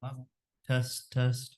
Wow. Test, test.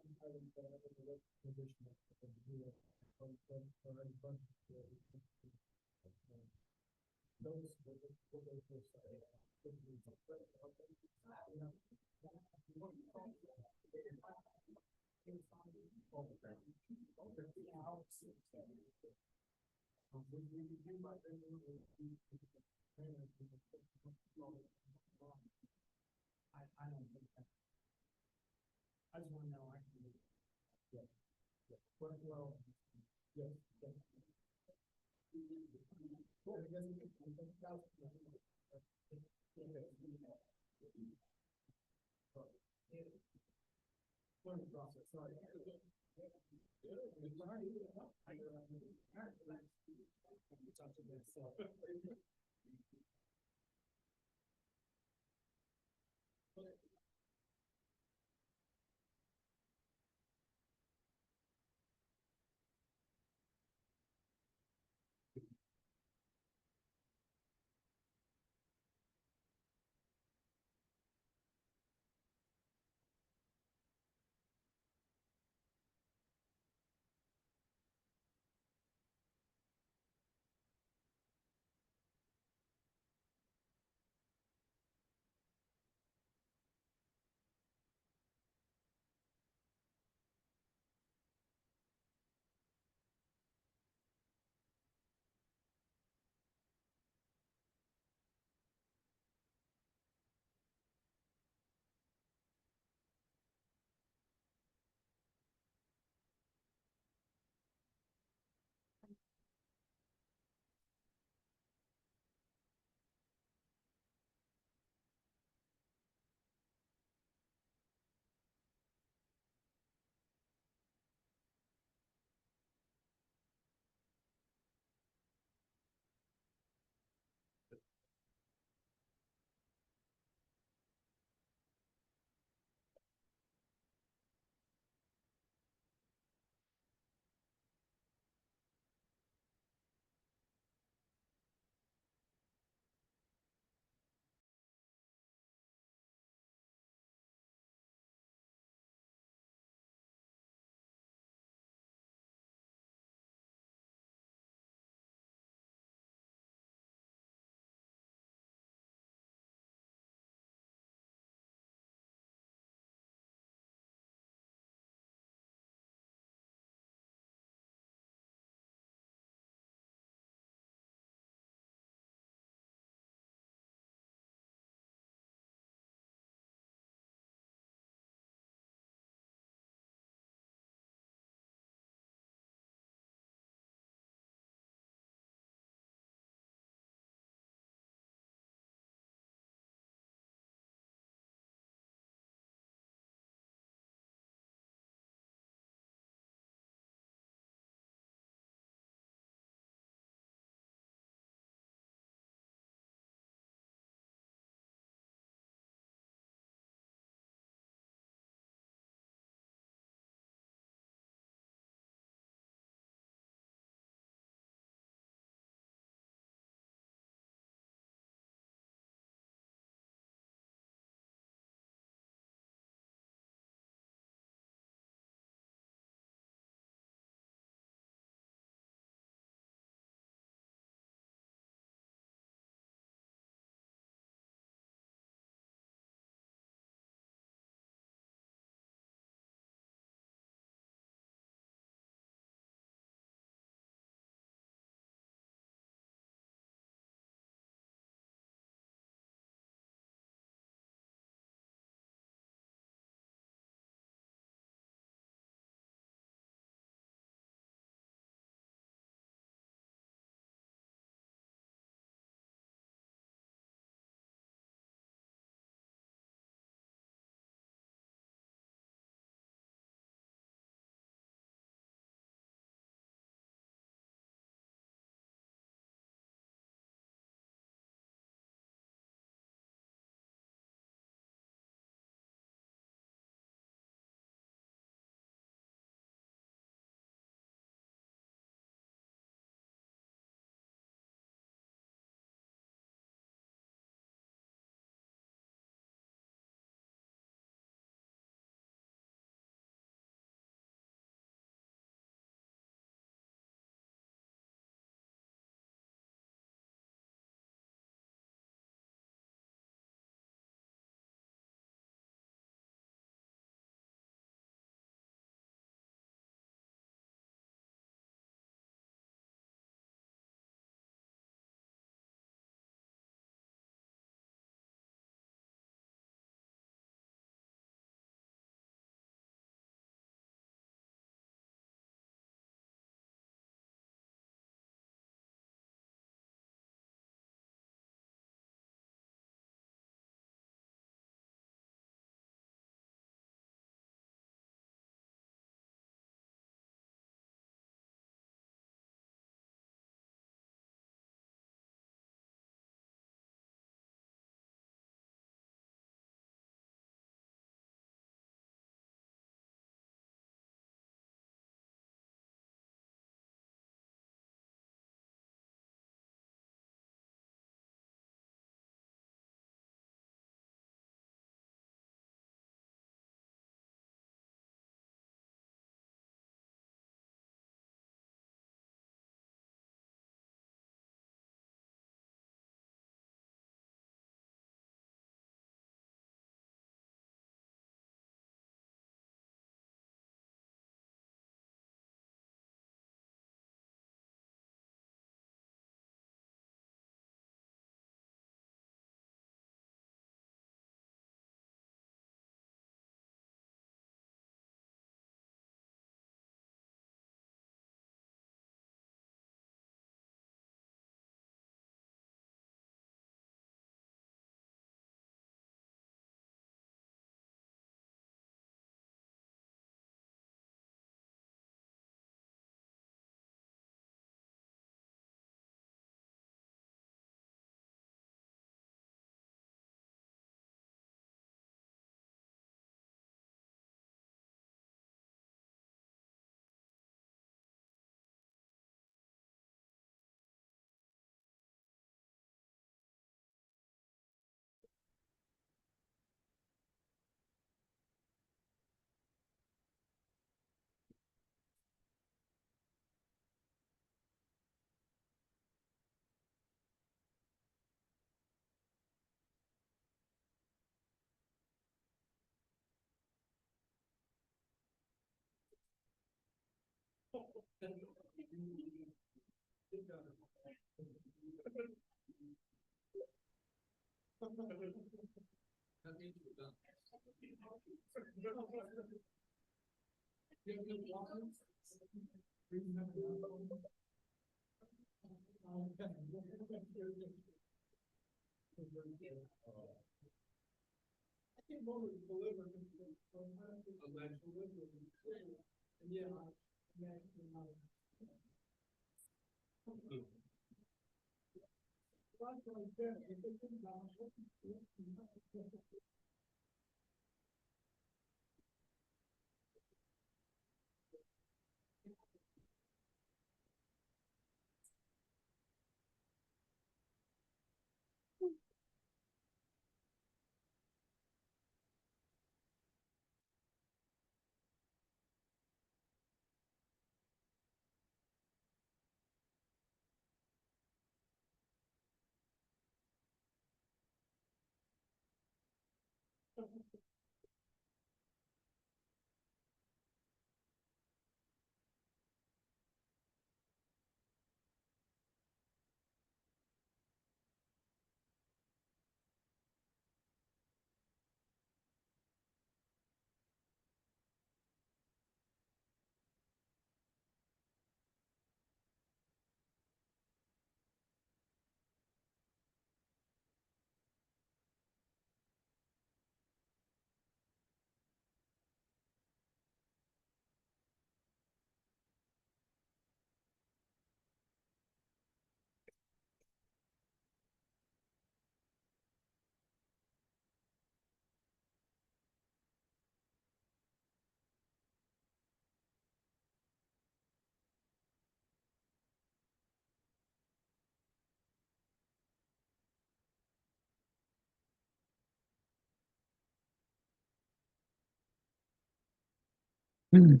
Mm.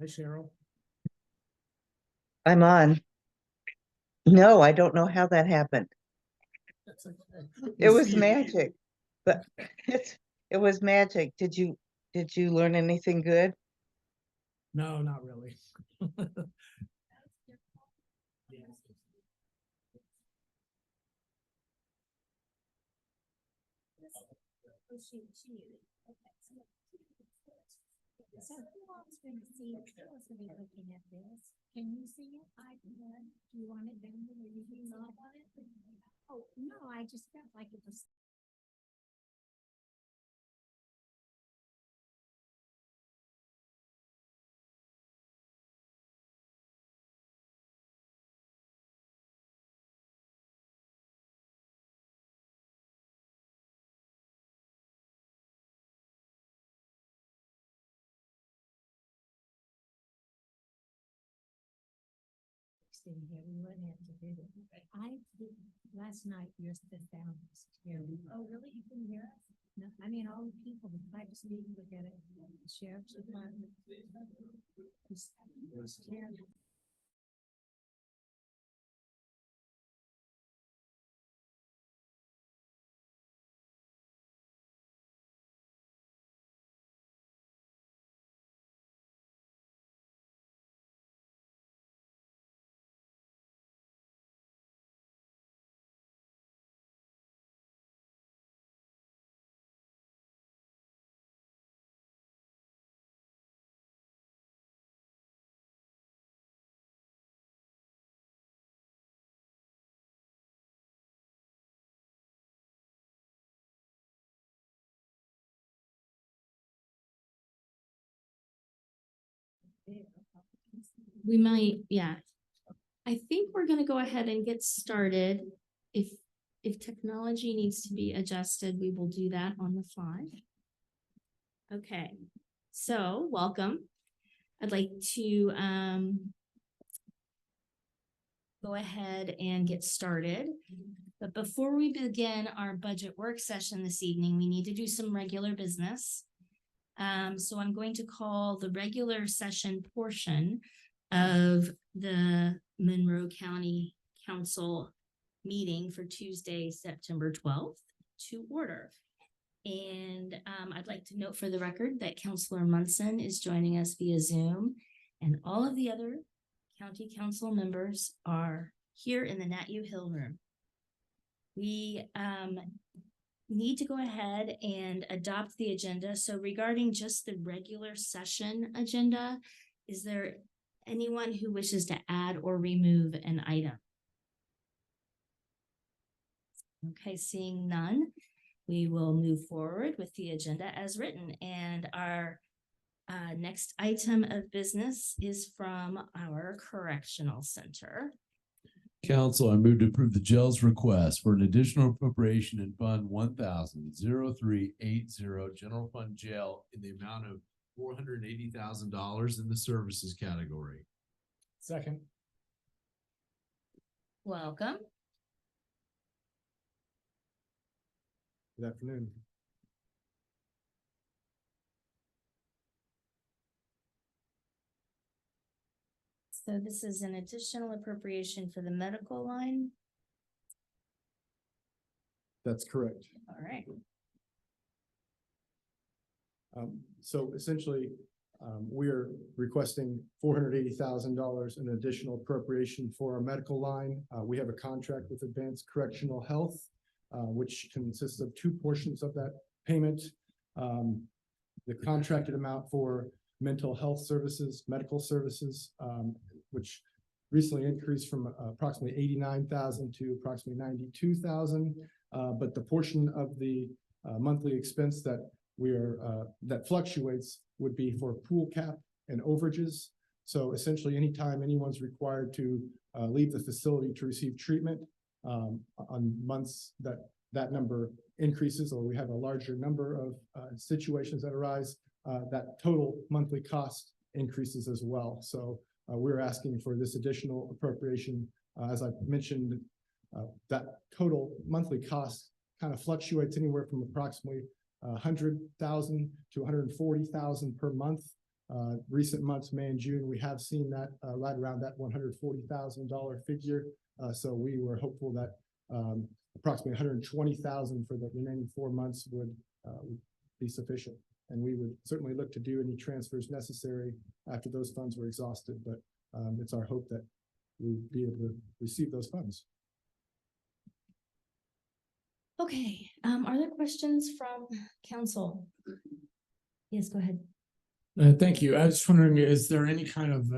Hi, Cheryl. I'm on. No, I don't know how that happened. That's okay. It was magic, but it was magic. Did you learn anything good? No, not really. So who else can see it? Who else can be looking at this? Can you see it? I can. Do you want it down there? You can knock on it? Oh, no, I just felt like it was. Sitting here, we wouldn't have to do it. I did last night, your the sound was terrible. Oh, really? You couldn't hear us? No, I mean, all the people that tried to speak, look at it, the sheriff's department. It was terrible. We might, yeah. I think we're gonna go ahead and get started. If technology needs to be adjusted, we will do that on the fly. Okay, so welcome. I'd like to go ahead and get started. But before we begin our budget work session this evening, we need to do some regular business. So I'm going to call the regular session portion of the Monroe County Council meeting for Tuesday, September 12th to order. And I'd like to note for the record that Councilor Munson is joining us via Zoom, and all of the other county council members are here in the Nat U Hill room. We need to go ahead and adopt the agenda. So regarding just the regular session agenda, is there anyone who wishes to add or remove an item? Okay, seeing none, we will move forward with the agenda as written. And our next item of business is from our correctional center. Council, I move to approve the jail's request for an additional appropriation in Fund 1,00380 General Fund Jail in the amount of $480,000 in the services category. Second. Welcome. Good afternoon. So this is an additional appropriation for the medical line. That's correct. All right. So essentially, we are requesting $480,000 in additional appropriation for our medical line. We have a contract with Advanced Correctional Health, which consists of two portions of that payment. The contracted amount for mental health services, medical services, which recently increased from approximately 89,000 to approximately 92,000. But the portion of the monthly expense that that fluctuates would be for pool cap and overages. So essentially, anytime anyone's required to leave the facility to receive treatment, on months that number increases, or we have a larger number of situations that arise, that total monthly cost increases as well. So we're asking for this additional appropriation. As I mentioned, that total monthly cost kind of fluctuates anywhere from approximately 100,000 to 140,000 per month. Recent months, May and June, we have seen that right around that $140,000 figure. So we were hopeful that approximately 120,000 for the remaining 4 months would be sufficient. And we would certainly look to do any transfers necessary after those funds were exhausted, but it's our hope that we'd be able to receive those funds. Okay, are there questions from council? Yes, go ahead. Thank you. I was just wondering, is there any kind of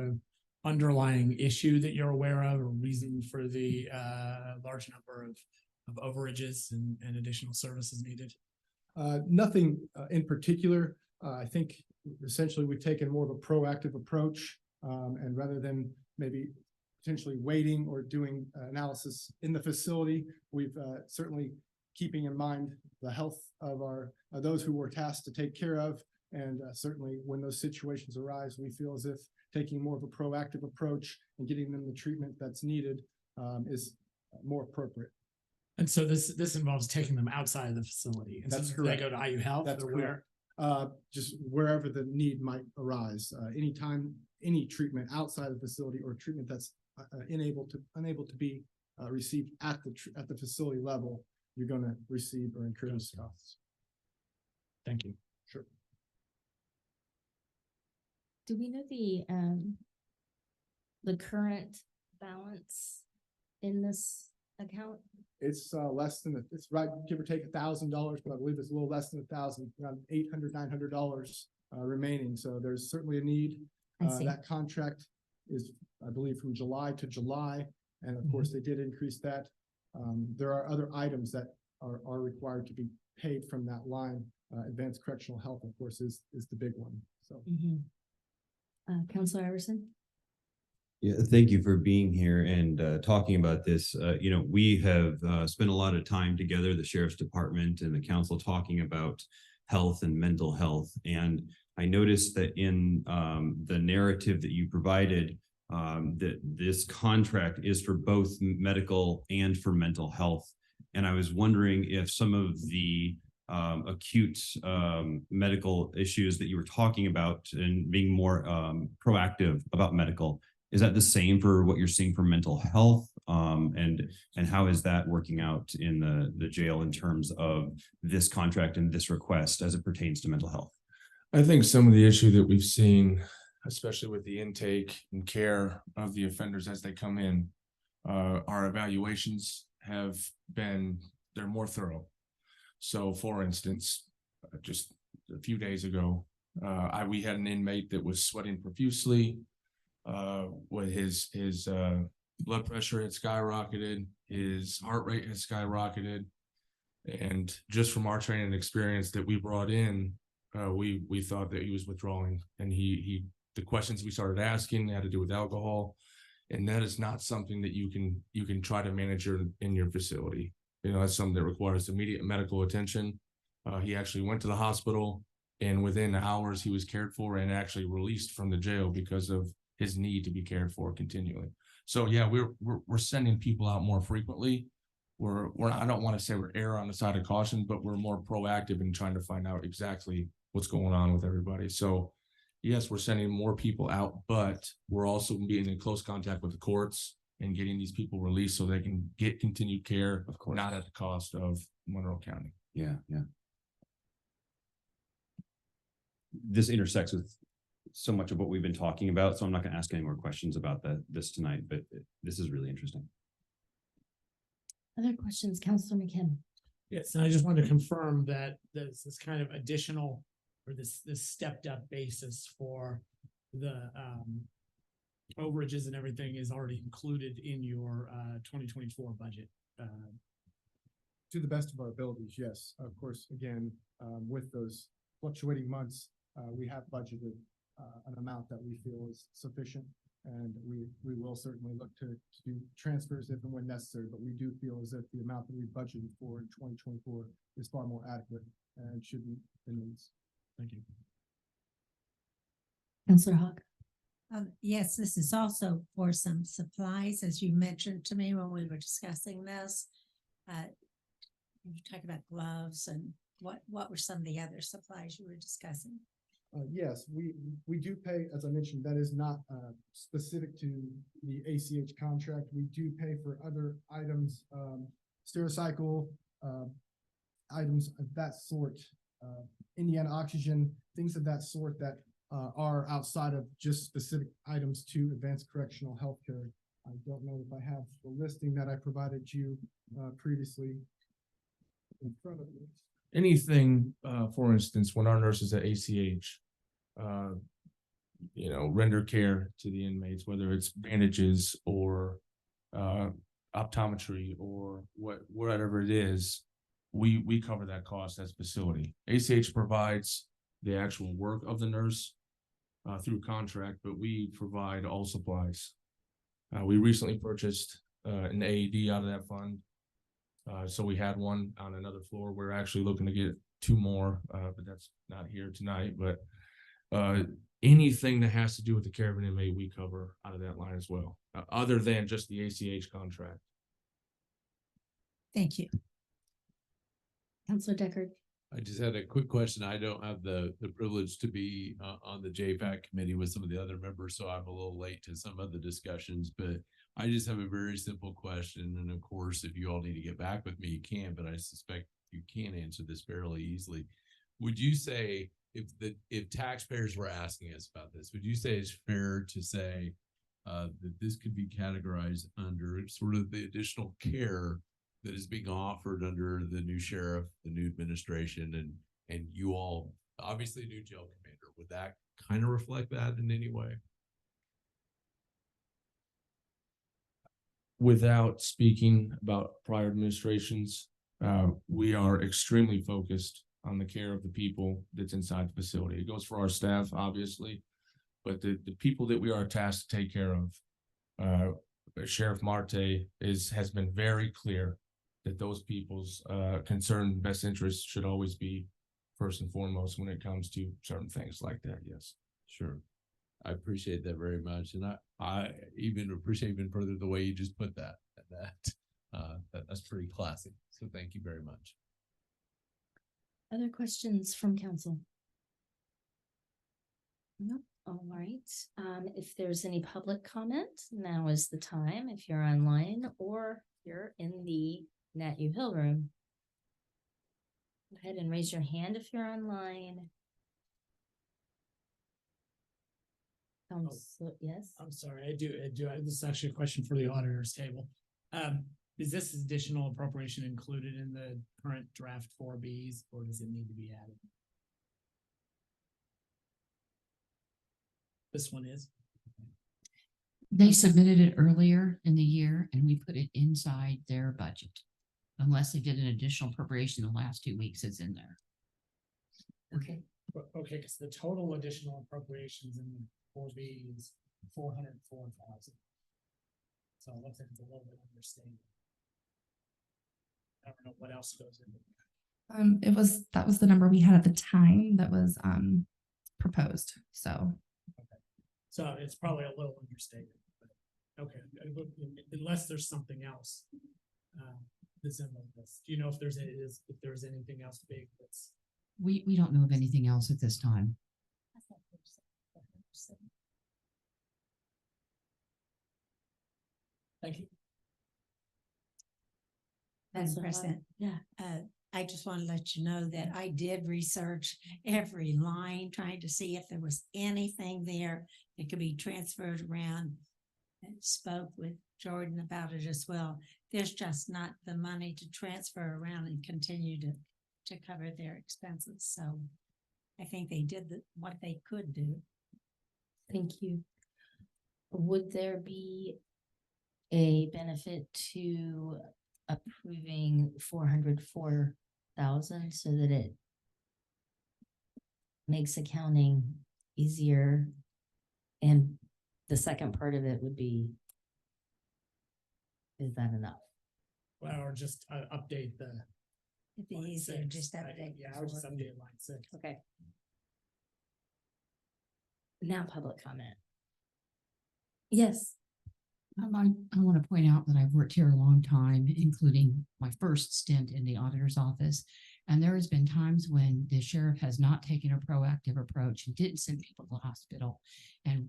underlying issue that you're aware of or reason for the large number of overages and additional services needed? Nothing in particular. I think essentially we've taken more of a proactive approach, and rather than maybe potentially waiting or doing analysis in the facility, we've certainly keeping in mind the health of those who we're tasked to take care of. And certainly when those situations arise, we feel as if taking more of a proactive approach and getting them the treatment that's needed is more appropriate. And so this involves taking them outside of the facility. And That's so correct. They go to IU Health. That's or correct. Just wherever the need might arise. Anytime any treatment outside of the facility or treatment that's unable to be received at the facility level, you're going to receive or incur those costs. Thank you. Sure. Do we know the current balance in this account? It's less than it's right, give or take $1,000, but I believe it's a little less than 1,000, around $800, $900 remaining. So there's certainly a need. I see. That contract is, I believe, from July to July, and of course they did increase that. There are other items that are required to be paid from that line. Advanced Correctional Health, of course, is the big one. So. Councilor Iverson? Yeah, thank you for being here and talking about this. We have spent a lot of time together, the Sheriff's Department and the council, talking about health and mental health. And I noticed that in the narrative that you provided, that this contract is for both medical and for mental health. And I was wondering if some of the acute medical issues that you were talking about and being more proactive about medical, is that the same for what you're seeing for mental health? And how is that working out in the jail in terms of this contract and this request as it pertains to mental health? I think some of the issue that we've seen, especially with the intake and care of the offenders as they come in, our evaluations have been, they're more thorough. So for instance, just a few days ago, we had an inmate that was sweating profusely, with his blood pressure had skyrocketed, his heart rate had skyrocketed. And just from our training and experience that we brought in, we thought that he was withdrawing, and the questions we started asking had to do with alcohol. And that is not something that you can try to manage in your facility. You know, that's something that requires immediate medical attention. He actually went to the hospital, and within hours he was cared for and actually released from the jail because of his need to be cared for continually. So yeah, we're sending people out more frequently. I don't want to say we're err on the side of caution, but we're more proactive in trying to find out exactly what's going on with everybody. So yes, we're sending more people out, but we're also being in close contact with the courts and getting these people released so they can get continued care, of course, not at the cost of Monroe County. Yeah. This intersects with so much of what we've been talking about, so I'm not going to ask any more questions about this tonight, but this is really interesting. Other questions, Counselor McKim? Yes, and I just wanted to confirm that this kind of additional or this stepped up basis for the overages and everything is already included in your 2024 budget. To the best of our abilities, yes. Of course, again, with those fluctuating months, we have budgeted an amount that we feel is sufficient. And we will certainly look to do transfers if and when necessary, but we do feel as if the amount that we budgeted for in 2024 is far more adequate and should meet the needs. Thank you. Counselor Hawk? Yes, this is also for some supplies, as you mentioned to me when we were discussing this. You talked about gloves and what were some of the other supplies you were discussing? Yes, we do pay, as I mentioned, that is not specific to the ACH contract. We do pay for other items, Stericycle, items of that sort, Indiana Oxygen, things of that sort that are outside of just specific items to advanced correctional healthcare. I don't know if I have the listing that I provided you previously in front of me. Anything, for instance, when our nurses at ACH, render care to the inmates, whether it's bandages or optometry or whatever it is, we cover that cost as facility. ACH provides the actual work of the nurse through contract, but we provide all supplies. We recently purchased an AED out of that fund. So we had one on another floor. We're actually looking to get 2 more, but that's not here tonight. But anything that has to do with the care of an inmate, we cover out of that line as well, other than just the ACH contract. Thank you. Counselor Deckard? I just had a quick question. I don't have the privilege to be on the JPAC committee with some of the other members, so I'm a little late to some of the discussions, but I just have a very simple question. And of course, if you all need to get back with me, you can, but I suspect you can answer this fairly easily. Would you say if taxpayers were asking us about this, would you say it's fair to say that this could be categorized under sort of the additional care that is being offered under the new sheriff, the new administration, and you all, obviously new jail commander? Would that kind of reflect that in any way? Without speaking about prior administrations, we are extremely focused on the care of the people that's inside the facility. It goes for our staff, obviously, but the people that we are tasked to take care of, Sheriff Marte has been very clear that those people's concern and best interests should always be first and foremost when it comes to certain things like that. Yes. Sure. I appreciate that very much. And I even appreciate even further the way you just put that, that's pretty classy. So thank you very much. Other questions from council? No, all right. If there's any public comment, now is the time, if you're online or you're in the Nat U Hill room. Go ahead and raise your hand if you're online. Yes, I'm sorry, I do, this is actually a question for the auditor's table. Is this additional appropriation included in the current draft 4Bs, or does it need to be added? This one is? They submitted it earlier in the year and we put it inside their budget. Unless they did an additional appropriation in the last 2 weeks, it's in there. okay. Okay, because the total additional appropriations in 4B is 404,000. So it looks like it's a little bit understated. I don't know what else goes in. That was the number we had at the time that was proposed, so. So it's probably a little understated, but okay, unless there's something else. That's in this. Do you know if there's anything else big that's? We don't know of anything else at this time. Thank you. Madam Councilor President, Yeah, I just want to let you know that I did research every line, trying to see if there was anything there that could be transferred around. And spoke with Jordan about it as well. There's just not the money to transfer around and continue to cover their expenses. So I think they did what they could do. thank you. Would there be a benefit to approving 404,000 so that it makes accounting easier? And the second part of it would be, is that enough? Well, or just update the. It'd be line easier, six. just update. Yeah, I would just update line 6. Okay. Now public comment. Yes. I want to point out that I've worked here a long time, including my first stint in the auditor's office. And there has been times when the sheriff has not taken a proactive approach and didn't send people to the hospital. And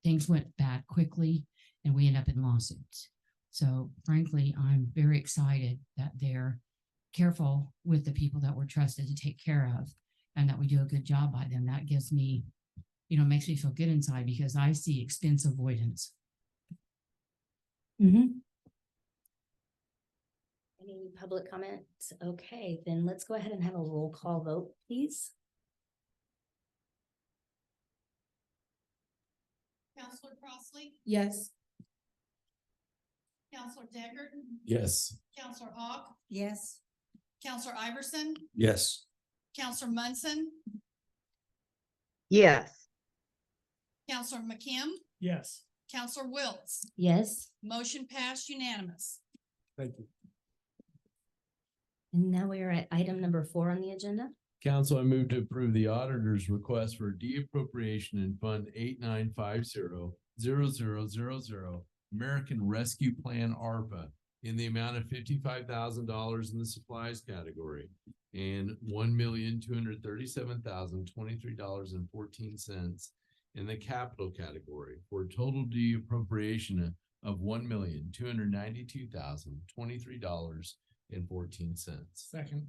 things went bad quickly and we end up in lawsuits. So frankly, I'm very excited that they're careful with the people that we're trusted to take care of and that we do a good job by them. That gives me, makes me feel good inside because I see expense avoidance. Mm-hmm. Any public comments? Okay, then let's go ahead and have a roll call vote, please. Counselor Crossley, Yes. Counselor Deckard, Yes. Counselor Hawk, Yes, Counselor Iverson, Yes. Counselor Munson, Yes, Counselor McKim, Yes. Counselor Wiltz. Yes, Motion passed unanimous. Thank you. and now we are at item number 4 on the agenda. Council, I move to approve the auditor's request for de-appropriation in Fund 8950-0000 American Rescue Plan ARPA in the amount of $55,000 in the supplies category and $1,237,023.14 in the capital category for a total de-appropriation of $1,292,023.14. Second.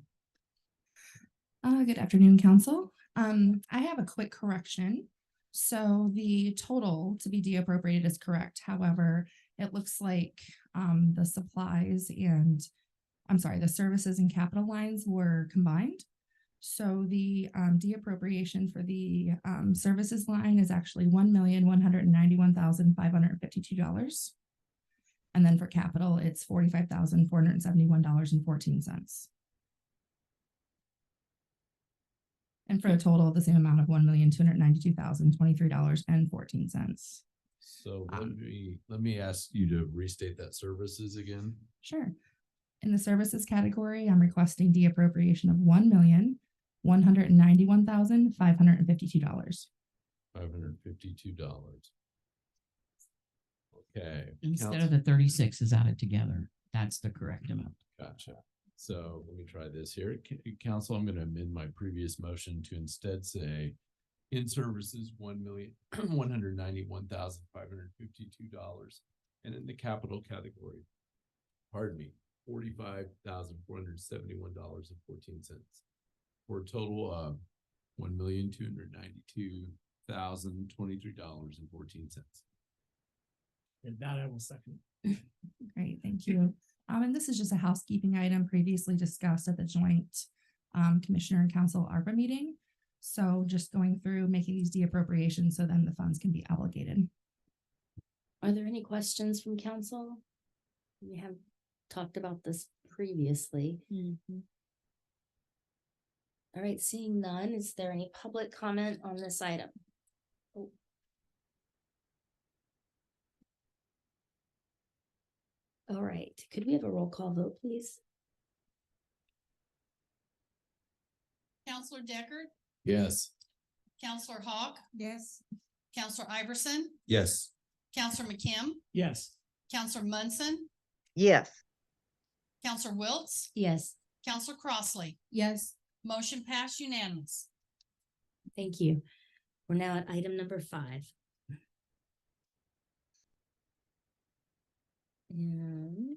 Good afternoon, council. I have a quick correction. So the total to be de-appropriated is correct. However, it looks like the supplies and, the services and capital lines were combined. So the de-appropriation for the services line is actually $1,191,552. And then for capital, it's $45,471.14. And for a total of the same amount of $1,292,023.14. So let me ask you to restate that services again. Sure. In the services category, I'm requesting de-appropriation of $1,191,552. $552. Okay. Instead of the 36 is added together. That's the correct amount. Gotcha. So let me try this here. Council, I'm gonna amend my previous motion to instead say in services, $1,191,552. And in the capital category, pardon me, $45,471.14. For a total of $1,292,023.14. And that I will second. Great, thank you. And this is just a housekeeping item previously discussed at the joint Commissioner and Council ARPA meeting. So just going through making these deappropriations so then the funds can be obligated. Are there any questions from council? We have talked about this previously. All right, seeing none, is there any public comment on this item? Oh. All right, could we have a roll call vote, please? Counselor Deckard, Yes. Counselor Hawk, Yes. Counselor Iverson, Yes. Counselor McKim, Yes. Counselor Munson, Yes, Counselor Wiltz, Yes. Counselor Crossley. Yes. Motion passed unanimous. Thank you. We're now at item number 5. And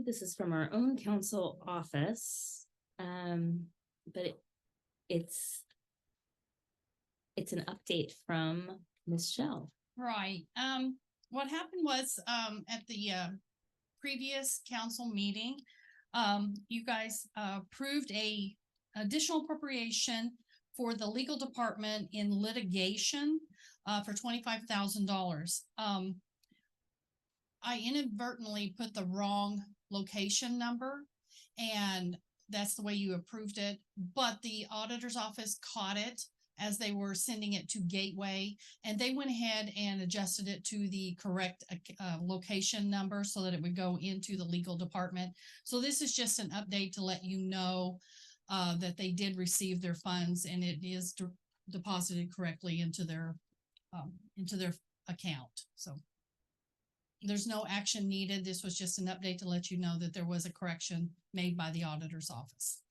this is from our own council office. But it's an update from Ms. Shell. Right. What happened was, at the, previous council meeting, you guys approved a additional appropriation for the legal department in litigation, for $25,000. I inadvertently put the wrong location number, and that's the way you approved it, but the auditor's office caught it as they were sending it to Gateway, and they went ahead and adjusted it to the correct location number so that it would go into the legal department. So this is just an update to let you know that they did receive their funds, and it is deposited correctly into their account. So there's no action needed. This was just an update to let you know that there was a correction made by the auditor's office.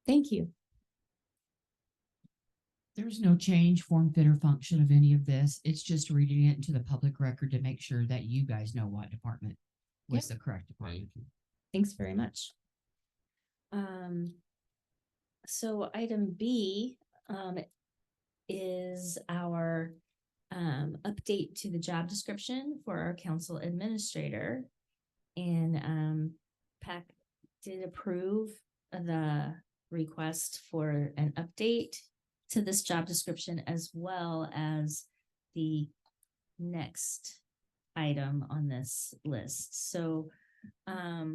Thank you. There's no change, form, fit, or function of any of this. It's just reading it into the public record to make sure that you guys know what department was the correct department. Thank you. Thanks very much. So item B, is our, update to the job description for our council administrator. And, PAC did approve the request for an update to this job description, as well as the next item on this list. So, are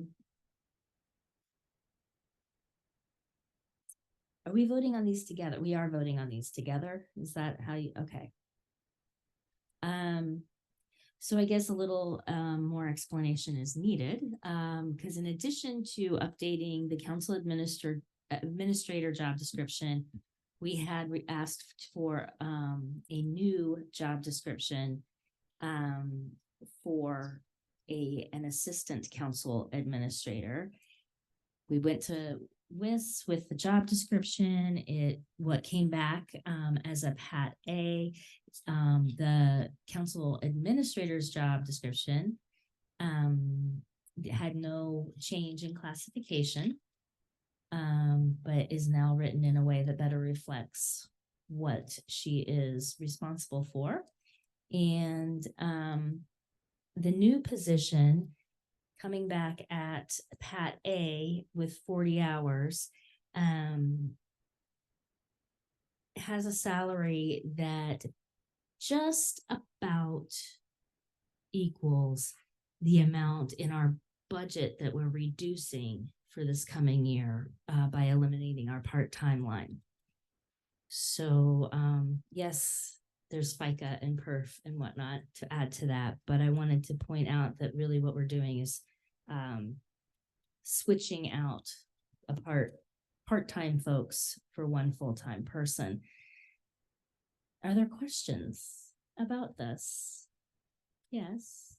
we voting on these together? We are voting on these together. Is that how you, okay. So I guess a little more explanation is needed, because in addition to updating the council administrator job description, we had asked for a new job description for an assistant council administrator. We went to WIS with the job description. What came back as a Pat A, the council administrator's job description had no change in classification, but is now written in a way that better reflects what she is responsible for. And the new position coming back at Pat A with 40 hours, has a salary that just about equals the amount in our budget that we're reducing for this coming year by eliminating our part-time line. So yes, there's FICA and perf and whatnot to add to that, but I wanted to point out that really what we're doing is switching out part-time folks for one full-time person. Are there questions about this? Yes.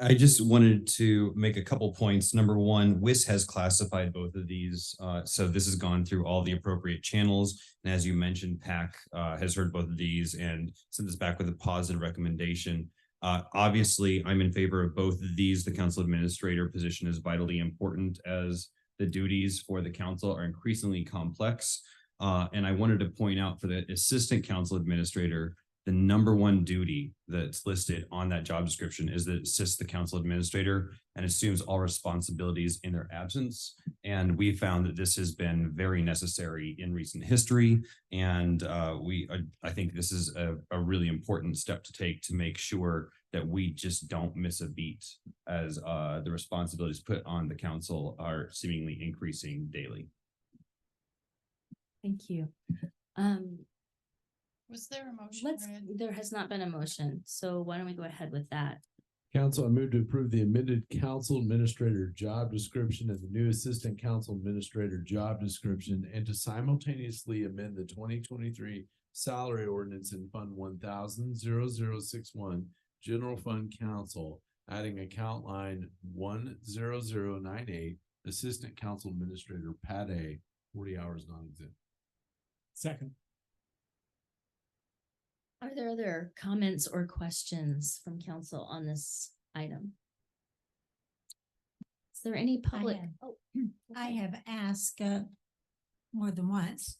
I just wanted to make a couple points. Number one, WIS has classified both of these. So this has gone through all the appropriate channels. And as you mentioned, PAC has heard both of these and sent us back with a positive recommendation. Obviously, I'm in favor of both of these. The council administrator position is vitally important as the duties for the council are increasingly complex. And I wanted to point out for the assistant council administrator, the number one duty that's listed on that job description is that it assists the council administrator and assumes all responsibilities in their absence. And we found that this has been very necessary in recent history. And I think this is a really important step to take to make sure that we just don't miss a beat as the responsibilities put on the council are seemingly increasing daily. Thank you. Was there a motion? Let's, read? there has not been a motion, so why don't we go ahead with that? Council, I move to approve the amended council administrator job description and the new assistant council administrator job description, and to simultaneously amend the 2023 salary ordinance in Fund 1000-0061 General Fund Council, adding account line 10098, assistant council administrator Pat A, 40 hours non-exempt. Second. Are there other comments or questions from council on this item? Is there any public? have- Oh, I okay. have asked more than once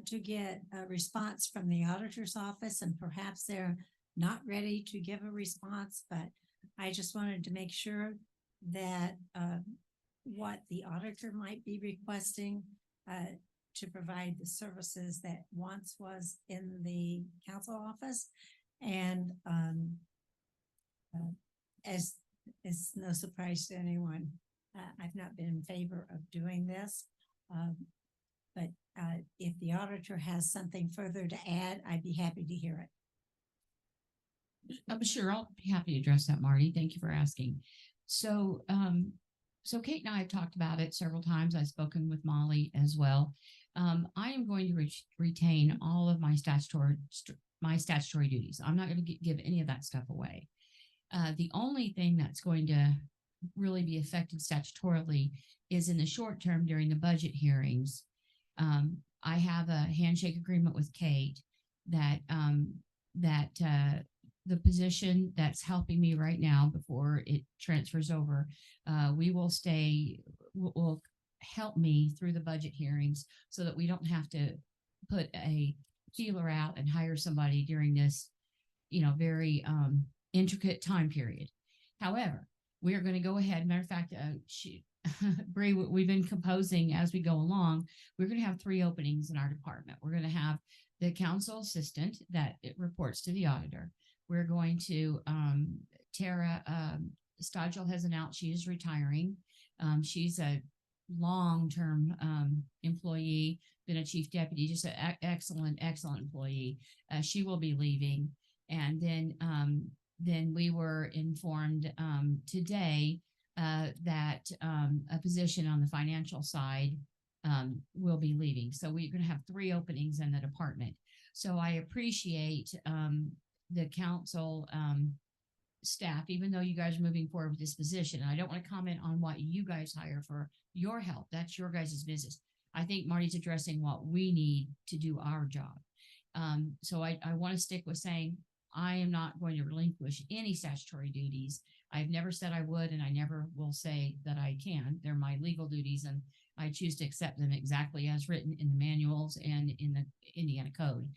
to get a response from the auditor's office, and perhaps they're not ready to give a response, but I just wanted to make sure that what the auditor might be requesting to provide the services that once was in the council office. And as it's no surprise to anyone, I've not been in favor of doing this. But if the auditor has something further to add, I'd be happy to hear it. Sure, I'll be happy to address that, Marty. Thank you for asking. So, so Kate and I have talked about it several times. I've spoken with Molly as well. I am going to retain all of my statutory duties. I'm not going to give any of that stuff away. The only thing that's going to really be affected statutorily is in the short term during the budget hearings. I have a handshake agreement with Kate that the position that's helping me right now before it transfers over, will help me through the budget hearings so that we don't have to put a feeler out and hire somebody during this, very intricate time period. However, we are going to go ahead. Matter of fact, Bree, we've been composing as we go along. We're going to have 3 openings in our department. We're going to have the council assistant that it reports to the auditor. We're going to, Tara Stodgel has announced she is retiring. She's a long-term employee, been a chief deputy, just an excellent employee. She will be leaving. And then we were informed today that a position on the financial side will be leaving. So we're going to have 3 openings in the department. So I appreciate the council staff, even though you guys are moving forward with this position. And I don't want to comment on what you guys hire for your help. That's your guys' business. I think Marty's addressing what we need to do our job. So I want to stick with saying I am not going to relinquish any statutory duties. I've never said I would, and I never will say that I can. They're my legal duties, and I choose to accept them exactly as written in the manuals and in the Indiana Code.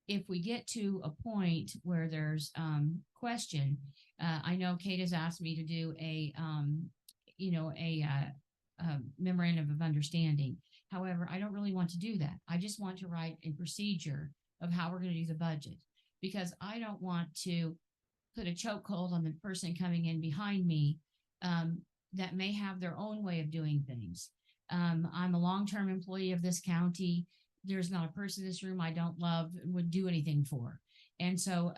If we get to a point where there's question, I know Kate has asked me to do a memorandum of understanding. However, I don't really want to do that. I just want to write a procedure of how we're going to do the budget, because I don't want to put a chokehold on the person coming in behind me that may have their own way of doing things. I'm a long-term employee of this county. There's not a person in this room I don't love and would do anything for. And so,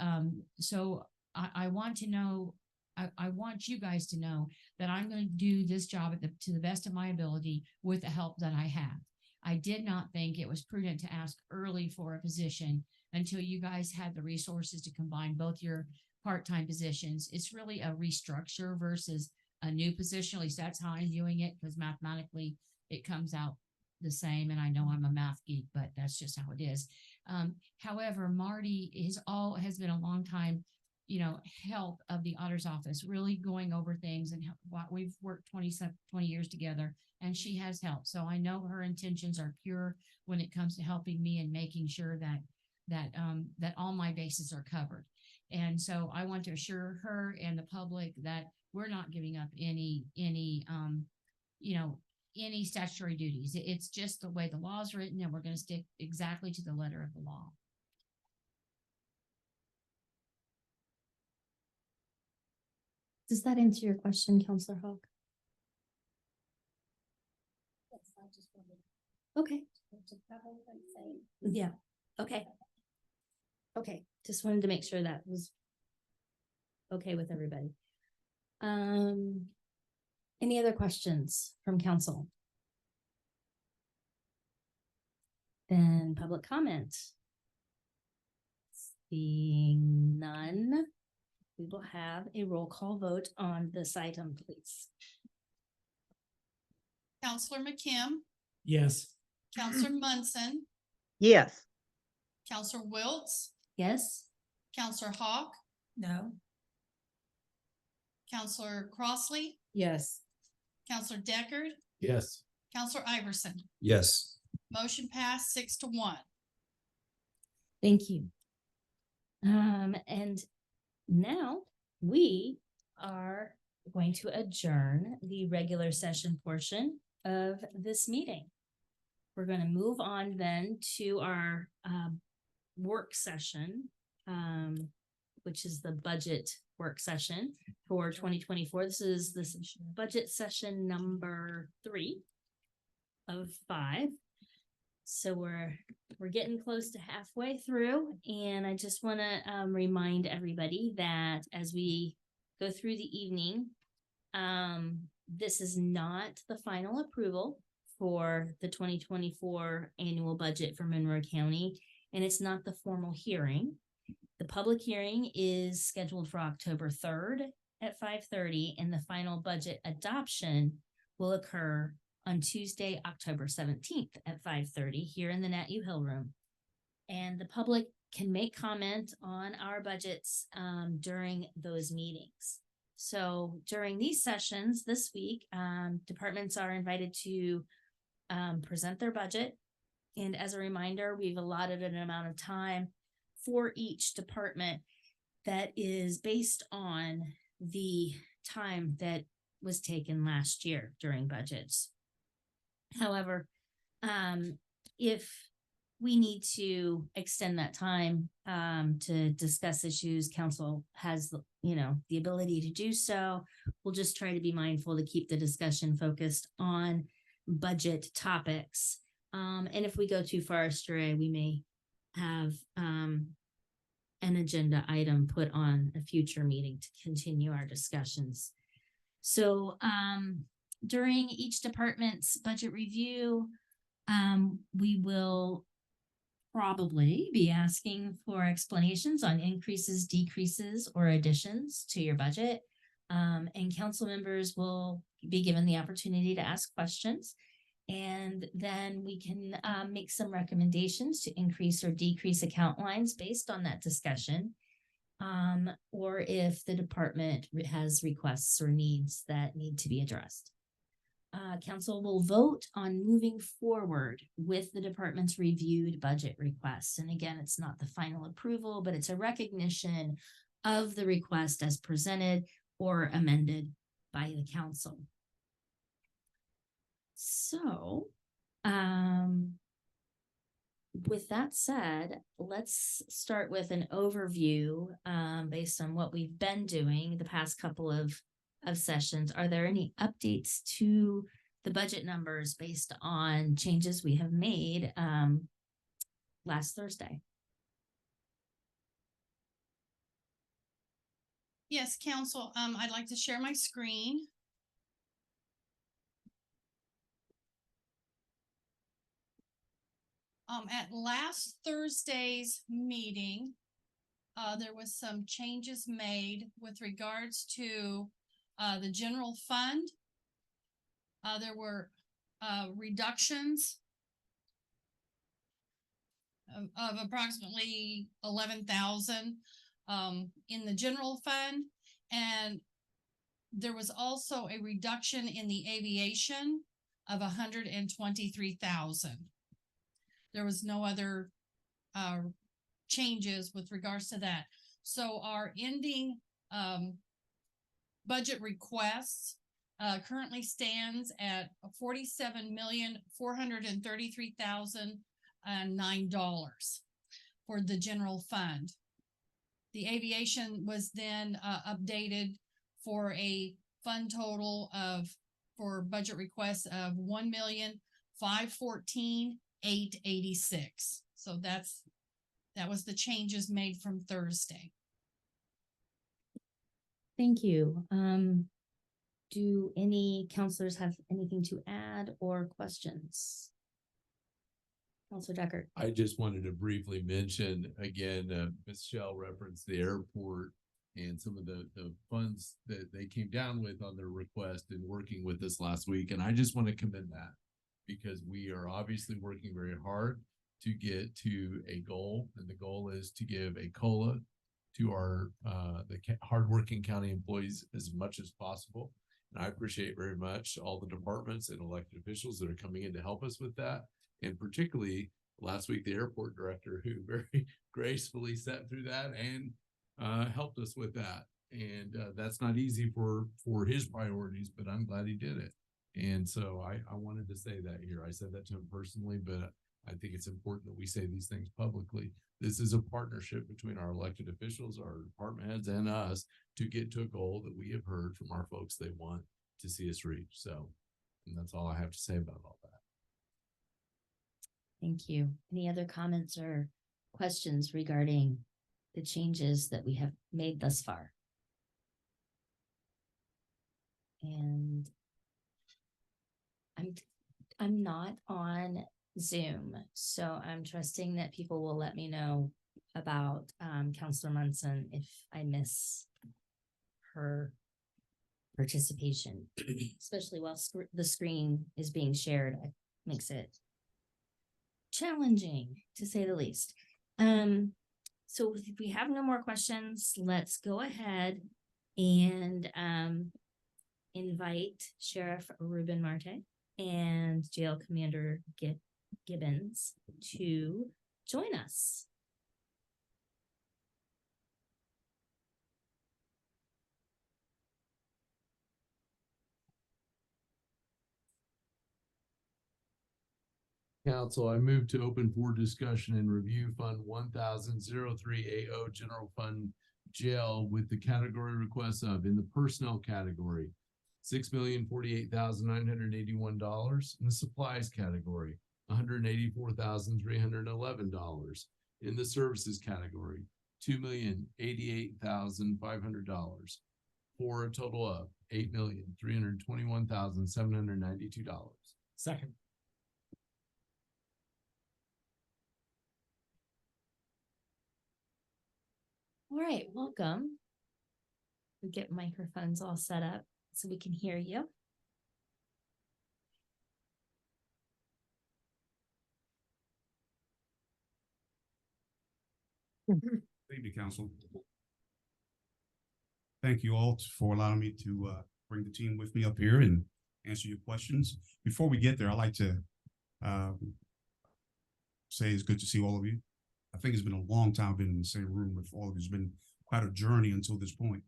I want to know, I want you guys to know that I'm going to do this job to the best of my ability with the help that I have. I did not think it was prudent to ask early for a position until you guys had the resources to combine both your part-time positions. It's really a restructure versus a new position. At least that's how I'm viewing it, because mathematically it comes out the same. And I know I'm a math geek, but that's just how it is. However, Marty has been a long time, help of the auditor's office, really going over things, and what we've worked 20 years together, and she has helped. So I know her intentions are pure when it comes to helping me and making sure that all my bases are covered. And so I want to assure her and the public that we're not giving up any statutory duties. It's just the way the law is written, and we're going to stick exactly to the letter of the law. Does that answer your question, Counselor Hawk? Okay. Yeah, okay. Okay, just wanted to make sure that was okay with everybody. Any other questions from council? Then public comment. Seeing none, we will have a roll call vote on this item, please. Counselor McKim, Yes. Counselor Munson, Yes. Counselor Wiltz, Yes? Counselor Hawk, No. Counselor Crossley, Yes. Counselor Deckard, Yes. Counselor Iverson. Yes. Motion passed 6-1. Thank you. And now we are going to adjourn the regular session portion of this meeting. We're going to move on then to our work session, which is the budget work session for 2024. This is budget session number 3 of 5. So we're getting close to halfway through, and I just want to remind everybody that as we go through the evening, this is not the final approval for the 2024 annual budget for Monroe County, and it's not the formal hearing. The public hearing is scheduled for October 3rd at 5:30, and the final budget adoption will occur on Tuesday, October 17th at 5:30 here in the Nat U Hill Room. And the public can make comment on our budgets during those meetings. So during these sessions this week, departments are invited to present their budget. And as a reminder, we've allotted an amount of time for each department that is based on the time that was taken last year during budgets. However, if we need to extend that time to discuss issues, council has, the ability to do so. We'll just try to be mindful to keep the discussion focused on budget topics. And if we go too far astray, we may have an agenda item put on a future meeting to continue our discussions. So during each department's budget review, we will probably be asking for explanations on increases, decreases, or additions to your budget. And council members will be given the opportunity to ask questions. And then we can make some recommendations to increase or decrease account lines based on that discussion. Or if the department has requests or needs that need to be addressed. Council will vote on moving forward with the department's reviewed budget requests. And again, it's not the final approval, but it's a recognition of the request as presented or amended by the council. So, with that said, let's start with an overview based on what we've been doing the past couple of sessions. Are there any updates to the budget numbers based on changes we have made last Thursday? Yes, council, I'd like to share my screen. At last Thursday's meeting, there was some changes made with regards to, the general fund. There were, reductions of approximately 11,000, in the general fund. And there was also a reduction in the aviation of 123,000. There was no other changes with regards to that. So our ending budget requests currently stands at $47,433,009 for the general fund. The aviation was then updated for a fund total of, for budget requests of $1,514,886. So that was the changes made from Thursday. Thank you. Do any counselors have anything to add or questions? Counselor Deckard. I just wanted to briefly mention again, Ms. Shell referenced the airport and some of the funds that they came down with on their request and working with us last week. And I just want to commend that because we are obviously working very hard to get to a goal. And the goal is to give a COLA to our hardworking county employees as much as possible. And I appreciate very much all the departments and elected officials that are coming in to help us with that. And particularly last week, the airport director who very gracefully sat through that and helped us with that. And that's not easy for his priorities, but I'm glad he did it. And so I wanted to say that here. I said that to him personally, but I think it's important that we say these things publicly. This is a partnership between our elected officials, our department heads, and us to get to a goal that we have heard from our folks they want to see us reach. So, and that's all I have to say about all that. Thank you. Any other comments or questions regarding the changes that we have made thus far? And I'm not on Zoom, so I'm trusting that people will let me know about Counselor Munson if I miss her participation, especially while the screen is being shared. It makes it challenging to say the least. So if we have no more questions, let's go ahead and invite Sheriff Ruben Marte and Jail Commander Gibbons to join us. Council, I move to open for discussion and review Fund 1000-0380 General Fund Jail with the category requests of, in the personnel category, $6,048,981. In the supplies category, $184,311. In the services category, $2,088,500, for a total of $8,321,792. Second. All right, welcome. We get microphones all set up so we can hear you. Thank you, Council. Thank you all for allowing me to bring the team with me up here and answer your questions. Before we get there, I'd like to say it's good to see all of you. I think it's been a long time been in the same room with all of you. It's been quite a journey until this point.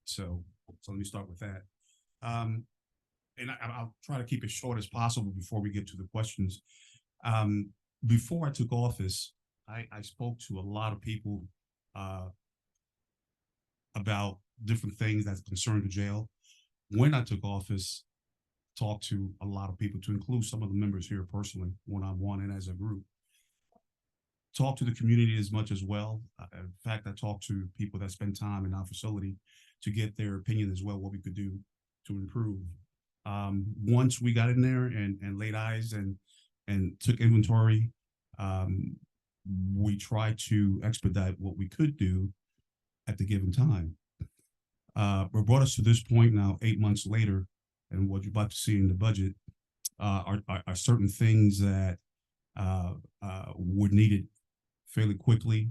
So let me start with that. And I'll try to keep it short as possible before we get to the questions. Before I took office, I spoke to a lot of people about different things that concern the jail. When I took office, talked to a lot of people, to include some of the members here personally, one-on-one and as a group. Talk to the community as much as well. In fact, I talked to people that spend time in our facility to get their opinion as well, what we could do to improve. Once we got in there and laid eyes and took inventory, we try to expedite what we could do at the given time. But brought us to this point now, 8 months later, and what you're about to see in the budget are certain things that were needed fairly quickly.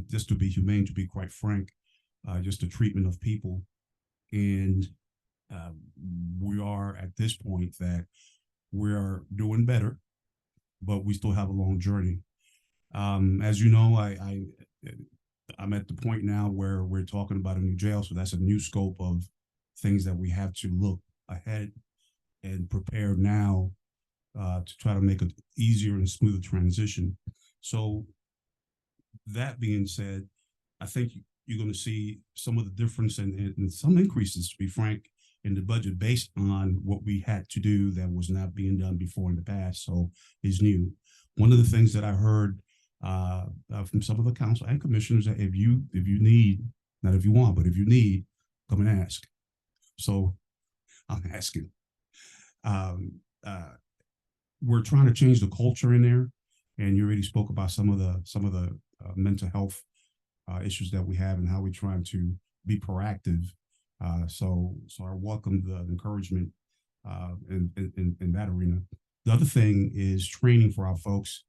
Just to be humane, to be quite frank, just the treatment of people. And we are at this point that we are doing better, but we still have a long journey. As you know, I'm at the point now where we're talking about a new jail, so that's a new scope of things that we have to look ahead and prepare now to try to make an easier and smoother transition. So that being said, I think you're going to see some of the difference and some increases, to be frank, in the budget based on what we had to do that was not being done before in the past. So is new. One of the things that I heard from some of the council and commissioners that if you need, not if you want, but if you need, come and ask. So I'm asking. We're trying to change the culture in there, and you already spoke about some of the mental health issues that we have and how we're trying to be proactive. So I welcome the encouragement in that arena. The other thing is training for our folks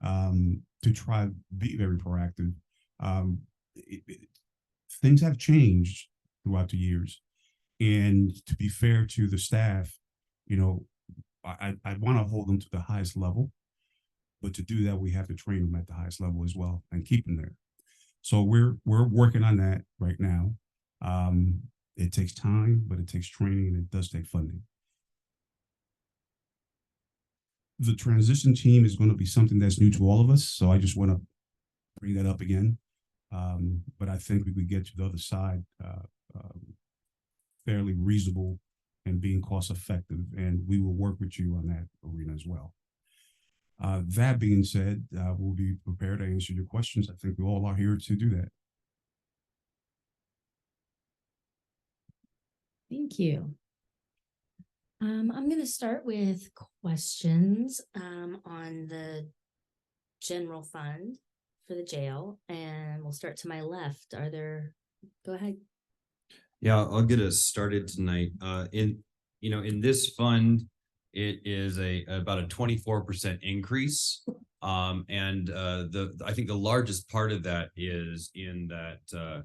to try to be very proactive. Things have changed throughout the years, and to be fair to the staff, you know, I want to hold them to the highest level, but to do that, we have to train them at the highest level as well and keep them there. So we're working on that right now. It takes time, but it takes training, and it does take funding. The transition team is going to be something that's new to all of us, so I just want to bring that up again. But I think we could get to the other side fairly reasonable and being cost effective, and we will work with you on that arena as well. That being said, we'll be prepared to answer your questions. I think we all are here to do that. Thank you. I'm going to start with questions on the general fund for the jail, and we'll start to my left. Are there, go ahead. Yeah, I'll get us started tonight. In this fund, it is about a 24% increase. I think the largest part of that is in that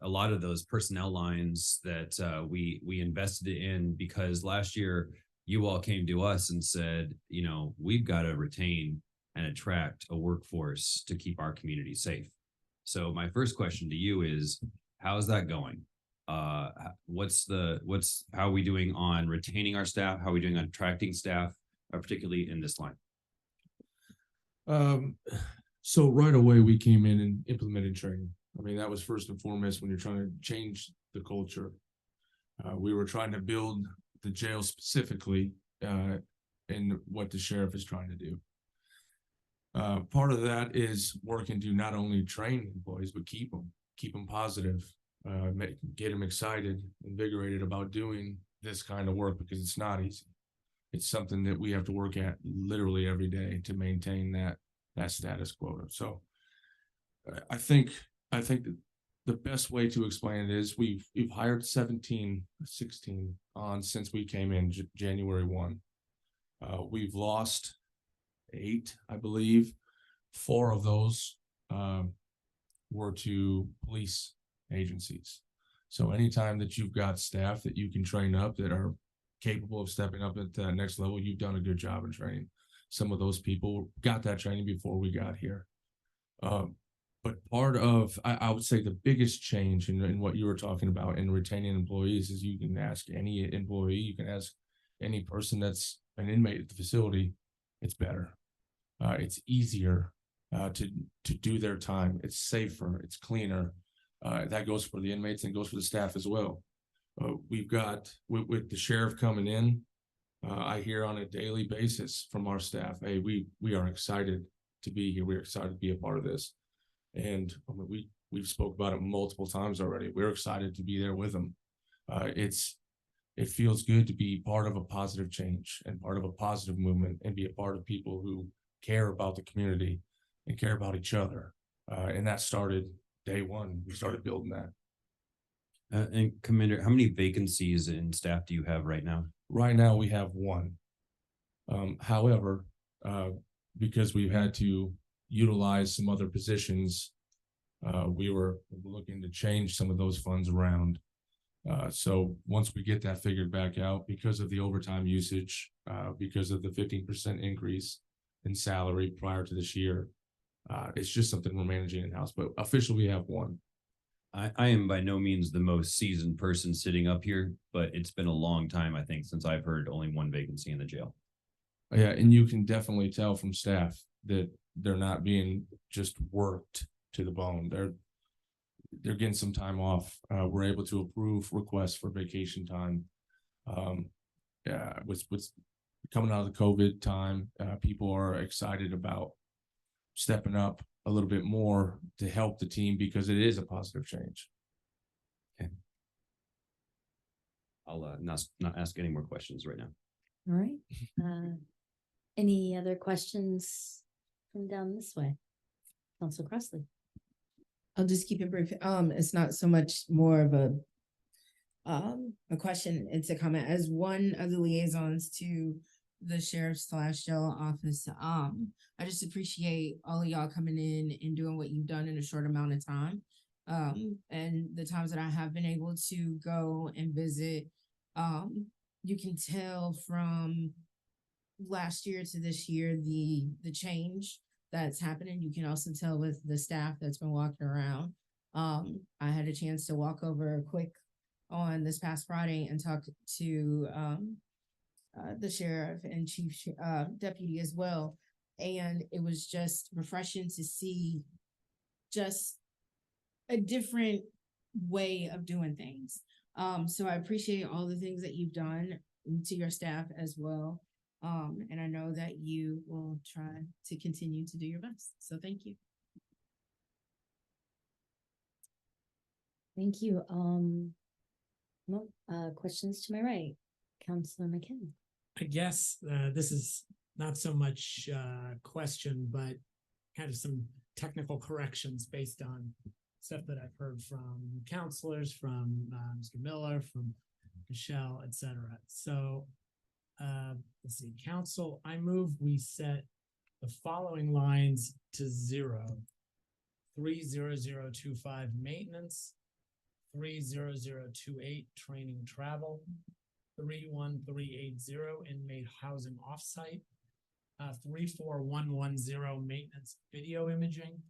a lot of those personnel lines that we invested in, because last year you all came to us and said, you know, we've got to retain and attract a workforce to keep our community safe. So my first question to you is, how's that going? How are we doing on retaining our staff? How are we doing on attracting staff, particularly in this line? So right away we came in and implemented training. I mean, that was first and foremost when you're trying to change the culture. We were trying to build the jail specifically in what the sheriff is trying to do. Part of that is working to not only train employees, but keep them positive, get them excited, invigorated about doing this kind of work, because it's not easy. It's something that we have to work at literally every day to maintain that status quo. So I think that the best way to explain it is we've hired 16 on since we came in January 1. We've lost 8, I believe. 4 of those were to police agencies. So anytime that you've got staff that you can train up that are capable of stepping up at that next level, you've done a good job in training. Some of those people got that training before we got here. But part of, I would say the biggest change in what you were talking about in retaining employees is you can ask any employee, you can ask any person that's an inmate at the facility, it's better. It's easier to do their time. It's safer, it's cleaner. That goes for the inmates and goes for the staff as well. We've got, with the sheriff coming in, I hear on a daily basis from our staff, hey, we are excited to be here. We're excited to be a part of this. And I mean, we've spoke about it multiple times already. We're excited to be there with them. It feels good to be part of a positive change and part of a positive movement and be a part of people who care about the community and care about each other. And that started day one. We started building that. And Commander, how many vacancies in staff do you have right now? Right now, we have one. However, because we've had to utilize some other positions, we were looking to change some of those funds around. So once we get that figured back out, because of the overtime usage, because of the 15% increase in salary prior to this year, it's just something we're managing in-house, but officially we have one. I am by no means the most seasoned person sitting up here, but it's been a long time, I think, since I've heard only one vacancy in the jail. Yeah, and you can definitely tell from staff that they're not being just worked to the bone. They're getting some time off. We're able to approve requests for vacation time. Yeah, what's coming out of the COVID time, people are excited about stepping up a little bit more to help the team because it is a positive change. I'll not ask any more questions right now. All right. Any other questions from down this way? Council Crossley. I'll just keep it brief. It's not so much more of a question, it's a comment. As one of the liaisons to the sheriff/jail office, I just appreciate all of y'all coming in and doing what you've done in a short amount of time. And the times that I have been able to go and visit, you can tell from last year to this year, the change that's happening. You can also tell with the staff that's been walking around. I had a chance to walk over quick on this past Friday and talk to the sheriff and chief deputy as well. And it was just refreshing to see just a different way of doing things. So I appreciate all the things that you've done to your staff as well. And I know that you will try to continue to do your best. So thank you. Thank you. No, questions to my right. Councilor McKinnon. I guess this is not so much question, but kind of some technical corrections based on stuff that I've heard from counselors, from Mr. Miller, from Michelle, etc. So let's see, council, I move we set the following lines to 30025 maintenance, 30028 training travel, 31380 inmate housing offsite, 34110 maintenance video imaging,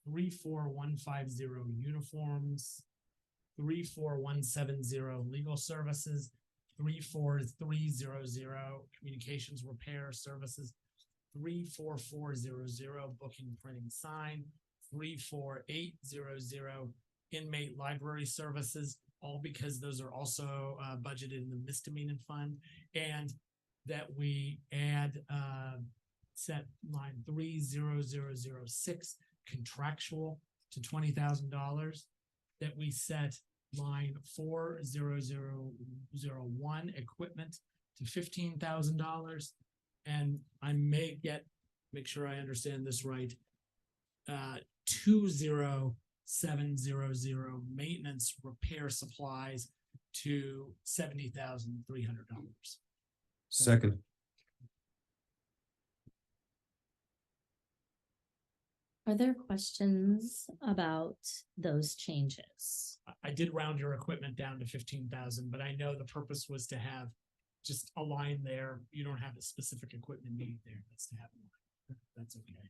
34150 uniforms, 34170 legal services, 34300 communications repair services, 34400 booking printing sign, 34800 inmate library services, all because those are also budgeted in the misdemeanor fund, and that we add set line 30006 contractual to $20,000, that we set line 40001 equipment to $15,000, and I may make sure I understand this right, 20700 maintenance repair supplies to $70,300. Second. Are there questions about those changes? I did round your equipment down to 15,000, but I know the purpose was to have just a line there. You don't have a specific equipment need there. That's to have a line. That's okay.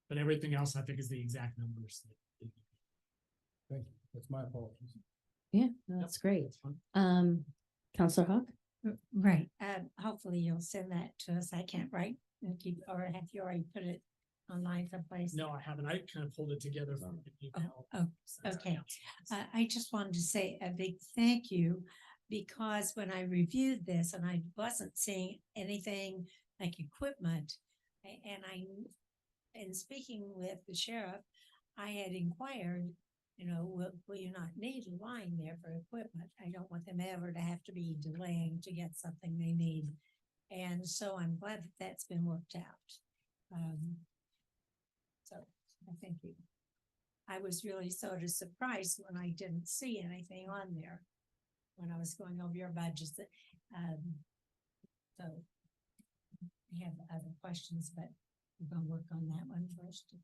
But everything else, I think, is the exact numbers. Thank you. That's my apologies. Yeah, that's great. Counselor Hawk? Right. Hopefully you'll send that to us. I can't write and keep, or have you already put it online someplace? No, I haven't. I kind of pulled it together from an email. Okay. I just wanted to say a big thank you, because when I reviewed this and I wasn't seeing anything like equipment, and speaking with the sheriff, I had inquired, will you not need a line there for equipment? I don't want them ever to have to be delaying to get something they need. And so I'm glad that that's been worked out. So I think I was really sort of surprised when I didn't see anything on there when I was going over your budgets. So I have other questions, but we're gonna work on that one first.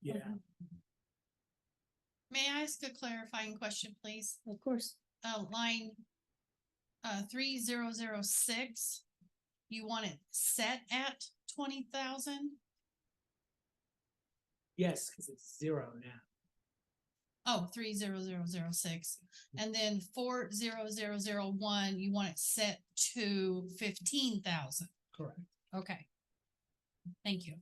Yeah. May I ask a clarifying question, please? Of course. Line 3006, you want it set at 20,000? Yes, because it's 0 now. Oh, 30006. And then 40001, you want it set to 15,000. Correct. Okay. Thank you.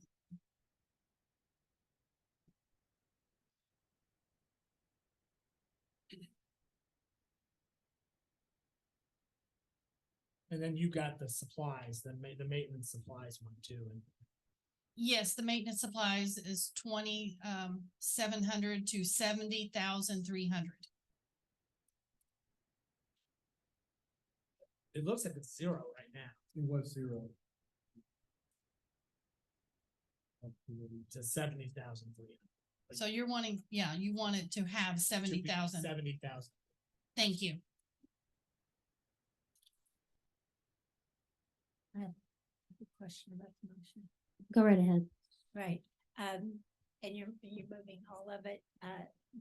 And then you got the supplies, the maintenance supplies one too, and Yes, the maintenance supplies is 700 to 70,300. it looks like it's 0 right now. It was 0. To 70,000. So you're wanting, yeah, you want it to have 70,000. 70,000. Thank you. I have a question about the motion. Go right ahead. Right, and you're moving all of it,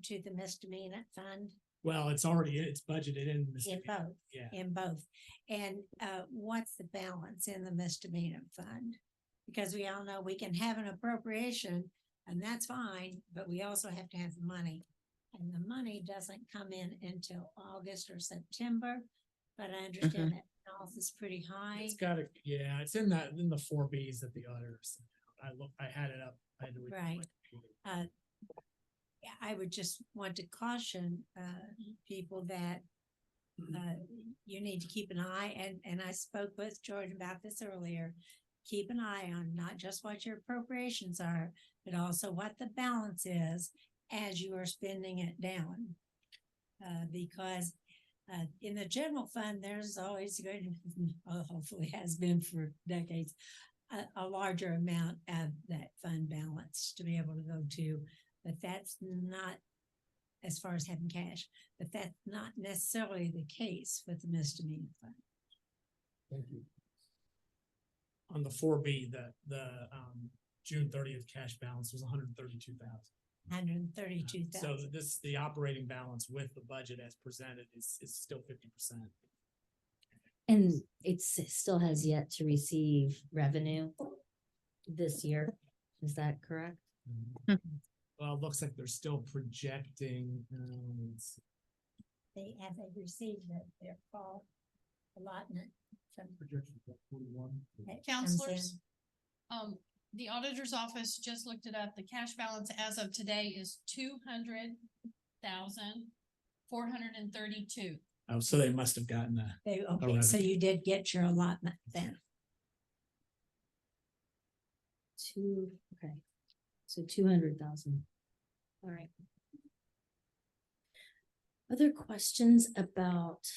to the misdemeanor fund Well, it's budgeted in this. in both, Yeah. in both. And, what's the balance in the misdemeanor fund? Because we all know we can have an appropriation and that's fine, but we also have to have the money. And the money doesn't come in until August or September, but I understand that balance is pretty high. It's got it's in the 4Bs that the auditor sent out. I had it up. I had to read it on my Right. computer. Yeah, I would just want to caution, people that, you need to keep an eye, and I spoke with Jordan about this earlier. Keep an eye on not just what your appropriations are, but also what the balance is as you are spending it down. Because in the general fund, there's always going to, hopefully has been for decades, a larger amount of that fund balance to be able to go to. But that's not, as far as having cash, but that's not necessarily the case with the misdemeanor fund. Thank you. On the 4B, the June 30th cash balance was 132,000. 132,000. So the operating balance with the budget as presented is still 50%. And still has yet to receive revenue this year. Is that correct? Well, it looks like they're still projecting, They received their fall allotment. from- Projection for 41. that comes in. Counselors, the auditor's office just looked it up. The cash balance as of today is 200,432. oh, so they must have gotten Okay, so you did get your allotment then. Okay. So 200,000. All right. Other questions about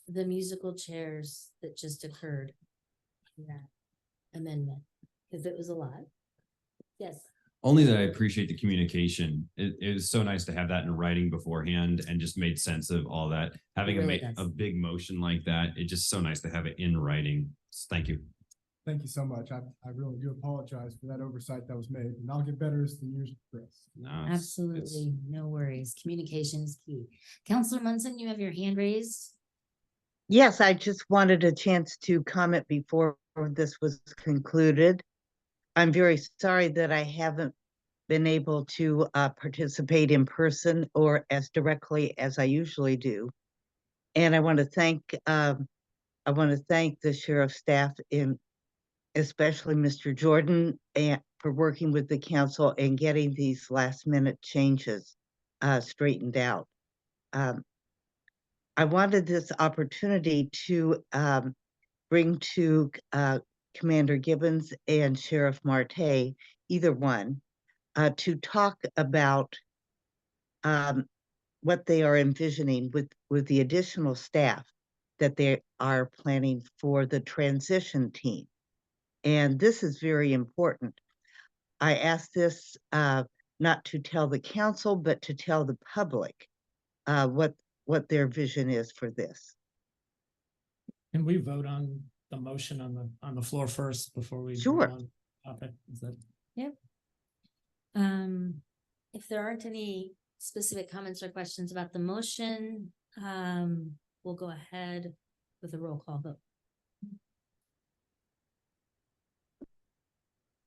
the musical chairs that just occurred? That amendment, because it was a lot. Yes. Only that I appreciate the communication. It was so nice to have that in writing beforehand and just made sense of all that. Having really a does. big motion like that, it's just so nice to have it in writing. Thank you. Thank you so much. I really do apologize for that oversight that was made, and I'll get better as the years progress. No, it's- Absolutely, no worries. Communication is key. Counselor Munson, you have your hand raised. Yes, I just wanted a chance to comment before this was concluded. I'm very sorry that I haven't been able to participate in person or as directly as I usually do. And I want to thank the sheriff's staff, especially Mr. Jordan, for working with the council and getting these last minute changes straightened out. I wanted this opportunity to bring to Commander Gibbons and Sheriff Marte, either one, to talk about what they are envisioning with the additional staff that they are planning for the transition team. And this is very important. I ask this not to tell the council, but to tell the public what their vision is for this. Can we vote on the motion on the floor first before we? Sure. move on? Okay, is that? Yep. If there aren't any specific comments or questions about the motion, we'll go ahead with a roll call vote.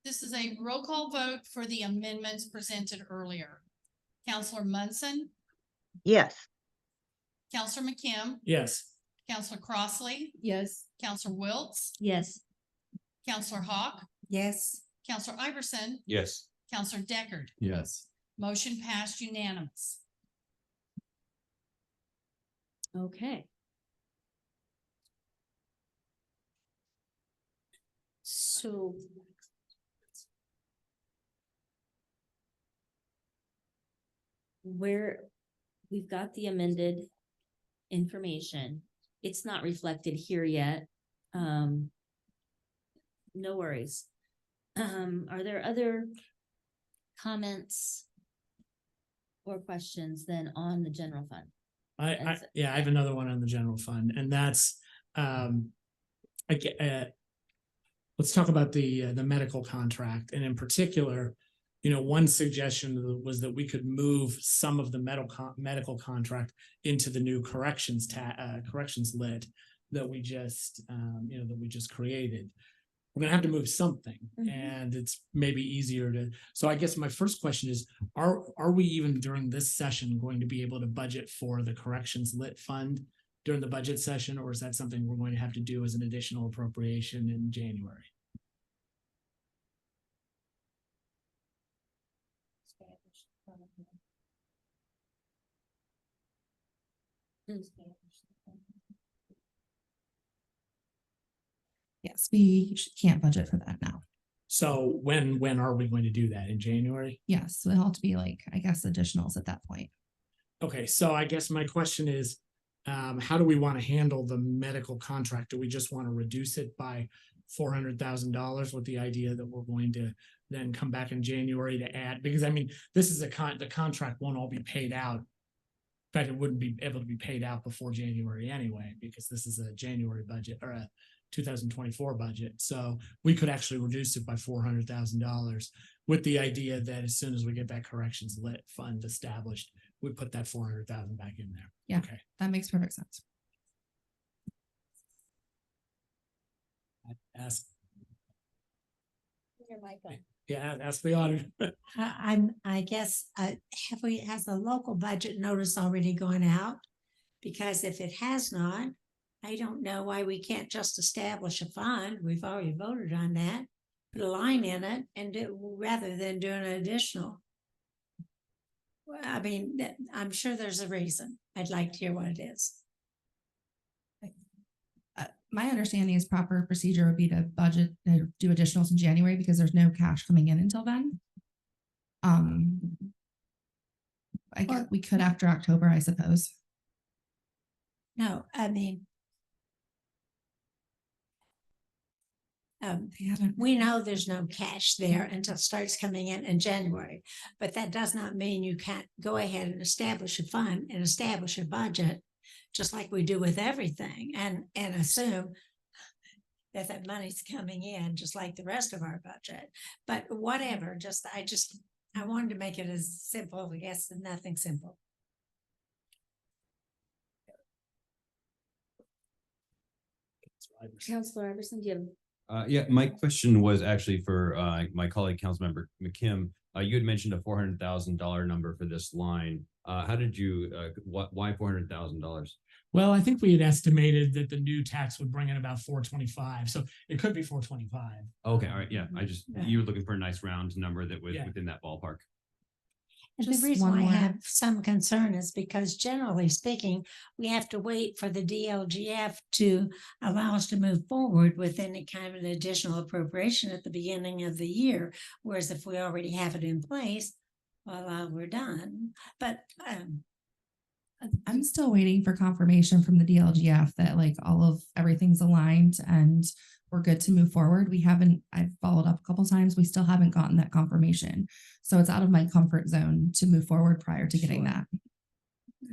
This is a roll call vote for the amendments presented earlier. Counselor Munson, Yes. Counselor McKim, Yes. Counselor Crossley, Yes. Counselor Wiltz, Yes. Counselor Hawk, Yes. Counselor Iverson, Yes. Counselor Deckard. Yes. Motion passed unanimous. Okay. So. We've got the amended information. It's not reflected here yet. No worries. Are there other comments or questions then on the general fund? I have another one on the general fund, and that's, let's talk about the medical contract, and in particular, one suggestion was that we could move some of the medical contract into the new corrections lit that we just, that we just created. We're gonna have to move something, and it's maybe easier to, so I guess my first question is, are we even during this session going to be able to budget for the corrections lit fund during the budget session, or is that something we're going to have to do as an additional appropriation in January? Yes, we can't budget for that now. So when are we going to do that? In January? Yes, it'll have to be like, I guess, additionals at that point. Okay, so I guess my question is, how do we want to handle the medical contract? Do we just want to reduce it by $400,000 with the idea that we're going to then come back in January to add? Because I mean, this is the contract won't all be paid out. In fact, it wouldn't be able to be paid out before January anyway, because this is a January budget or a 2024 budget. So we could actually reduce it by $400,000 with the idea that as soon as we get that corrections lit fund established, we put that 400,000 back in there. Yeah. Okay. That makes perfect sense. Ask. Your mic on. Yeah, ask the auditor. I guess, has the local budget notice already gone out? Because if it has not, I don't know why we can't just establish a fund. We've already voted on that. Put a line in it and do, rather than doing an additional. Well, I mean, I'm sure there's a reason. I'd like to hear what it is. My understanding is proper procedure would be to budget, do additionals in January because there's no cash coming in until then. I guess we could after October, I suppose. No, I mean, we know there's no cash there until it starts coming in January, but that does not mean you can't go ahead and establish a fund and establish a budget, just like we do with everything, and assume that that money's coming in just like the rest of our budget. But whatever, I wanted to make it as simple, I guess, as nothing simple. Counselor Iverson, do you have? Yeah, my question was actually for my colleague, Councilmember McKim. You had mentioned a $400,000 number for this line. How did you, why $400,000? Well, I think we had estimated that the new tax would bring in about 425, so it could be 425. Okay, all right, yeah, Yeah. you were looking for a nice round number that was Yeah. within that ballpark. And Just the reason one I more. have some concern is because generally speaking, we have to wait for the DLGF to allow us to move forward with any kind of an additional appropriation at the beginning of the year. Whereas if we already have it in place, well, we're done. But I'm still waiting for confirmation from the DLGF that like everything's aligned and we're good to move forward. I've followed up a couple times. We still haven't gotten that confirmation. So it's out of my comfort zone to move forward prior to getting that.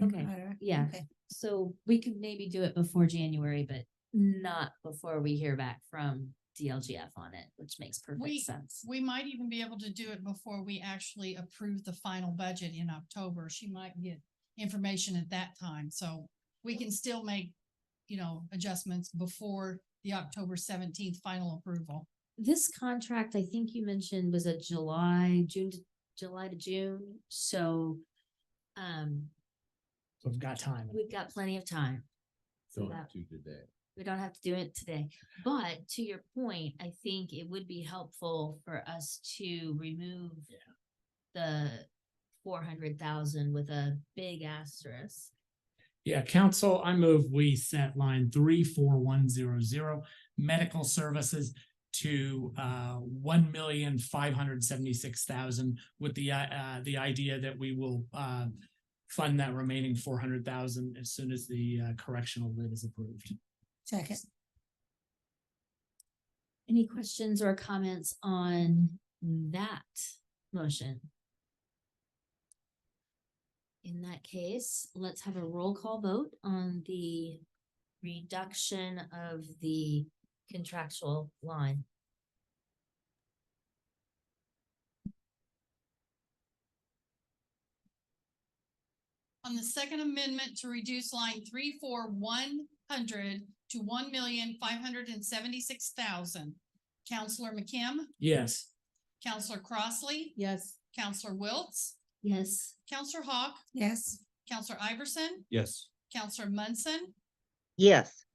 Okay, yeah, so we could maybe do it before January, but not before we hear back from DLGF on it, which makes perfect sense. We might even be able to do it before we actually approve the final budget in October. She might get information at that time, so we can still make, adjustments before the October 17th final approval. This contract, I think you mentioned, was a July to June, so So we've got time. we've got plenty of time. Don't that- have to today. We don't have to do it today, but to your point, I think it would be helpful for us to remove the 400,000 with a big asterisk. Yeah, council, I move we set line 34100 medical services to 1,576,000 with the idea that we will fund that remaining 400,000 as soon as the correctional lid is approved. Second. Any questions or comments on that motion? In that case, let's have a roll call vote on the reduction of the contractual line. On the second amendment to reduce line 34100 to 1,576,000. Counselor McKim, Yes. Counselor Crossley, Yes. Counselor Wiltz, Yes. Counselor Hawk, Yes. Counselor Iverson, Yes. Counselor Munson, Yes.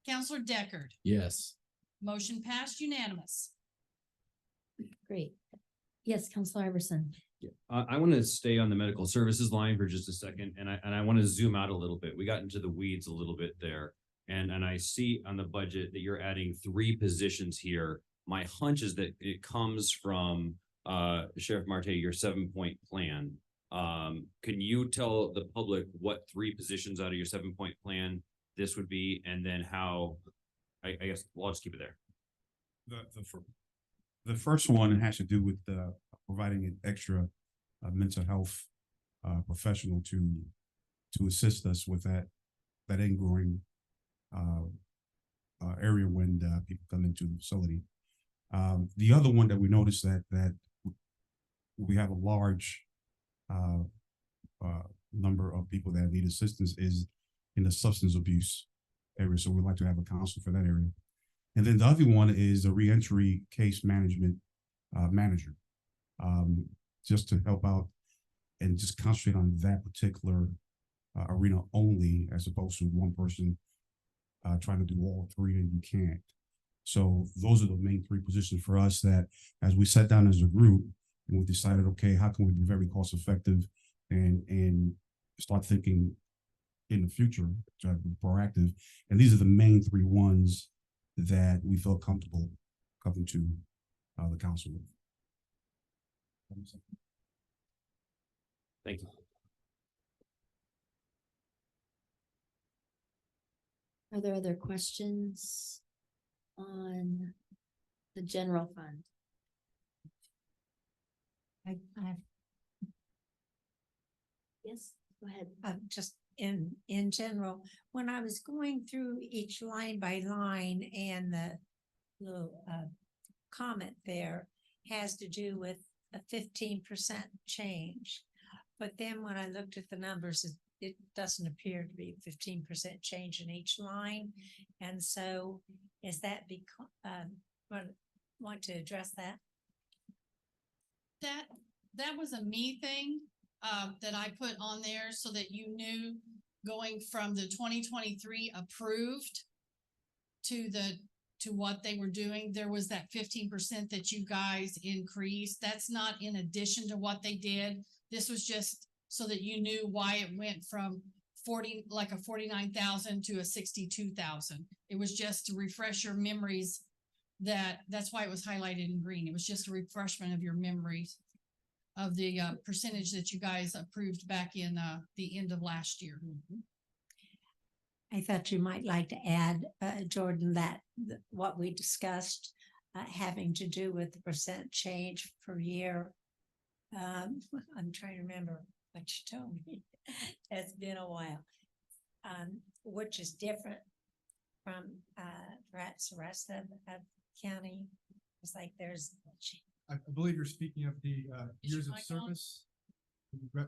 Counselor Deckard. Yes. Motion passed unanimous. Great. Yes, Counselor Iverson. I want to stay on the medical services line for just a second, and I want to zoom out a little bit. We got into the weeds a little bit there. And I see on the budget that you're adding 3 positions here. My hunch is that it comes from Sheriff Marte, your 7-point plan. Can you tell the public what 3 positions out of your 7-point plan this would be, and then how, I guess, well, I'll just keep it there. The first one has to do with providing an extra mental health professional to assist us with that ingrowing area when people come into the facility. The other one that we noticed that we have a large number of people that need assistance is in the substance abuse area. So we'd like to have a counsel for that area. And then the other one is a reentry case management manager, just to help out and just concentrate on that particular arena only, as opposed to one person trying to do all 3 and you can't. So those are the main 3 positions for us that, as we sat down as a group and we decided, okay, how can we be very cost effective and start thinking in the future, try to be proactive. And these are the main 3 ones that we felt comfortable coming to the council with. Thank you. Are there other questions on the general fund? I Yes, go ahead. just in general, when I was going through each line by line and the little comment there has to do with a 15% change. But then when I looked at the numbers, it doesn't appear to be 15% change in each line. And so is that because, want to address that? That was a me thing that I put on there so that you knew, going from the 2023 approved to what they were doing, there was that 15% that you guys increased. That's not in addition to what they did. This was just so that you knew why it went from 49,000 to a 62,000. It was just to refresh your memories. That's why it was highlighted in green. It was just a refreshment of your memories of the percentage that you guys approved back in the end of last year. I thought you might like to add, Jordan, that what we discussed, having to do with the percent change per year. I'm trying to remember what you told me. It's been a while. Which is different from, perhaps the rest of county. It's like there's. I believe you're speaking of the years of service.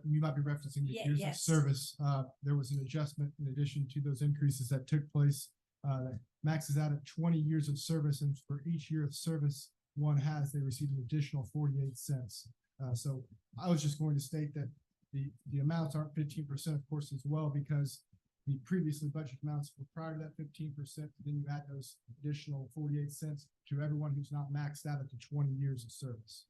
You might be referencing the years of Yes. service. There was an adjustment in addition to those increases that took place. That maxes out at 20 years of service, and for each year of service one has, they receive an additional 48 cents. So I was just going to state that the amounts aren't 15%, of course, as well, because the previously budgeted amounts were prior to that 15%. Then you add those additional 48 cents to everyone who's not maxed out at the 20 years of service.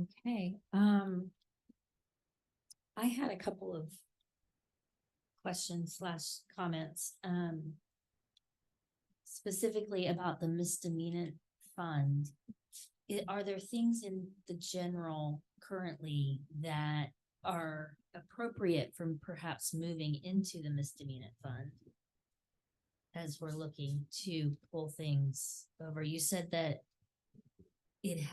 Okay, I had a couple of questions slash comments, specifically about the misdemeanor fund. Are there things in the general currently that are appropriate from perhaps moving into the misdemeanor fund? As we're looking to pull things over, you said that it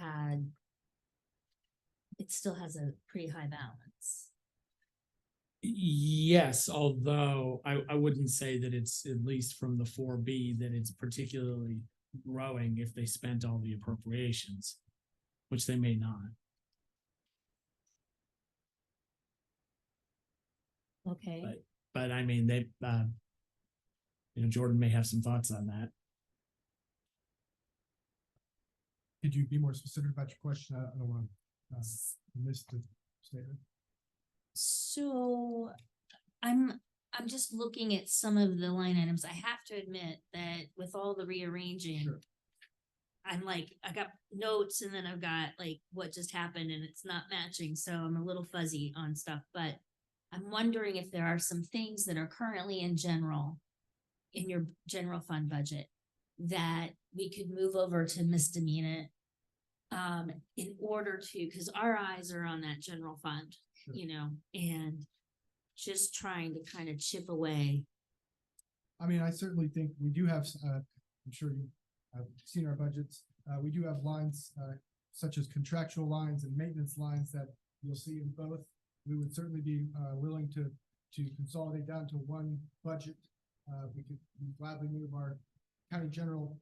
still has a pretty high balance. Yes, although I wouldn't say that it's, at least from the 4B, that it's particularly growing if they spent all the appropriations, which they may not. Okay. But I mean, they, Jordan may have some thoughts on that. Could you be more specific about your question? I don't want to miss the statement. So I'm just looking at some of the line items. I have to admit that with all the rearranging, Sure. I'm like, I got notes and then I've got like what just happened and it's not matching. So I'm a little fuzzy on stuff, but I'm wondering if there are some things that are currently in your general fund budget that we could move over to misdemeanor in order to, because our eyes are on that general fund, Sure. And just trying to kind of chip away. I mean, I certainly think we do have, I'm sure you've seen our budgets. We do have lines such as contractual lines and maintenance lines that you'll see in both. We would certainly be willing to consolidate down to one budget. We could gladly move our county general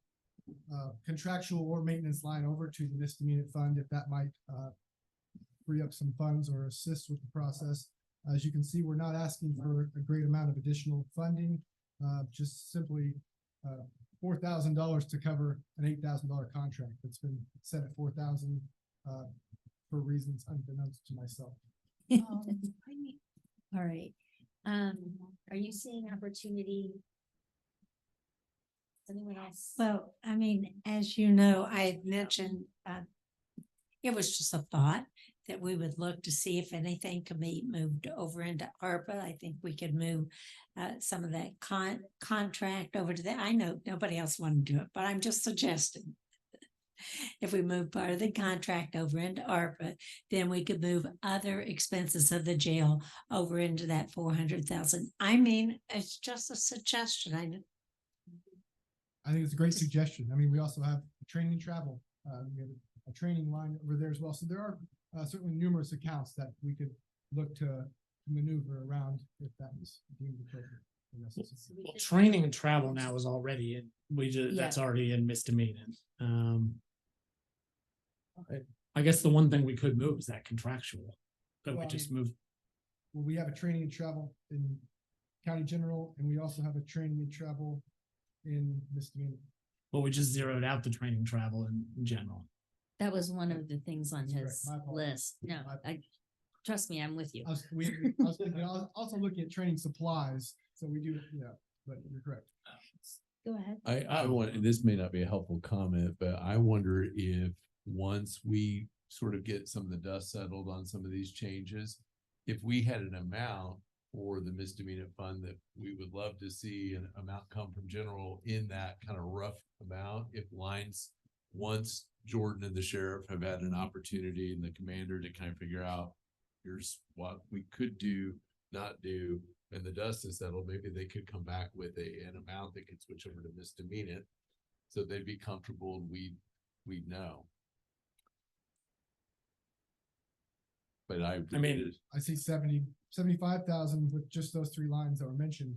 contractual or maintenance line over to the misdemeanor fund if that might free up some funds or assist with the process. As you can see, we're not asking for a great amount of additional funding, just simply $4,000 to cover an $8,000 contract that's been set at $4,000 for reasons unbeknownst to myself. All right. Are you seeing opportunity? Anyone else? Well, I mean, as you know, I had mentioned, it was just a thought that we would look to see if anything could be moved over into ARPA. I think we could move some of that contract over to that. I know nobody else wanted to do it, but I'm just suggesting. If we move part of the contract over into ARPA, then we could move other expenses of the jail over into that 400,000. I mean, it's just a suggestion. I think it's a great suggestion. I mean, we also have training and travel. We have a training line over there as well. So there are certainly numerous accounts that we could look to maneuver around if that was deemed appropriate. Well, training and travel now is already in, that's already in misdemeanor. I guess the one thing we could move is that contractual, that we just move. Well, we have a training and travel in county general, and we also have a training and travel in misdemeanor. Well, we just zeroed out the training and travel in general. That was one of the things on That's his correct. My apologies. list. No, trust me, I'm with you. I was thinking, I was also looking at training supplies, so we do, but you're correct. Go ahead. I want, this may not be a helpful comment, but I wonder if once we sort of get some of the dust settled on some of these changes, if we had an amount for the misdemeanor fund that we would love to see an amount come from general in that kind of rough amount, if lines, once Jordan and the sheriff have had an opportunity and the commander to kind of figure out, here's what we could do, not do, and the dust is settled, maybe they could come back with an amount that could switch over to misdemeanor. So they'd be comfortable and we'd know. But I mean, I see 75,000 with just those three lines that were mentioned.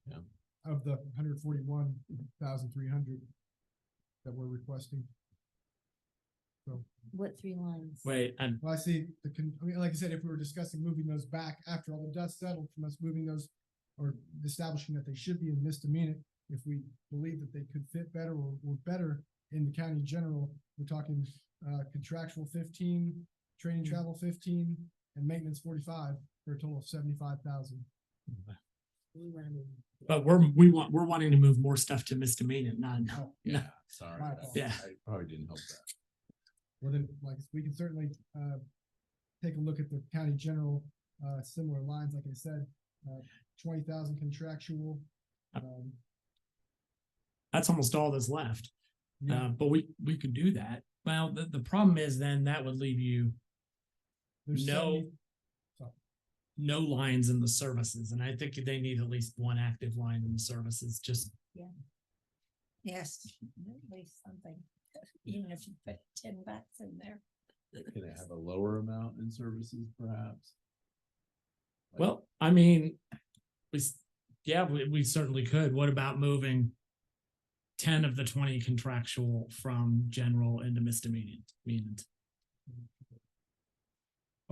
Yeah. Of the 141,300 that we're requesting. So, What 3 lines? Wait, well, I see I mean, like I said, if we were discussing moving those back after all the dust settled from us moving those or establishing that they should be in misdemeanor, if we believe that they could fit better or better in the county general, we're talking contractual 15, training travel 15, and maintenance 45 for a total of 75,000. but we're wanting to move more stuff to misdemeanor, not, yeah, sorry. My fault. Yeah. I probably didn't help that. Well, then, like, we can certainly take a look at the county general, similar lines, like I said, 20,000 contractual. That's almost all that's left. Yeah. But we could do that. Well, the problem is then that would leave you There's no lines in the services, and I think they need at least one active line in the services, just. Yes, at least something, even if you put $10 in there. Can it have a lower amount in services perhaps? Well, I mean, we certainly could. What about moving 10 of the 20 contractual from general into misdemeanor?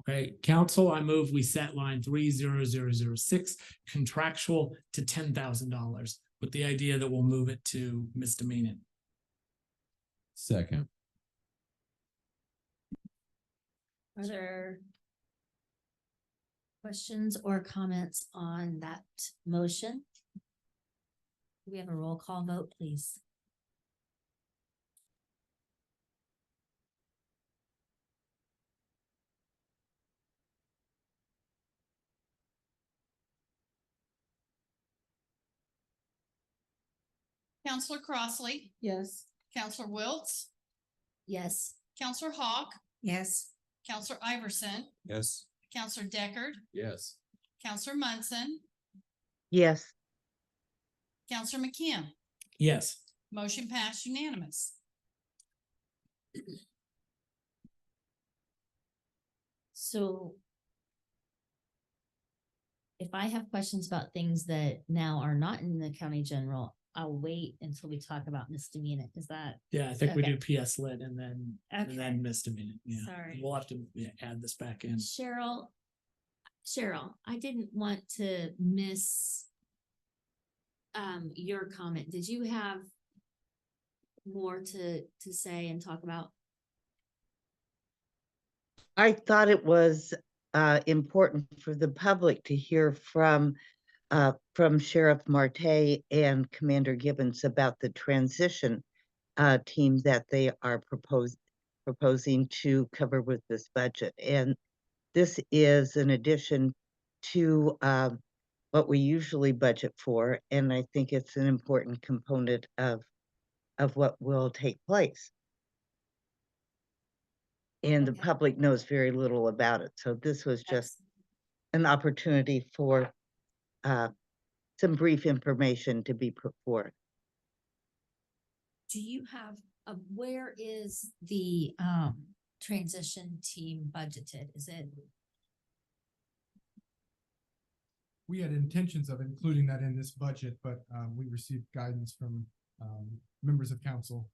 Okay, council, I move we set line 30006 contractual to $10,000 with the idea that we'll move it to misdemeanor. Second. Are there questions or comments on that motion? We have a roll call vote, please. Counselor Crossley, Yes. Counselor Wiltz, Yes. Counselor Hawk, Yes. Counselor Iverson, Yes. Counselor Deckard, Yes. Counselor Munson, Yes, Counselor McKim. Yes. Motion passed unanimous. So if I have questions about things that now are not in the county general, I'll wait until we talk about misdemeanor. Is that? Yeah, I think we Okay. do PS lit and then misdemeanor. Yeah. Sorry. We'll have to add this back in. Cheryl, I didn't want to miss your comment. Did you have more to say and talk about? I thought it was important for the public to hear from Sheriff Marte and Commander Gibbons about the transition team that they are proposing to cover with this budget. And this is an addition to what we usually budget for, and I think it's an important component of what will take place. And the Okay. public knows very little about it, so this was just an opportunity for some brief information to be put forth. Do you have, where is the transition team budgeted? Is it? We had intentions of including that in this budget, but we received guidance from members of council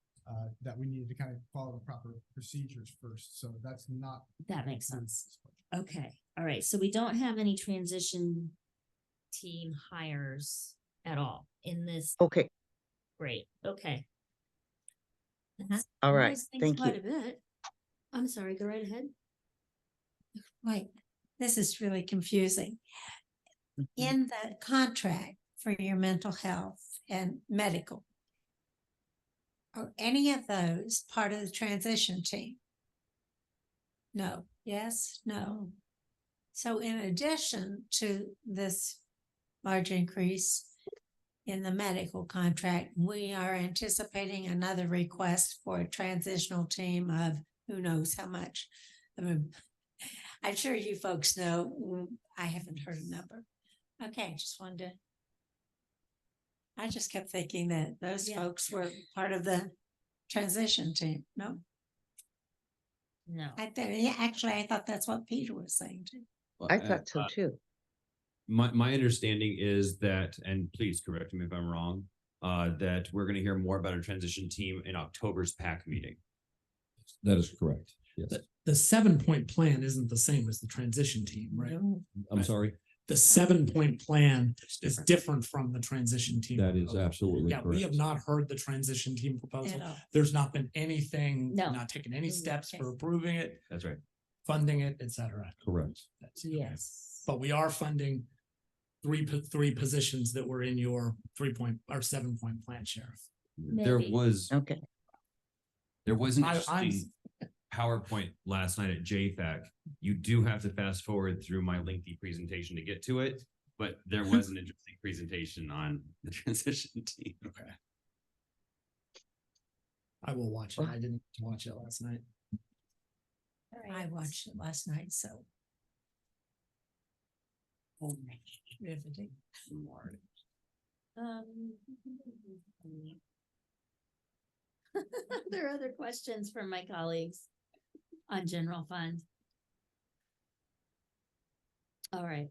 that we needed to kind of follow the proper procedures first. So that's not. That makes sense. Okay, all right. So we don't have any transition team hires at all in this. Okay, Great, okay. all right, Nice, thanks thank quite you. a bit. I'm sorry, go right ahead. Wait, this is really confusing. Mhm. In the contract for your mental health and medical, are any of those part of the transition team? No, yes, no. So in addition to this large increase in the medical contract. We are anticipating another request for a transitional team of who knows how much. I mean, I'm sure you folks know, I haven't heard a number. Okay, just wanted to. I just kept thinking that those Yeah. folks were part of the transition team. No, No. yeah, actually, I thought that's what Peter was saying too. I thought so too. My understanding is that, and please correct me if I'm wrong, that we're gonna hear more about a transition team in October's PAC meeting. That is correct. Yes. The 7-point plan isn't the same as the transition team, right? I'm sorry. The 7-point plan is different. different from the transition team. That is proposal. absolutely Yeah, we have correct. not heard the transition team proposal. At all. There's not been anything, No. not taken any steps Okay. for approving it, That's right. funding it, et cetera. Correct. That's- Yes. But we are funding three positions that were in your 7-point plan, Sheriff. There Maybe. was, Okay. there was an I'm- interesting PowerPoint last night at JFAC. You do have to fast forward through my lengthy presentation to get to it, but there was an interesting presentation on the transition team. Okay. I will watch it. I didn't watch it last night. I watched it last night, so. Riveting. There are other questions from my colleagues on general fund. All right.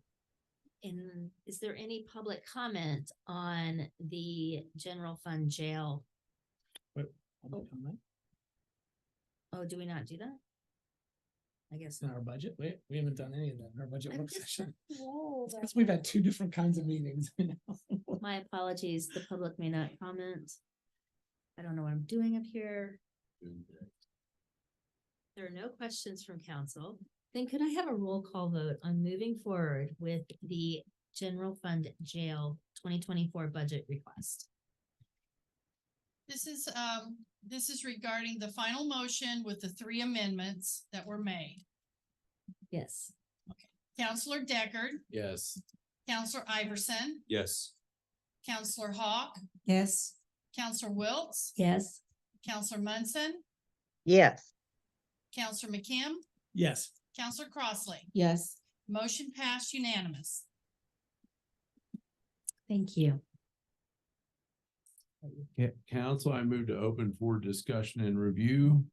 And is there any public comment on the general fund jail? Public comment? Oh, do we not do that? I guess It's in our budget. We haven't done any of that in our budget I'm work just- session. Whoa, Because we've had two different kinds of meetings. My apologies, the public may not comment. I don't know what I'm doing up here. There are no questions from council. Then could I have a roll call vote on moving forward with the general fund jail 2024 budget request? This is regarding the final motion with the 3 amendments that were made. Yes. Counselor Deckard, Yes. Counselor Iverson, Yes. Counselor Hawk, Yes. Counselor Wiltz, Yes. Counselor Munson, Yes. Counselor McKim, Yes. Counselor Crossley. Yes. Motion passed unanimous. Thank you. Council, I move to open for discussion and review.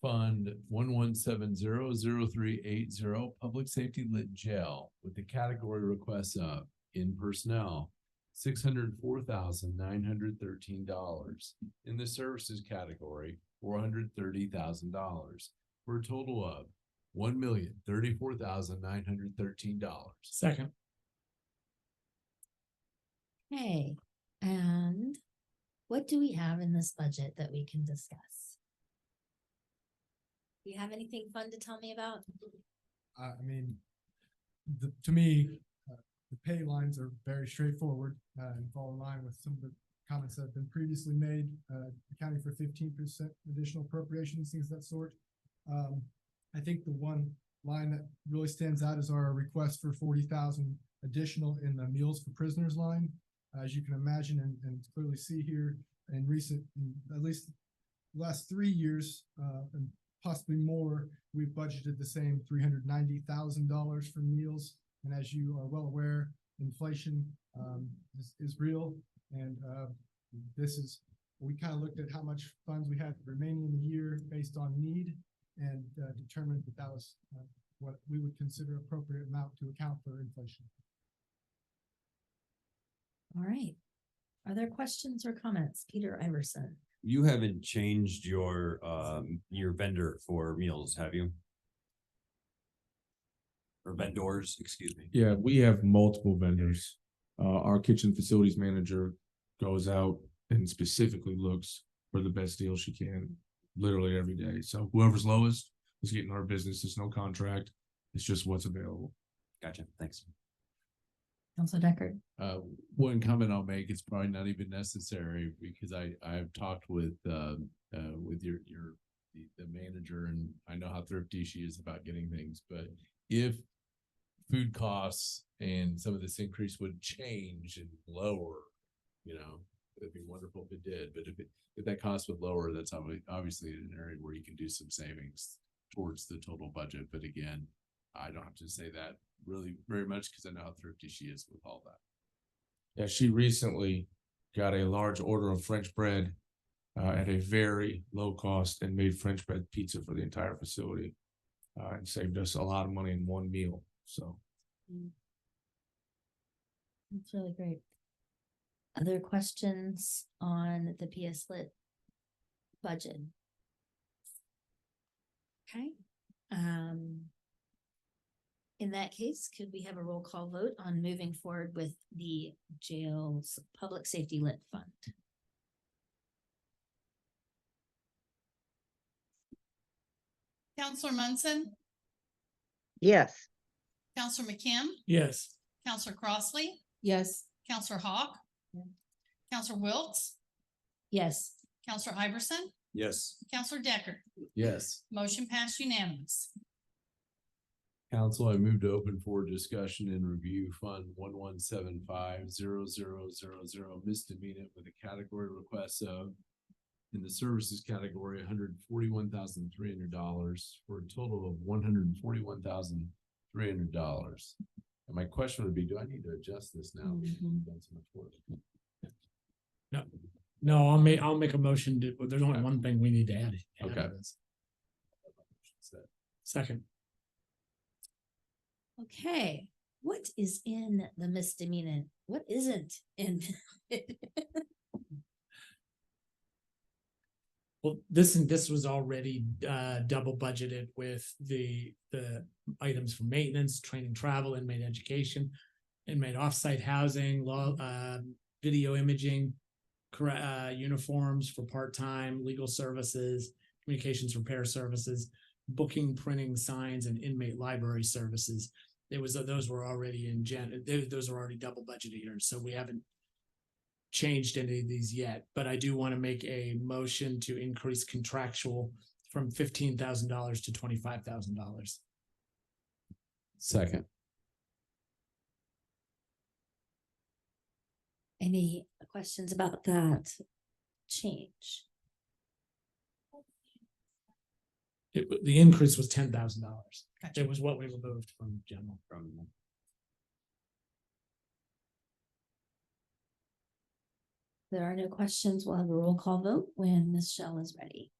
Fund 11700380 Public Safety Lit Jail with the category requests of in personnel, $604,913. In the services category, $430,000 for a total of $1,034,913. Second. Okay, and what do we have in this budget that we can discuss? Do you have anything fun to tell me about? I mean, to me, the pay lines are very straightforward, and fall in line with some of the comments that have been previously made, accounting for 15% additional appropriations, things of that sort. I think the one line that really stands out is our request for 40,000 additional in the Meals for Prisoners line. As you can imagine and clearly see here in at least the last 3 years, and possibly more, we've budgeted the same $390,000 for meals. And as you are well aware, inflation is real. And we kind of looked at how much funds we had remaining in the year based on need and determined that was what we would consider appropriate amount to account for inflation. All right. Are there questions or comments? Peter Iverson. You haven't changed your vendor for meals, have you? Or vendors, excuse me. Yeah, we have multiple vendors. Our kitchen facilities manager goes out and specifically looks for the best deal she can, literally every day. So whoever's lowest is getting our business. There's no contract. It's just what's available. Gotcha, thanks. Counselor Deckard. One comment I'll make, it's probably not even necessary because I've talked with the manager and I know how thrifty she is about getting things, but if food costs and some of this increase would change and lower, you know, it'd be wonderful if it did, but if that cost would lower, that's obviously an area where you can do some savings towards the total budget. But again, I don't have to say that really very much because I know how thrifty she is with all that. Yeah, she recently got a large order of French bread at a very low cost and made French bread pizza for the entire facility. And saved us a lot of money in one meal, so. That's really great. Other questions on the PS Lit budget? Okay, in that case, could we have a roll call vote on moving forward with the jail's public safety lit fund? Counselor Munson, Yes. Counselor McKim, Yes. Counselor Crossley, Yes. Counselor Hawk, Counselor Wiltz, Yes. Counselor Iverson, Yes. Counselor Deckard. Yes. Motion passed unanimous. Council, I move to open for discussion and review Fund 11750000 misdemeanor with a category request of, in the services category, $141,300 for a total of $141,300. And my question would be, do I need to adjust this now? Because we've done so much work. No, I'll make a motion to, there's only one thing we need to add. Okay. Second. Okay, what is in the misdemeanor? What isn't in? Well, this was already double budgeted with the items for maintenance, training, travel, inmate education, inmate offsite housing, law, video imaging, uniforms for part-time, legal services, communications repair services, booking, printing, signs, and inmate library services. Those were already those are already double budgeted here, so we haven't changed any of these yet, but I do want to make a motion to increase contractual from $15,000 to $25,000. Second. Any questions about that change? The increase was $10,000. Gotcha. It was what we removed from general. There are no questions. We'll have a roll call vote when Ms. Shell is ready.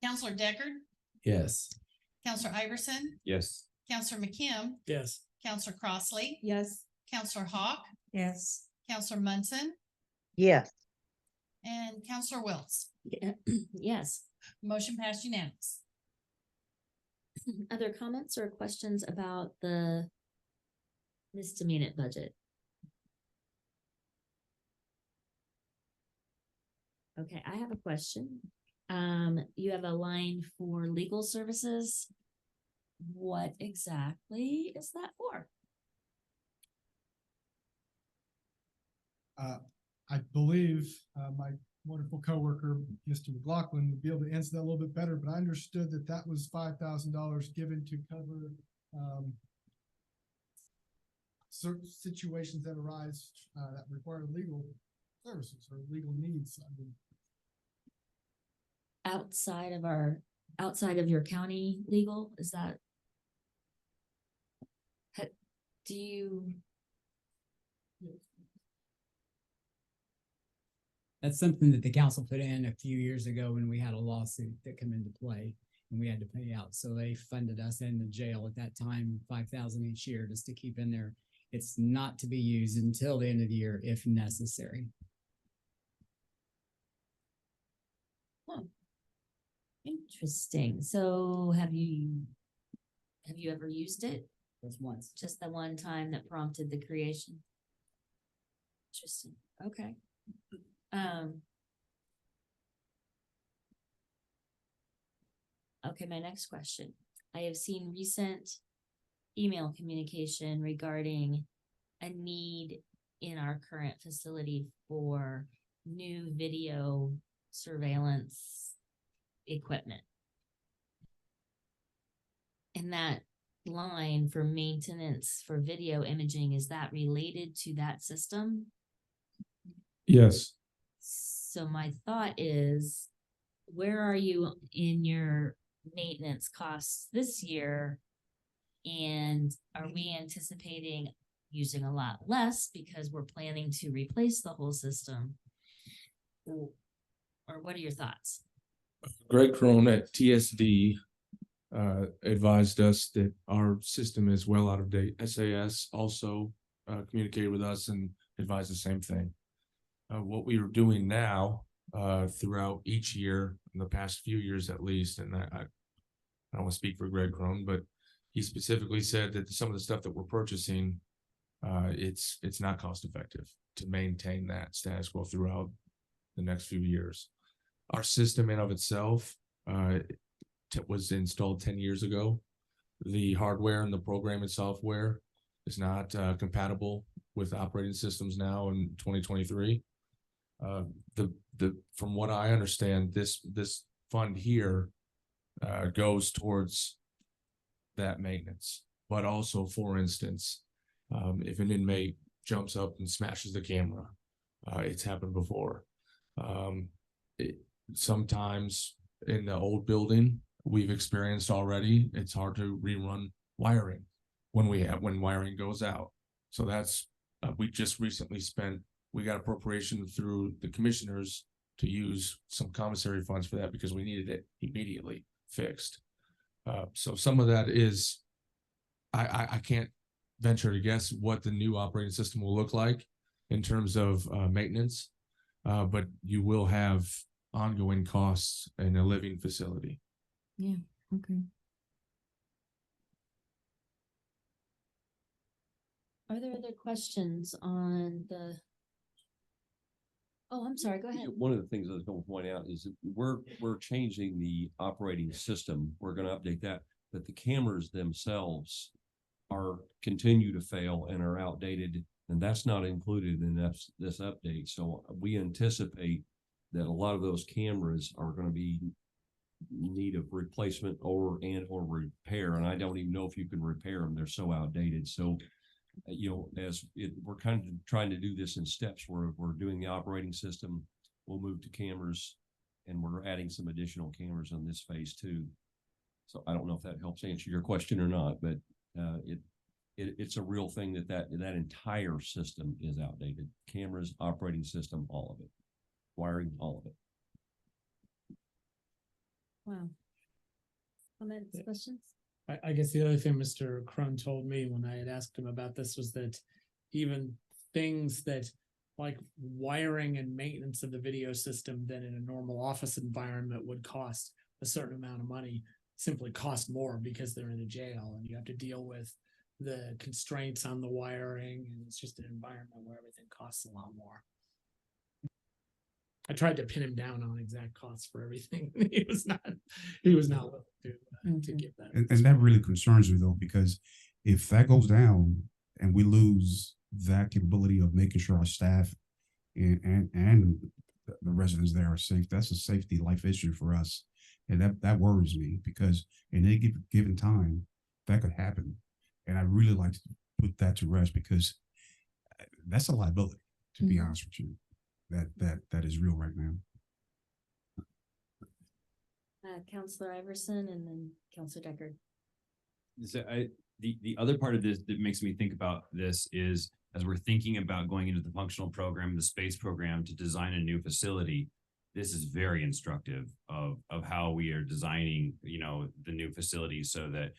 Counselor Deckard, Yes. Counselor Iverson, Yes. Counselor McKim, Yes. Counselor Crossley, Yes. Counselor Hawk, Yes. Counselor Munson, Yes. and Counselor Wiltz. Yeah, yes. Motion passed unanimous. Other comments or questions about the misdemeanor budget? Okay, I have a question. You have a line for legal services. What exactly is that for? I believe my wonderful coworker, Mr. McLaughlin, would be able to answer that a little bit better, but I understood that that was $5,000 given to cover certain situations that arise that require legal services or legal needs. I mean, outside of your county legal, is that? Do you? That's something that the council put in a few years ago when we had a lawsuit that come into play and we had to pay out. So they funded us in the jail at that time, $5,000 each year just to keep in there. It's not to be used until the end of the year if necessary. Interesting. So have you ever used it? Just once. Just the one time that prompted the creation? Interesting. Okay. Okay, my next question. I have seen recent email communication regarding a need in our current facility for new video surveillance equipment. And that line for maintenance for video imaging, is that related to that system? Yes. So my thought is, where are you in your maintenance costs this year? And are we anticipating using a lot less because we're planning to replace the whole system? Or what are your thoughts? Greg Crone at TSD advised us that our system is well out of date. SAS also communicated with us and advised the same thing. What we are doing now throughout each year, in the past few years at least, and I don't want to speak for Greg Crone, but he specifically said that some of the stuff that we're purchasing, it's not cost effective to maintain that status quo throughout the next few years. Our system in of itself was installed 10 years ago. The hardware and the programming software is not compatible with operating systems now in 2023. From what I understand, this fund here goes towards that maintenance, but also, for instance, if an inmate jumps up and smashes the camera, it's happened before. Sometimes in the old building, we've experienced already, it's hard to rerun wiring when wiring goes out. So that's we just recently we got appropriation through the commissioners to use some commissary funds for that because we needed it immediately fixed. So some of that is, I can't venture to guess what the new operating system will look like in terms of maintenance, but you will have ongoing costs in a living facility. Yeah, okay. Are there other questions on the? Oh, I'm sorry, go ahead. One of the things I was going to point out is that we're changing the operating system. We're going to update that, but the cameras themselves continue to fail and are outdated, and that's not included in this update. So we anticipate that a lot of those cameras are going to be in need of replacement or repair, and I don't even know if you can repair them. They're so outdated. So we're kind of trying to do this in steps where we're doing the operating system, we'll move to cameras, and we're adding some additional cameras on this phase too. So I don't know if that helps answer your question or not, but it's a real thing that entire system is outdated. Cameras, operating system, all of it, wiring, all of it. Wow. Comments, questions? I guess the other thing Mr. Crone told me when I had asked him about this was that even things that like wiring and maintenance of the video system that in a normal office environment would cost a certain amount of money simply cost more because they're in a jail and you have to deal with the constraints on the wiring, and it's just an environment where everything costs a lot more. I tried to pin him down on exact costs for everything. He was not willing to give that. And that really concerns me though, because if that goes down and we lose that capability of making sure our staff and the residents there are safe, that's a safety life issue for us. And that worries me because in any given time that could happen. And I really like to put that to rest because that's a liability, to be honest with you. That is real right now. Councillor Iverson and then Councillor Deckard. So the other part of this that makes me think about this is as we're thinking about going into the functional program, the space program to design a new facility, this is very instructive of how we are designing, the new facility so that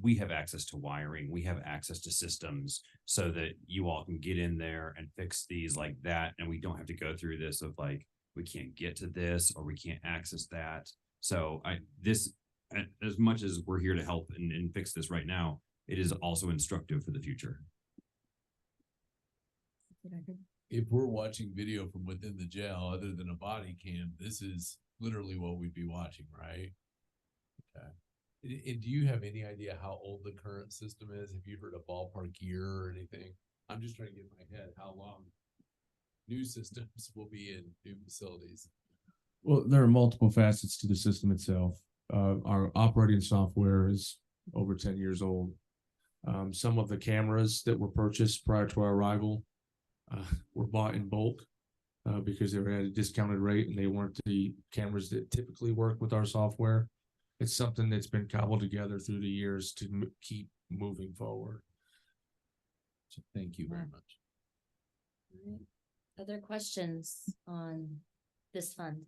we have access to wiring, we have access to systems so that you all can get in there and fix these like that. And we don't have to go through this of like, we can't get to this or we can't access that. So as much as we're here to help and fix this right now, it is also instructive for the future. If we're watching video from within the jail, other than a body cam, this is literally what we'd be watching, right? Okay. And do you have any idea how old the current system is? Have you heard a ballpark year or anything? I'm just trying to get in my head how long new systems will be in new facilities. Well, there are multiple facets to the system itself. Our operating software is over 10 years old. Some of the cameras that were purchased prior to our arrival were bought in bulk because they were at a discounted rate and they weren't the cameras that typically work with our software. It's something that's been cobbled together through the years to keep moving forward. So thank you very much. Alright. Other questions on this fund?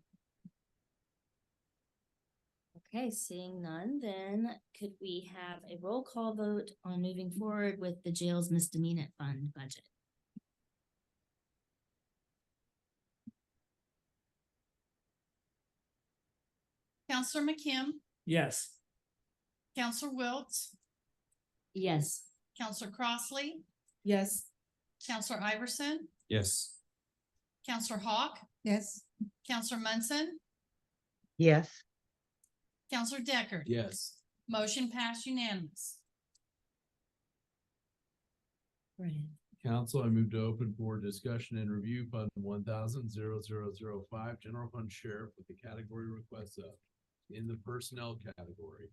Okay, seeing none, then could we have a roll call vote on moving forward with the jail's misdemeanor fund budget? Counselor McKim, Yes. Counselor Wiltz, Yes. Counselor Crossley, Yes. Counselor Iverson, Yes. Counselor Hawk, Yes. Counselor Munson, Yes. Counselor Deckard. Yes. Motion passed unanimous. Right. Council, I move to open for discussion and review Fund 1,000,005, General Fund Sheriff with the category requests of, in the personnel category,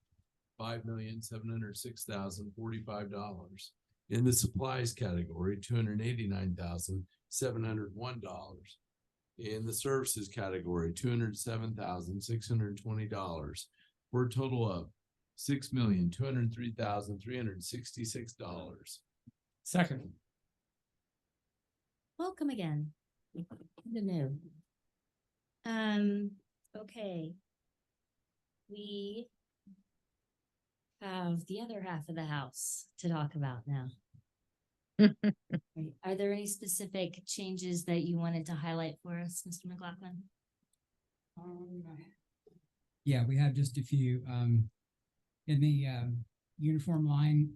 $5,706,045. In the supplies category, $289,701. In the services category, $207,620, for a total of $6,203,366. Second. Welcome again. Good to know. Okay. We have the other half of the house to talk about now. Right. Are there any specific changes that you wanted to highlight for us, Mr. McLaughlin? Yeah, we have just a few, in the, uniform line,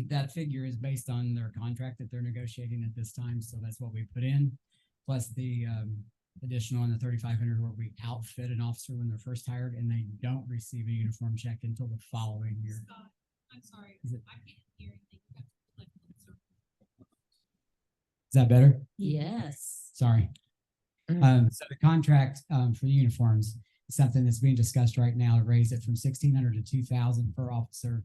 that figure is based on their contract that they're negotiating at this time, so that's what we put in. Plus the, additional on the 3,500 where we outfit an officer when they're first hired and they don't receive a uniform check until the following year. I'm sorry, Is it- I can't hear anything. Is that better? Yes. Sorry. So the contract, for the uniforms is something that's being discussed right now to raise it from 1,600 to 2,000 per officer,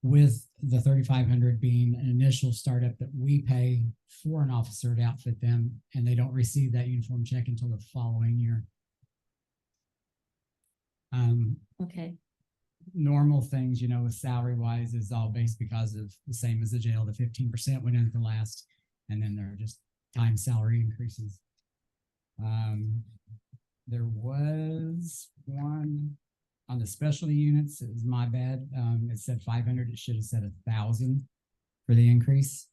with the 3,500 being an initial startup that we pay for an officer to outfit them, and they don't receive that uniform check until the following year. Okay. Normal things, you know, with salary wise is all based because of the same as the jail, the 15% went into the last, and then there are just time salary increases. There was one on the specialty units. It was my bad. It said 500. It should have said 1,000 for the increase.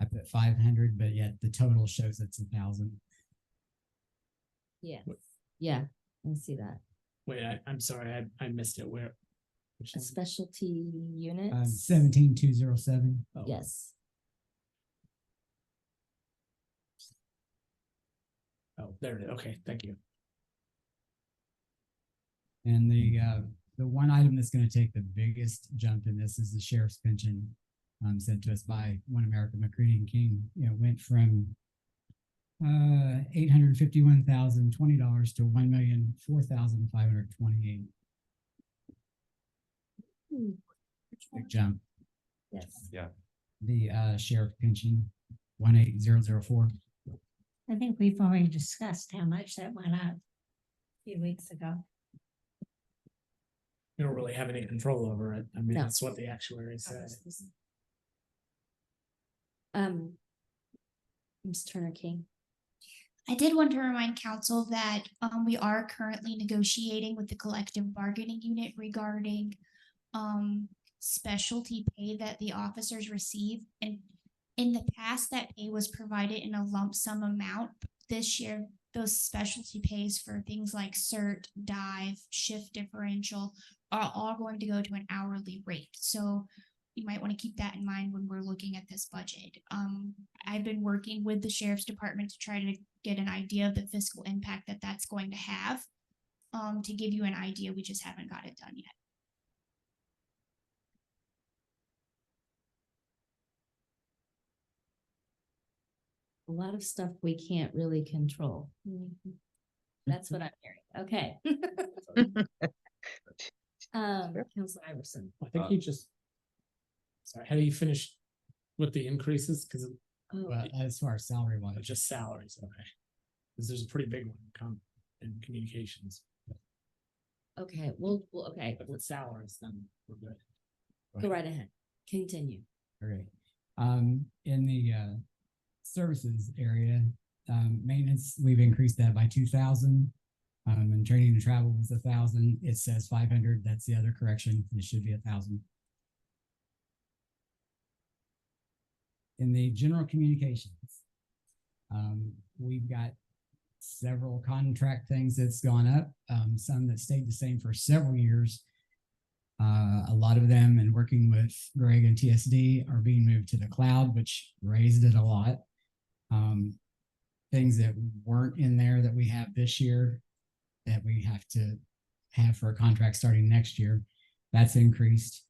I put 500, but yet the total shows it's 1,000. Yeah. Yeah, I see that. Wait, I'm sorry, I missed it. Where? Which A is, specialty unit? 17,207. oh, Yes. Oh, there it is. Okay, thank you. And the one item that's going to take the biggest jump in this is the sheriff's pension, sent to us by One America McCready and King. You know, went from $851,020 to $1,004,528. Big jump. Yes. Yeah. The sheriff pension 18004. I think we've already discussed how much that went up a few weeks ago. You don't really have any control over it. I mean, No. that's what the actuary said. Ms. Turner King. I did want to remind council that we are currently negotiating with the collective bargaining unit regarding specialty pay that the officers receive. And in the past, that pay was provided in a lump sum amount. This year, those specialty pays for things like CERT, dive, shift differential are all going to go to an hourly rate. So you might want to keep that in mind when we're looking at this budget. I've been working with the sheriff's department to try to get an idea of the fiscal impact that that's going to have. To give you an idea, we just haven't got it done yet. A lot of stuff we can't really control. That's what I'm hearing. Okay. Counselor Iverson. I think you just. Sorry, how do you finish with the increases? Cause Well, as far as salary wise, just salaries, okay. Cause there's a pretty big one in communications. Okay, okay, If it's salaries, then we're good. go right ahead. Continue. okay. In the services area, maintenance, we've increased that by 2,000. And training and travel was 1,000. It says 500. That's the other correction. It should be 1,000. In the general communications, we've got several contract things that's gone up, some that stayed the same for several years. A lot of them, and working with Greg and TSD, are being moved to the cloud, which raised it a lot. Things that weren't in there that we have this year that we have to have for a contract starting next year, that's increased.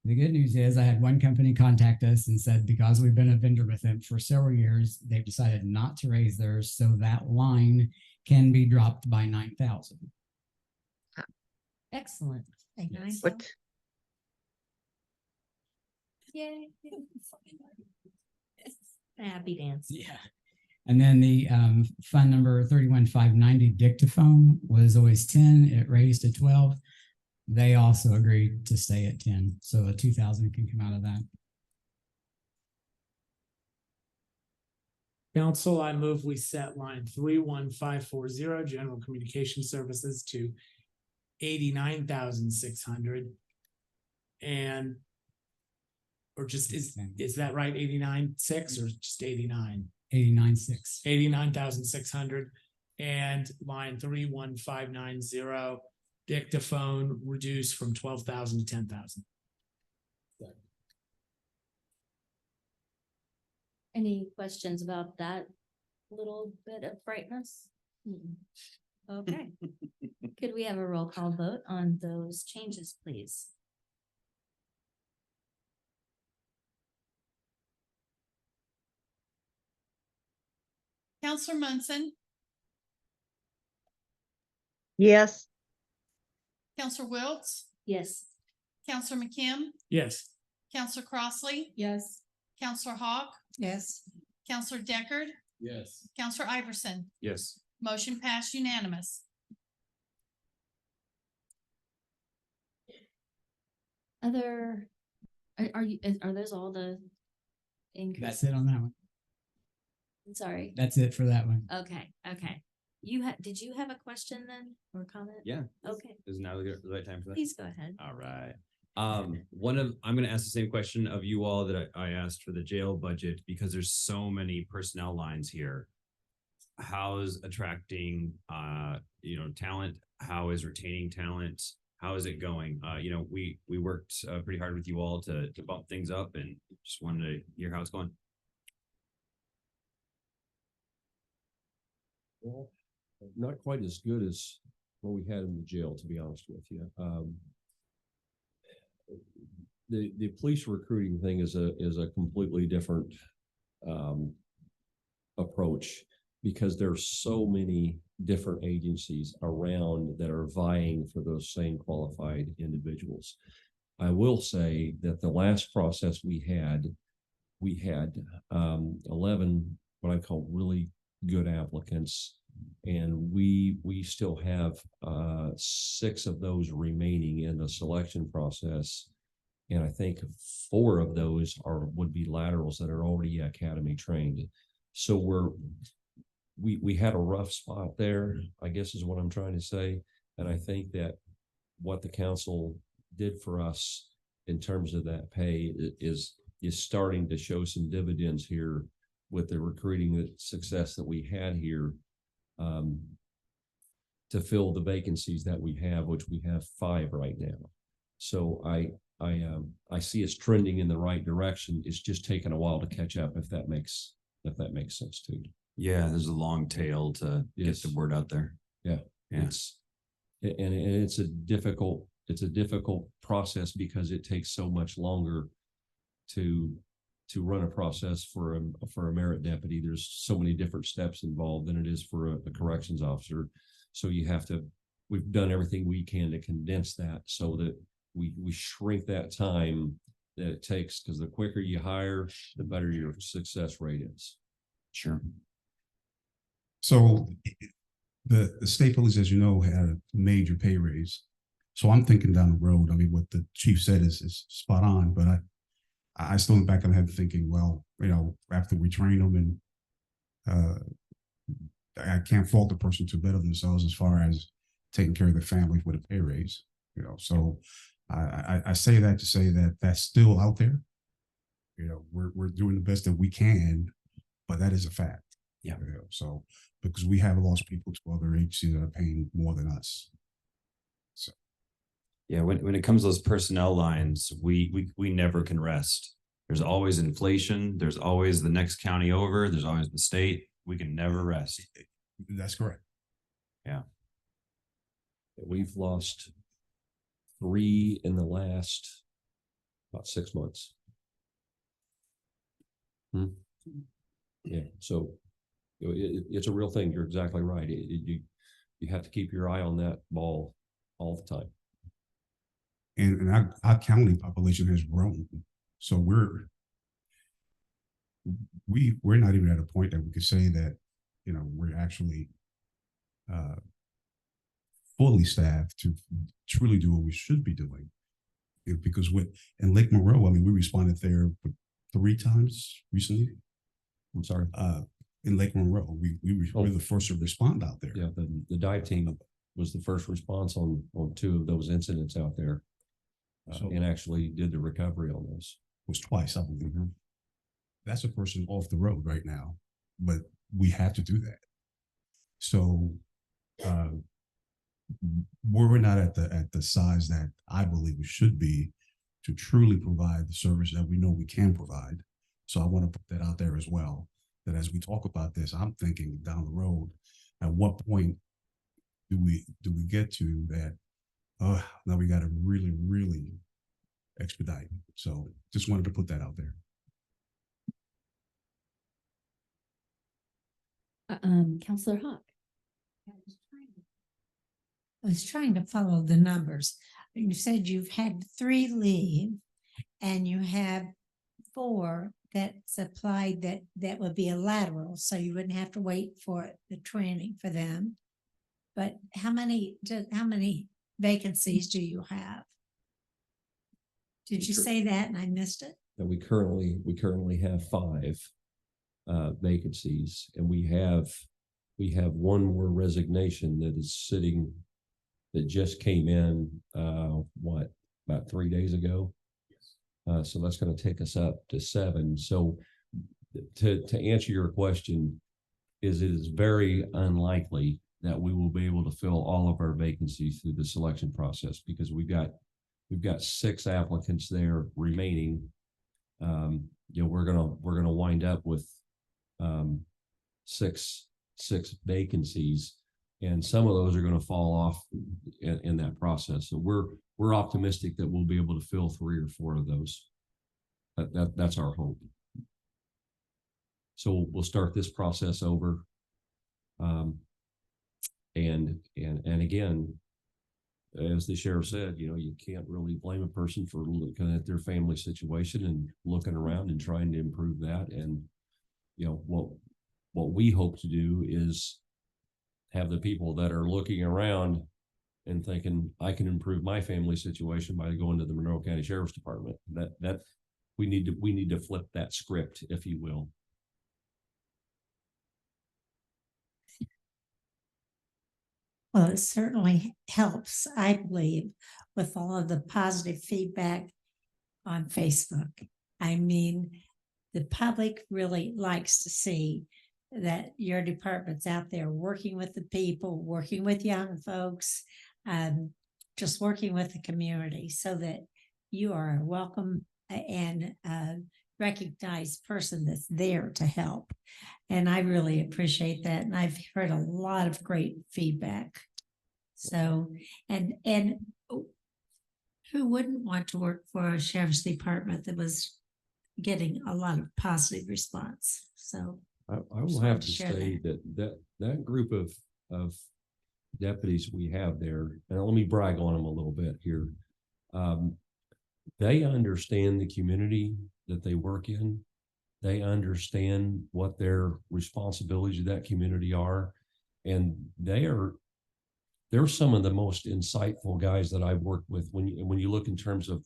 The good news is I had one company contact us and said, because we've been a vendor with them for several years, they've decided not to raise theirs. So that line can be dropped by 9,000. Excellent. Nice. What? Yay. Happy dance. Yeah. And then the fund number 31590 dictaphone was always 10. It raised to 12. They also agreed to stay at 10. So a 2,000 can come out of that. Council, I move we set line 31540, general communication services, to 89,600. And or just is that right? 89.6 or just 89? 89.6. 89,600. And line 31590 dictaphone reduced from 12,000 to 10,000. Any questions about that little bit of brightness? Okay. Could we have a roll call vote on those changes, please? Counselor Munson, Yes. Counselor Wiltz, Yes. Counselor McKim, Yes. Counselor Crossley, Yes. Counselor Hawk, Yes. Counselor Deckard, Yes. Counselor Iverson. Yes. Motion passed unanimous. Other, are those all the increases? That's it on that one. I'm sorry. That's it for that one. Okay. Did you have a question then or comment? Yeah. Okay, Is now the right time for that? please go ahead. All right. I'm gonna ask the same question of you all that I asked for the jail budget, because there's so many personnel lines here. How is attracting, talent? How is retaining talent? How is it going? We worked pretty hard with you all to bump things up, and just wanted to hear how it's going. Well, not quite as good as what we had in the jail, to be honest with you. The police recruiting thing is a completely different approach, because there's so many different agencies around that are vying for those same qualified individuals. I will say that the last process we had 11 what I call really good applicants, and we still have 6 of those remaining in the selection process, and I think 4 of those would be laterals that are already academy trained. So we had a rough spot there, I guess is what I'm trying to say. And I think that what the council did for us in terms of that pay is starting to show some dividends here with the recruiting success that we had here, to fill the vacancies that we have, which we have 5 right now. So I see us trending in the right direction. It's just taken a while to catch up, if that makes sense to you. Yeah, there's a long tail to get the word out there. Yeah. Yes. It's a difficult process, because it takes so much longer to run a process for a merit deputy. There's so many different steps involved than it is for a corrections officer. So you have to, we've done everything we can to condense that so that we shrink that time that it takes, because the quicker you hire, the better your success rate is. Sure. So the state police, as you know, had a major pay raise. So I'm thinking down the road, I mean, what the chief said is spot on, but I still in the back of my head thinking, well, you know, after we train them and I can't fault the person to better themselves as far as taking care of their family with a pay raise, you know. So I say that to say that that's still out there. You know, we're doing the best that we can, but that is a fact. Yeah. You know, so because we have lost people to other agencies that are paying more than us. So Yeah, when it comes to those personnel lines, we never can rest. There's always inflation. There's always the next county over. There's always the state. We can never rest. That's correct. Yeah. We've lost 3 in the last about 6 months. Yeah, so it's a real thing. You're exactly right. You have to keep your eye on that ball all the time. And our county population has grown. So we're not even at a point that we could say that, you know, we're actually fully staffed to truly do what we should be doing. Because in Lake Monroe, I mean, we responded there 3 times recently. I'm sorry. In Lake Monroe, we're the first to respond out there. Yeah, the dive team was the first response on 2 of those incidents out there, and actually did the recovery on those. It was twice, I believe. That's a person off the road right now, but we have to do that. So we're not at the size that I believe we should be to truly provide the service that we know we can provide. So I want to put that out there as well, that as we talk about this, I'm thinking down the road, at what point do we get to that? Now we got to really, really expedite. So just wanted to put that out there. Counselor Hawk. I was trying to follow the numbers. You said you've had 3 leave and you have 4 that's applied that would be a lateral, so you wouldn't have to wait for the training for them. But how many vacancies do you have? Did you say that and I missed it? And we currently have 5 vacancies, and we have 1 more resignation that is sitting, that just came in about 3 days ago. So that's going to take us up to 7. So to answer your question, it is very unlikely that we will be able to fill all of our vacancies through the selection process, because we've got 6 applicants there remaining. You know, we're gonna wind up with 6 vacancies, and some of those are going to fall off in that process. So we're optimistic that we'll be able to fill 3 or 4 of those. That's our hope. So we'll start this process over. And again, as the sheriff said, you know, you can't really blame a person for looking at their family situation and looking around and trying to improve that. And, you know, what we hope to do is have the people that are looking around and thinking, I can improve my family situation by going to the Monroe County Sheriff's Department. That we need to flip that script, if you will. Well, it certainly helps, I believe, with all of the positive feedback on Facebook. I mean, the public really likes to see that your department's out there working with the people, working with young folks, just working with the community, so that you are a welcome and recognized person that's there to help. And I really appreciate that. And I've heard a lot of great feedback. So, and who wouldn't want to work for a sheriff's department that was getting a lot of positive response? So I will have to say that group of deputies we have there, and let me brag on them a little bit here. They understand the community that they work in. They understand what their responsibilities of that community are. And they're some of the most insightful guys that I've worked with when you look in terms of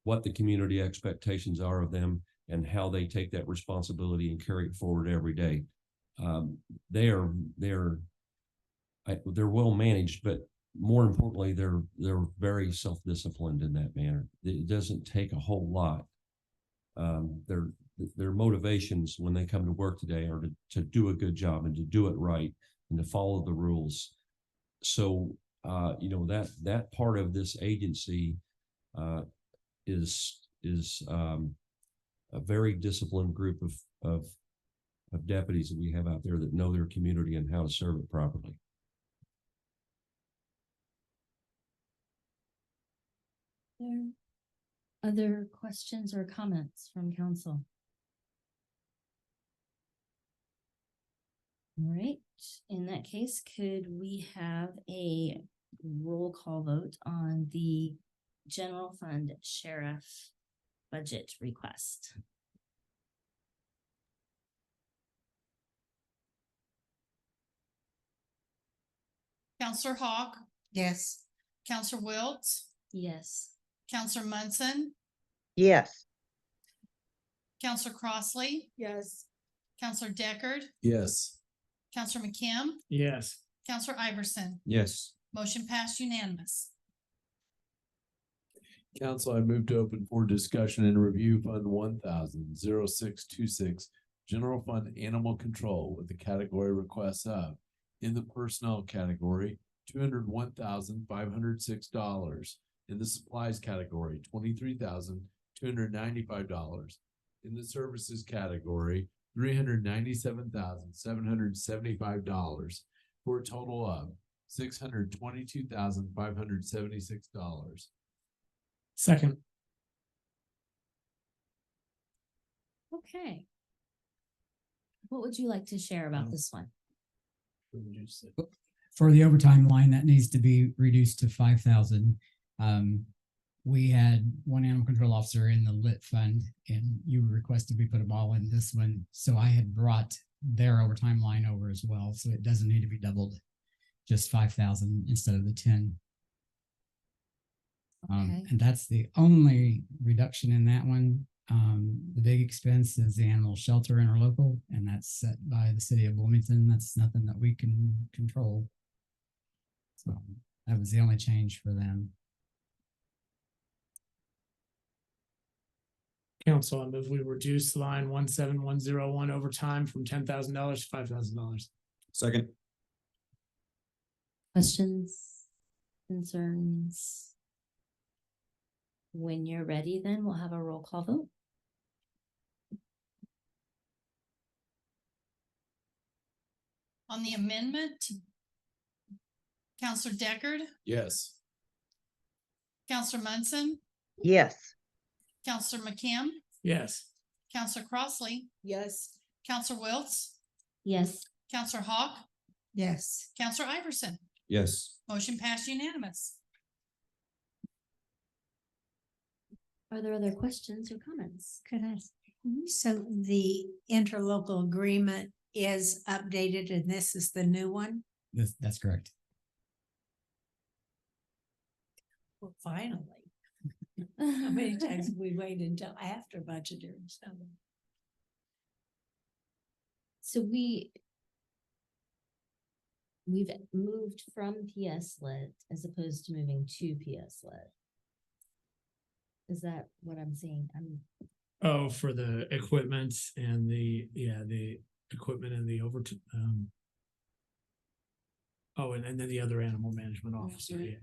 what the community expectations are of them and how they take that responsibility and carry it forward every day. They're well managed, but more importantly, they're very self-disciplined in that manner. It doesn't take a whole lot. Their motivations when they come to work today are to do a good job and to do it right and to follow the rules. So, that part of this agency is a very disciplined group of deputies that we have out there that know their community and how to serve it properly. There other questions or comments from council? All right, in that case, could we have a roll call vote on the general fund sheriff budget request? Counselor Hawk, Yes. Counselor Wiltz, Yes. Counselor Munson, Yes. Counselor Crossley, Yes. Counselor Deckard, Yes. Counselor McKim, Yes. Counselor Iverson. Yes. Motion passed unanimous. Council, I move to open for discussion and review Fund 1000-0626, General Fund Animal Control with the category requests of, in the personnel category, $201,506. In the supplies category, $23,295. In the services category, $397,775 for a total of $622,576. Second. Okay. What would you like to share about this one? For the overtime line, that needs to be reduced to 5,000. We had one animal control officer in the lit fund and you requested we put them all in this one. So I had brought their overtime line over as well. So it doesn't need to be doubled, just 5,000 instead of the 10. Okay. And that's the only reduction in that one. The big expense is the animal shelter interlocal, and that's set by the city of Bloomington. That's nothing that we can control. So that was the only change for them. Council, I move we reduce line 17101 overtime from $10,000 to $5,000. Second. Questions, concerns? When you're ready, then we'll have a roll call vote. On the amendment, Counselor Deckard, Yes. Counselor Munson, Yes. Counselor McKim, Yes. Counselor Crossley, Yes. Counselor Wiltz, Yes. Counselor Hawk, Yes. Counselor Iverson. Yes. Motion passed unanimous. Are there other questions or comments? Could I? So the interlocal agreement is updated and this is the new one? That's correct. Well, finally. How many times have we waited until after budgeting? So we've moved from PS Lit as opposed to moving to PS Lit. Is that what I'm seeing? Oh, for the equipment and the equipment and the and then the other animal management officer, yeah.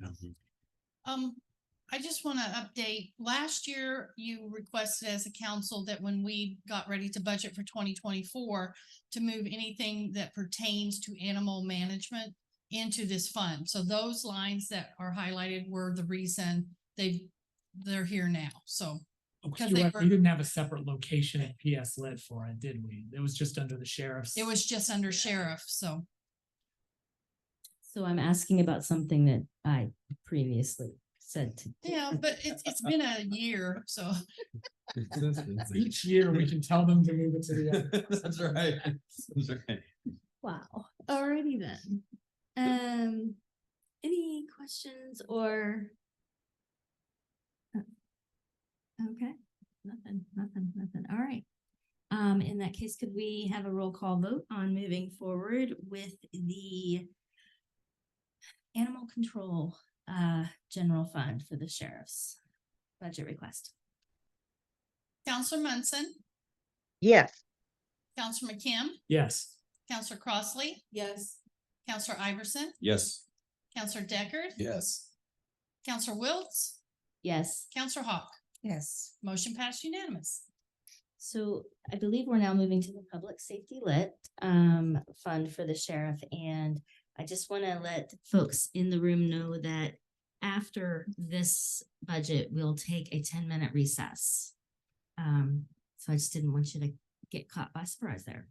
I just want to update. Last year, you requested as a council that when we got ready to budget for 2024, to move anything that pertains to animal management into this fund. So those lines that are highlighted were the reason they're here now. So because We didn't have a separate location at PS Lit for it, did we? It was just under the sheriff's. it was just under sheriff. So So I'm asking about something that I previously said to. Yeah, but it's been a year, so. Each year we can tell them to move it to the other. That's right. That's right. Wow, alrighty then. Any questions or? Okay, nothing. All right. In that case, could we have a roll call vote on moving forward with the animal control general fund for the sheriff's budget request? Counselor Munson, Yes. Counselor McKim, Yes. Counselor Crossley, Yes. Counselor Iverson, Yes. Counselor Deckard, Yes. Counselor Wiltz, Yes. Counselor Hawk. Yes. Motion passed unanimous. So I believe we're now moving to the public safety lit fund for the sheriff. And I just want to let folks in the room know that after this budget, we'll take a 10-minute recess. So I just didn't want you to get caught by surprise there.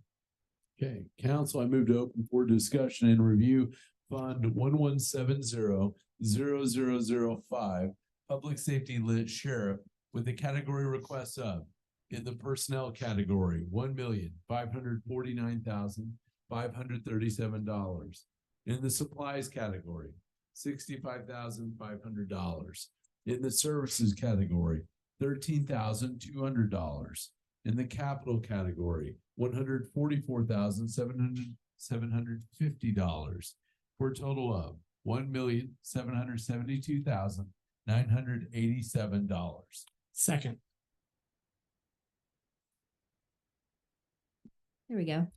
Okay, council, I move to open for discussion and review Fund 1170-00005, Public Safety Lit Sheriff, with the category requests of, in the personnel category, $1,549,537. In the supplies category, $65,500. In the services category, $13,200. In the capital category, $144,750, for a total of $1,772,987. Second. There we go.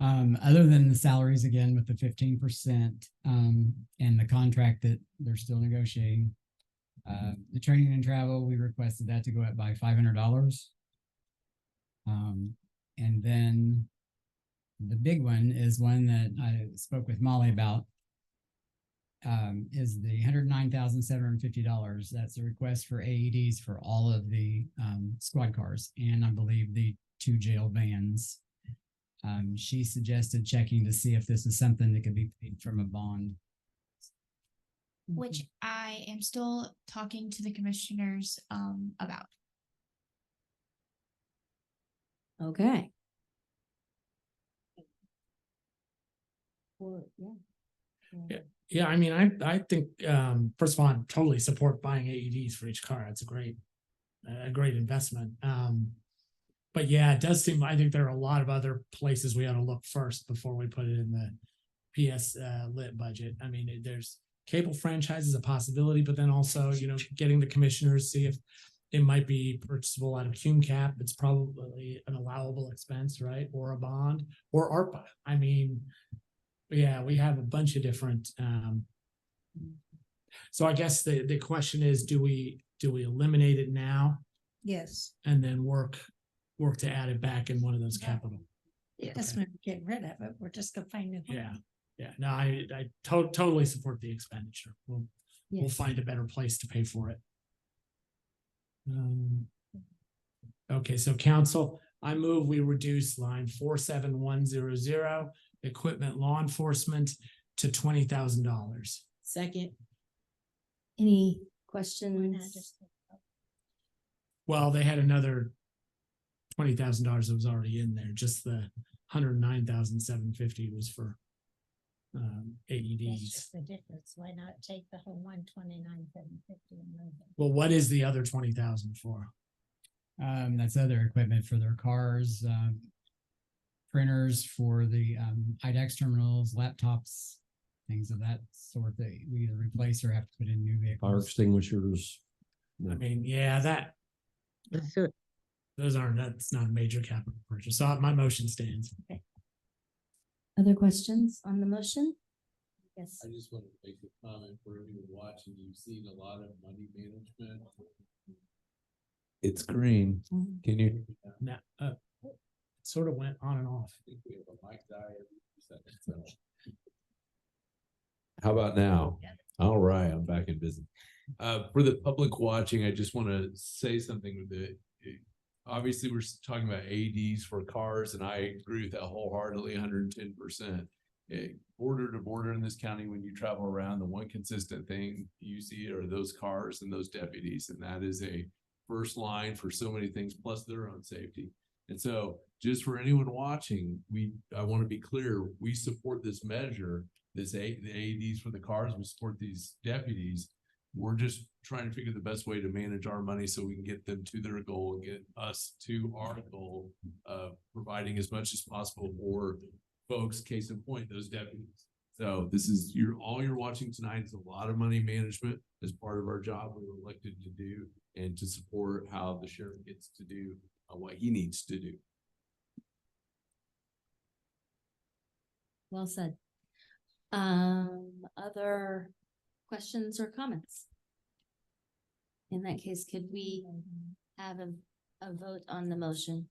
Other than the salaries again with the 15%, and the contract that they're still negotiating. The training and travel, we requested that to go up by $500. And then the big one is one that I spoke with Molly about. Is the $109,750. That's a request for AEDs for all of the squad cars and I believe the 2 jail vans. She suggested checking to see if this is something that could be paid from a bond. Which I am still talking to the commissioners about. Okay. Well, yeah. Yeah, I mean, I think first of all, I totally support buying AEDs for each car. It's a great investment. But yeah, it does seem, I think there are a lot of other places we ought to look first before we put it in the PS lit budget. I mean, there's cable franchise is a possibility, but then also, getting the commissioners, see if it might be purchasable out of Cume Cap. It's probably an allowable expense, right? Or a bond or ARPA. I mean, yeah, we have a bunch of different. So I guess the question is, do we eliminate it now Yes. and then work to add it back in one of those capital? Yes, we're getting rid of it. We're just gonna find new. Yeah. Yeah, no, I totally support the expenditure. We'll Yes. find a better place to pay for it. Okay, so council, I move we reduce line 47100, equipment law enforcement, to $20,000. Second. Any questions? Well, they had another $20,000 that was already in there. Just the $109,750 was for That's AEDs. just the difference. Why not take the whole 129,750 and move it? Well, what is the other 20,000 for? That's other equipment for their cars, printers for the IDEX terminals, laptops, things of that sort that we either replace or have to put in new Fire vehicles. extinguishers. I mean, yeah, So that's not a major capital purchase. So my motion stands. Other questions on the motion? Yes. I just wanted to make a comment for everyone watching. You've seen a lot of money management. It's green. Can you? Now, it sort of went on and off. I think we have a mic die every 2 seconds, so. How about now? All right, I'm back in business. For the public watching, I just want to say something with obviously we're talking about AEDs for cars, and I agree with that wholeheartedly, 110%. border to border in this county, when you travel around, the one consistent thing you see are those cars and those deputies, and that is a first line for so many things, plus their own safety. And so just for anyone watching, I want to be clear, we support this measure, the AEDs for the cars, we support these deputies. We're just trying to figure the best way to manage our money so we can get them to their goal and get us to our goal of providing as much as possible for folks, case in point, those deputies. So this is all you're watching tonight is a lot of money management as part of our job we were elected to do and to support how the sheriff gets to do what he needs to do. Well said. Other questions or comments? In that case, could we have a vote on the motion?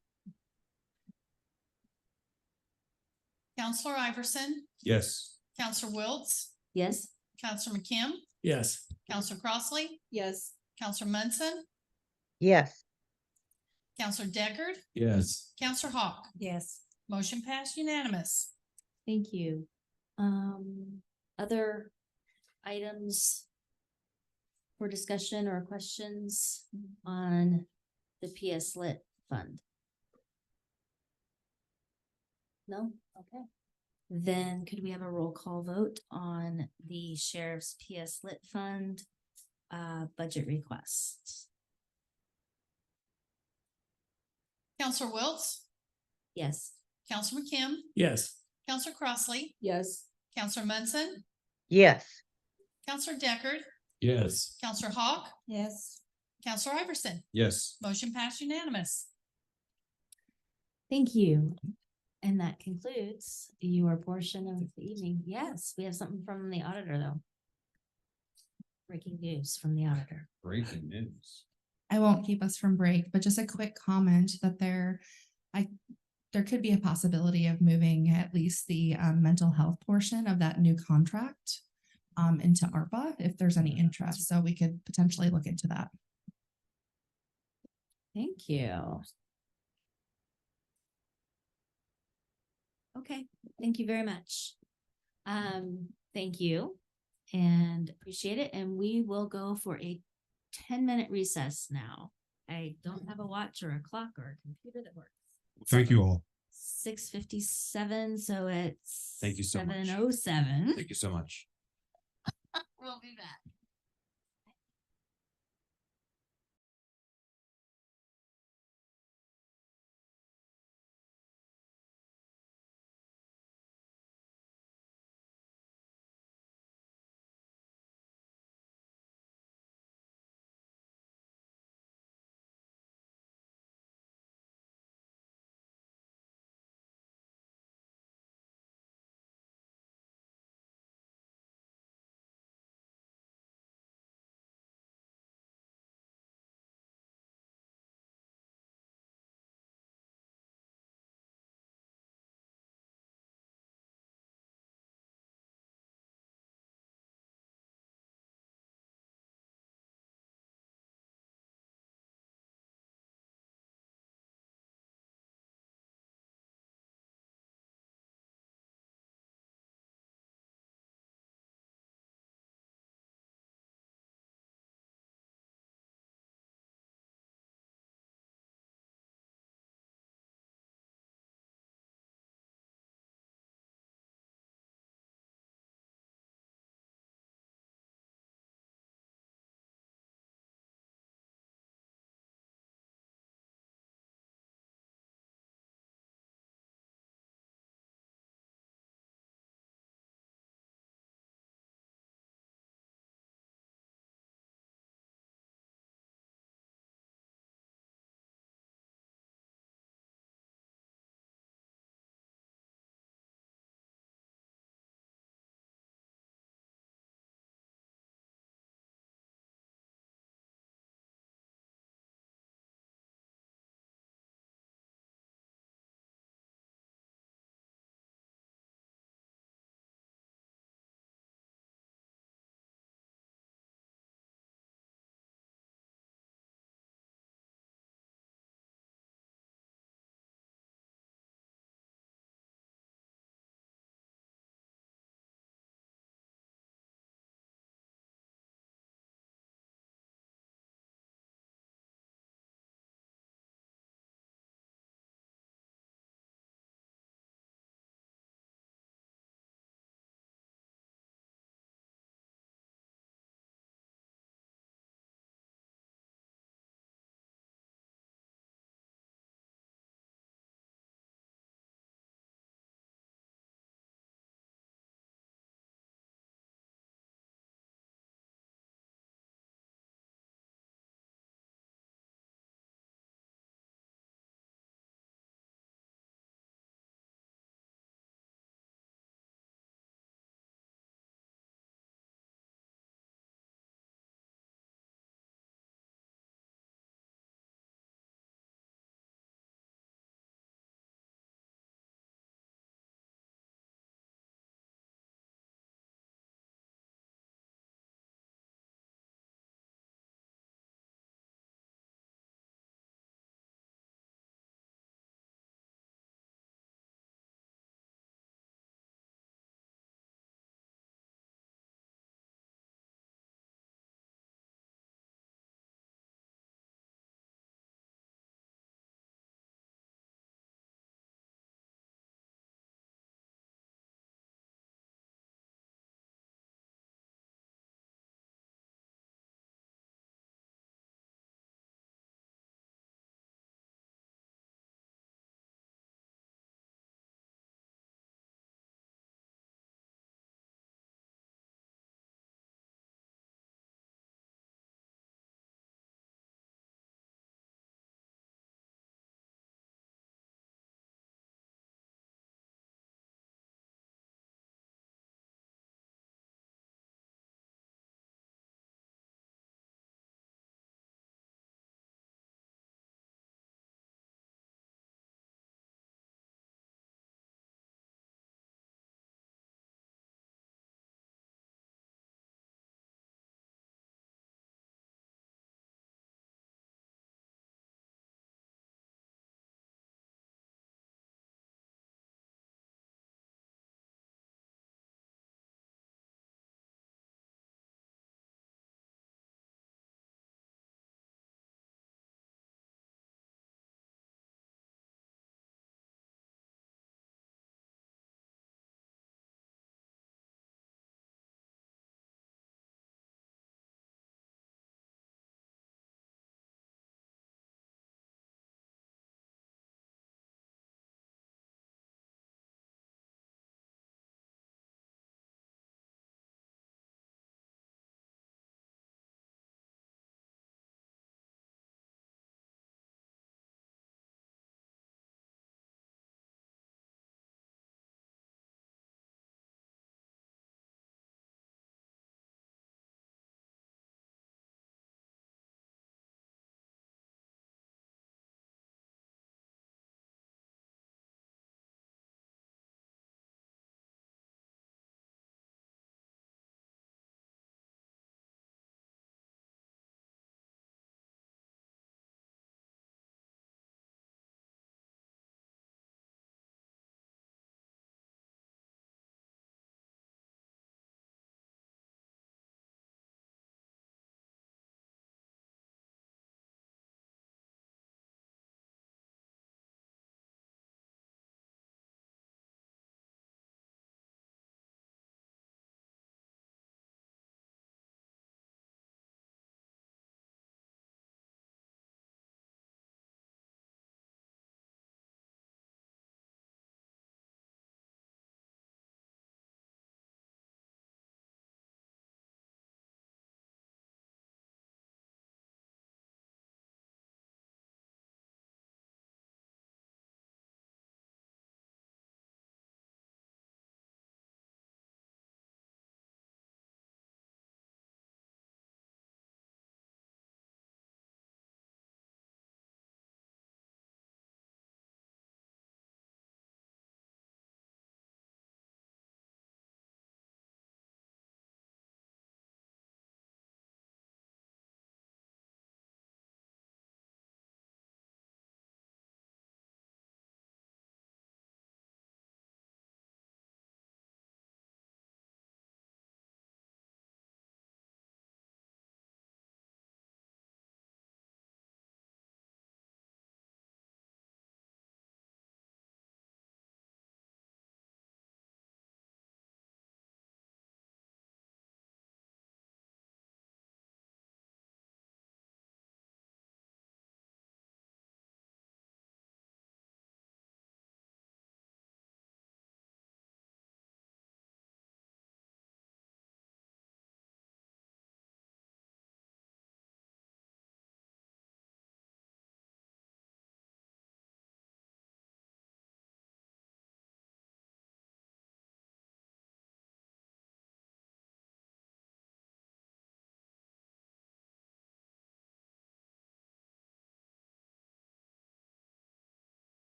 Counselor Iverson, Yes. Counselor Wiltz, Yes? Counselor McKim, Yes. Counselor Crossley, Yes. Counselor Munson, Yes, Counselor Deckard, Yes. Counselor Hawk. Yes. Motion passed unanimous. Thank you. Other items for discussion or questions on the PS Lit fund? No? Okay. Then could we have a roll call vote on the sheriff's PS Lit fund budget request? Counselor Wiltz, Yes. Counselor McKim, Yes. Counselor Crossley, Yes. Counselor Munson, yes, Counselor Deckard, Yes. Counselor Hawk, Yes. Counselor Iverson. Yes. Motion passed unanimous. Thank you. And that concludes your portion of the evening. Yes, we have something from the auditor though. Breaking news from the auditor. Breaking news. I won't keep us from break, but just a quick comment that there could be a possibility of moving at least the mental health portion of that new contract into ARPA if there's any interest. So we could potentially look into that. Thank you. Okay, thank you very much. Thank you and appreciate it. And we will go for a 10-minute recess now. I don't have a watch or a clock or a computer that works. Thank you all. 6:57, so it's Thank you so much. 7:07. Thank you so much. We'll be back.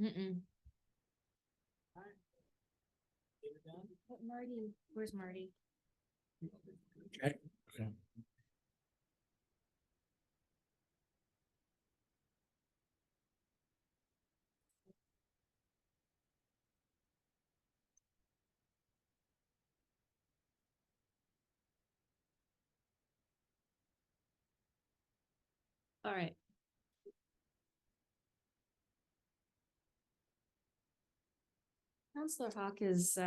Mm-mm. But Marty, where's Marty? Okay. Okay. All right. Counselor Hawk is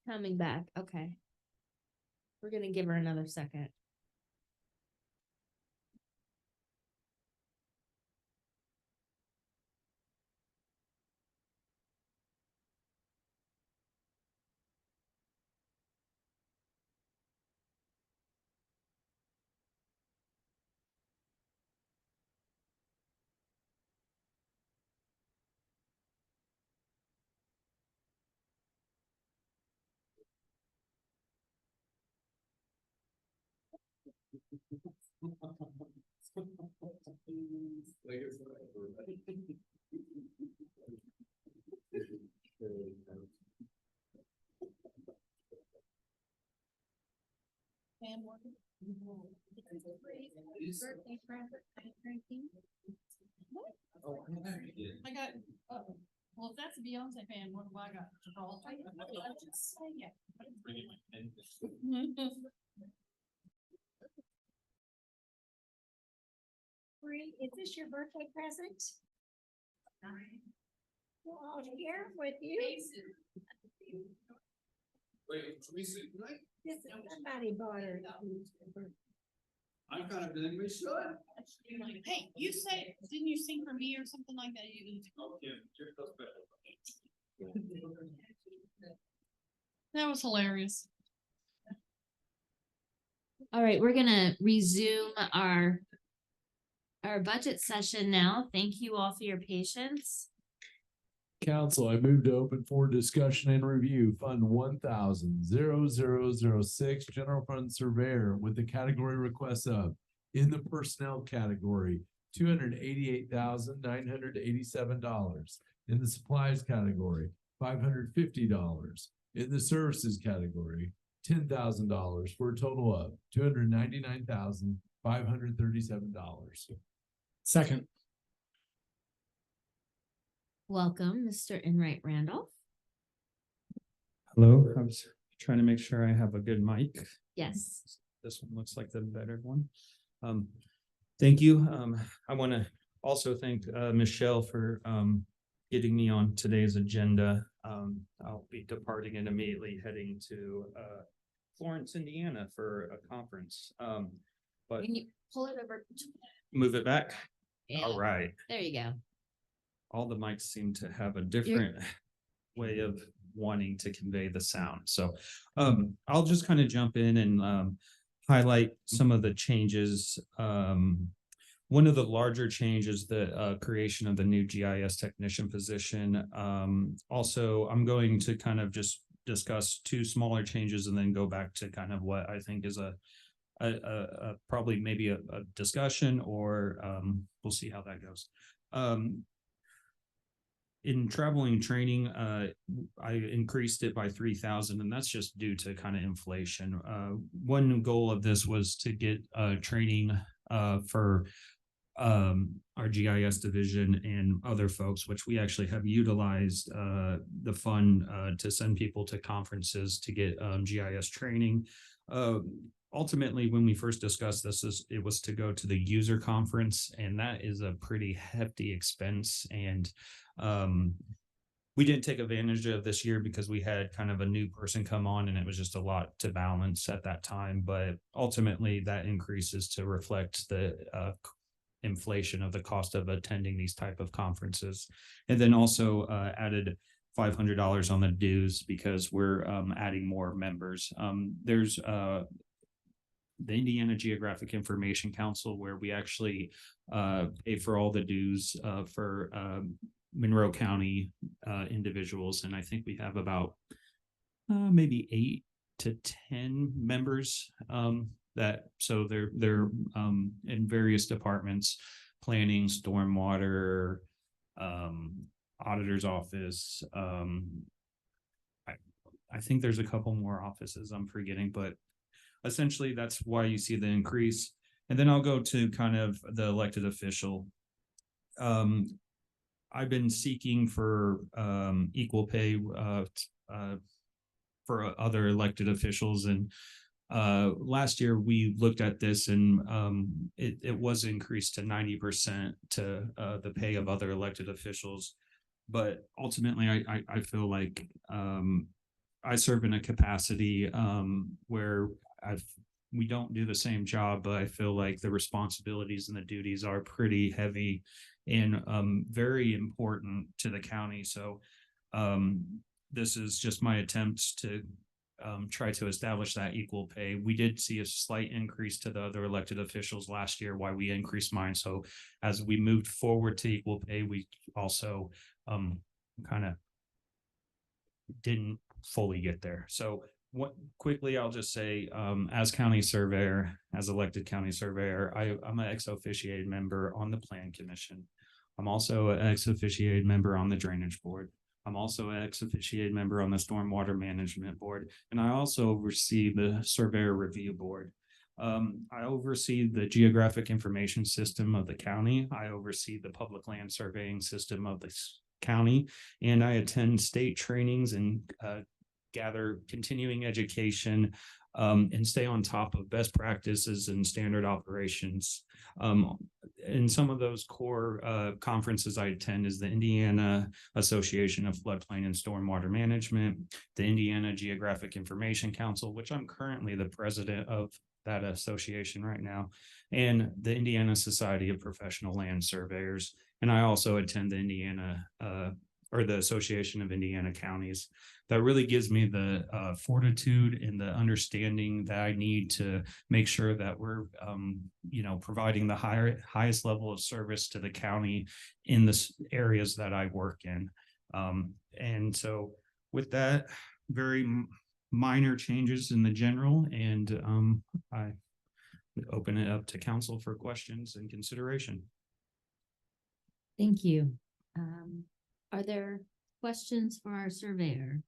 coming back. Okay. We're gonna give her another second. Birthday present, drinking. What? I got, well, if that's a Beyonce fan, what have I got? I just say it. Bree, is this your birthday present? We're all here with you. This is somebody bought her. I'm kind of feeling we should. Hey, you said, didn't you sing for me or something like that? That was hilarious. All right, we're gonna resume our budget session now. Thank you all for your patience. Council, I move to open for discussion and review Fund 1,000,006 General Fund Surveyor with the category requests of in the personnel category, $288,987. In the supplies category, $550. In the services category, $10,000 for a total of $299,537. Second. Welcome, Mr. Enright Randolph. Hello, I was trying to make sure I have a good mic. Yes. This one looks like the better one. Thank you. I want to also thank Michelle for getting me on today's agenda. I'll be departing and immediately heading to Florence, Indiana for a conference. But Can you pull it over? move it back. Yeah. All right. There you go. All the mics seem to have a different way of wanting to convey the sound. So I'll just kind of jump in and highlight some of the changes. One of the larger changes, the creation of the new GIS technician position. Also, I'm going to kind of just discuss two smaller changes and then go back to kind of what I think is a probably maybe a discussion, or we'll see how that goes. In traveling and training, I increased it by 3,000, and that's just due to kind of inflation. One goal of this was to get training for our GIS division and other folks, which we actually have utilized the fund to send people to conferences to get GIS training. Ultimately, when we first discussed this, it was to go to the user conference, and that is a pretty hefty expense. And we didn't take advantage of this year because we had kind of a new person come on, and it was just a lot to balance at that time. But ultimately, that increases to reflect the inflation of the cost of attending these type of conferences. And then also added $500 on the dues because we're adding more members. There's the Indiana Geographic Information Council, where we actually pay for all the dues for Monroe County individuals. And I think we have about maybe 8 to 10 members so they're in various departments: planning, stormwater, auditor's office. I think there's a couple more offices I'm forgetting, but essentially that's why you see the increase. And then I'll go to kind of the elected official. I've been seeking for equal pay for other elected officials, and last year we looked at this and it was increased to 90% to the pay of other elected officials. But ultimately, I feel like I serve in a capacity where we don't do the same job, but I feel like the responsibilities and the duties are pretty heavy and very important to the county. So this is just my attempts to try to establish that equal pay. We did see a slight increase to the other elected officials last year, why we increased mine. So as we moved forward to equal pay, we also kind of didn't fully get there. So what quickly, I'll just say, as county surveyor, as elected county surveyor, I'm an ex officiated member on the plan commission. I'm also an ex officiated member on the drainage board. I'm also an ex officiated member on the stormwater management board, and I also oversee the surveyor review board. I oversee the geographic information system of the county. I oversee the public land surveying system of the county, and I attend state trainings and gather continuing education and stay on top of best practices and standard operations. And some of those core conferences I attend is the Indiana Association of Floodplain and Stormwater Management, the Indiana Geographic Information Council, which I'm currently the president of that association right now, and the Indiana Society of Professional Land Surveyors. And I also attend the Indiana or the Association of Indiana Counties. That really gives me the fortitude and the understanding that I need to make sure that we're, providing the highest level of service to the county in the areas that I work in. And so with that, very minor changes in the general, and I open it up to council for questions and consideration. Thank you. Are there questions for our surveyor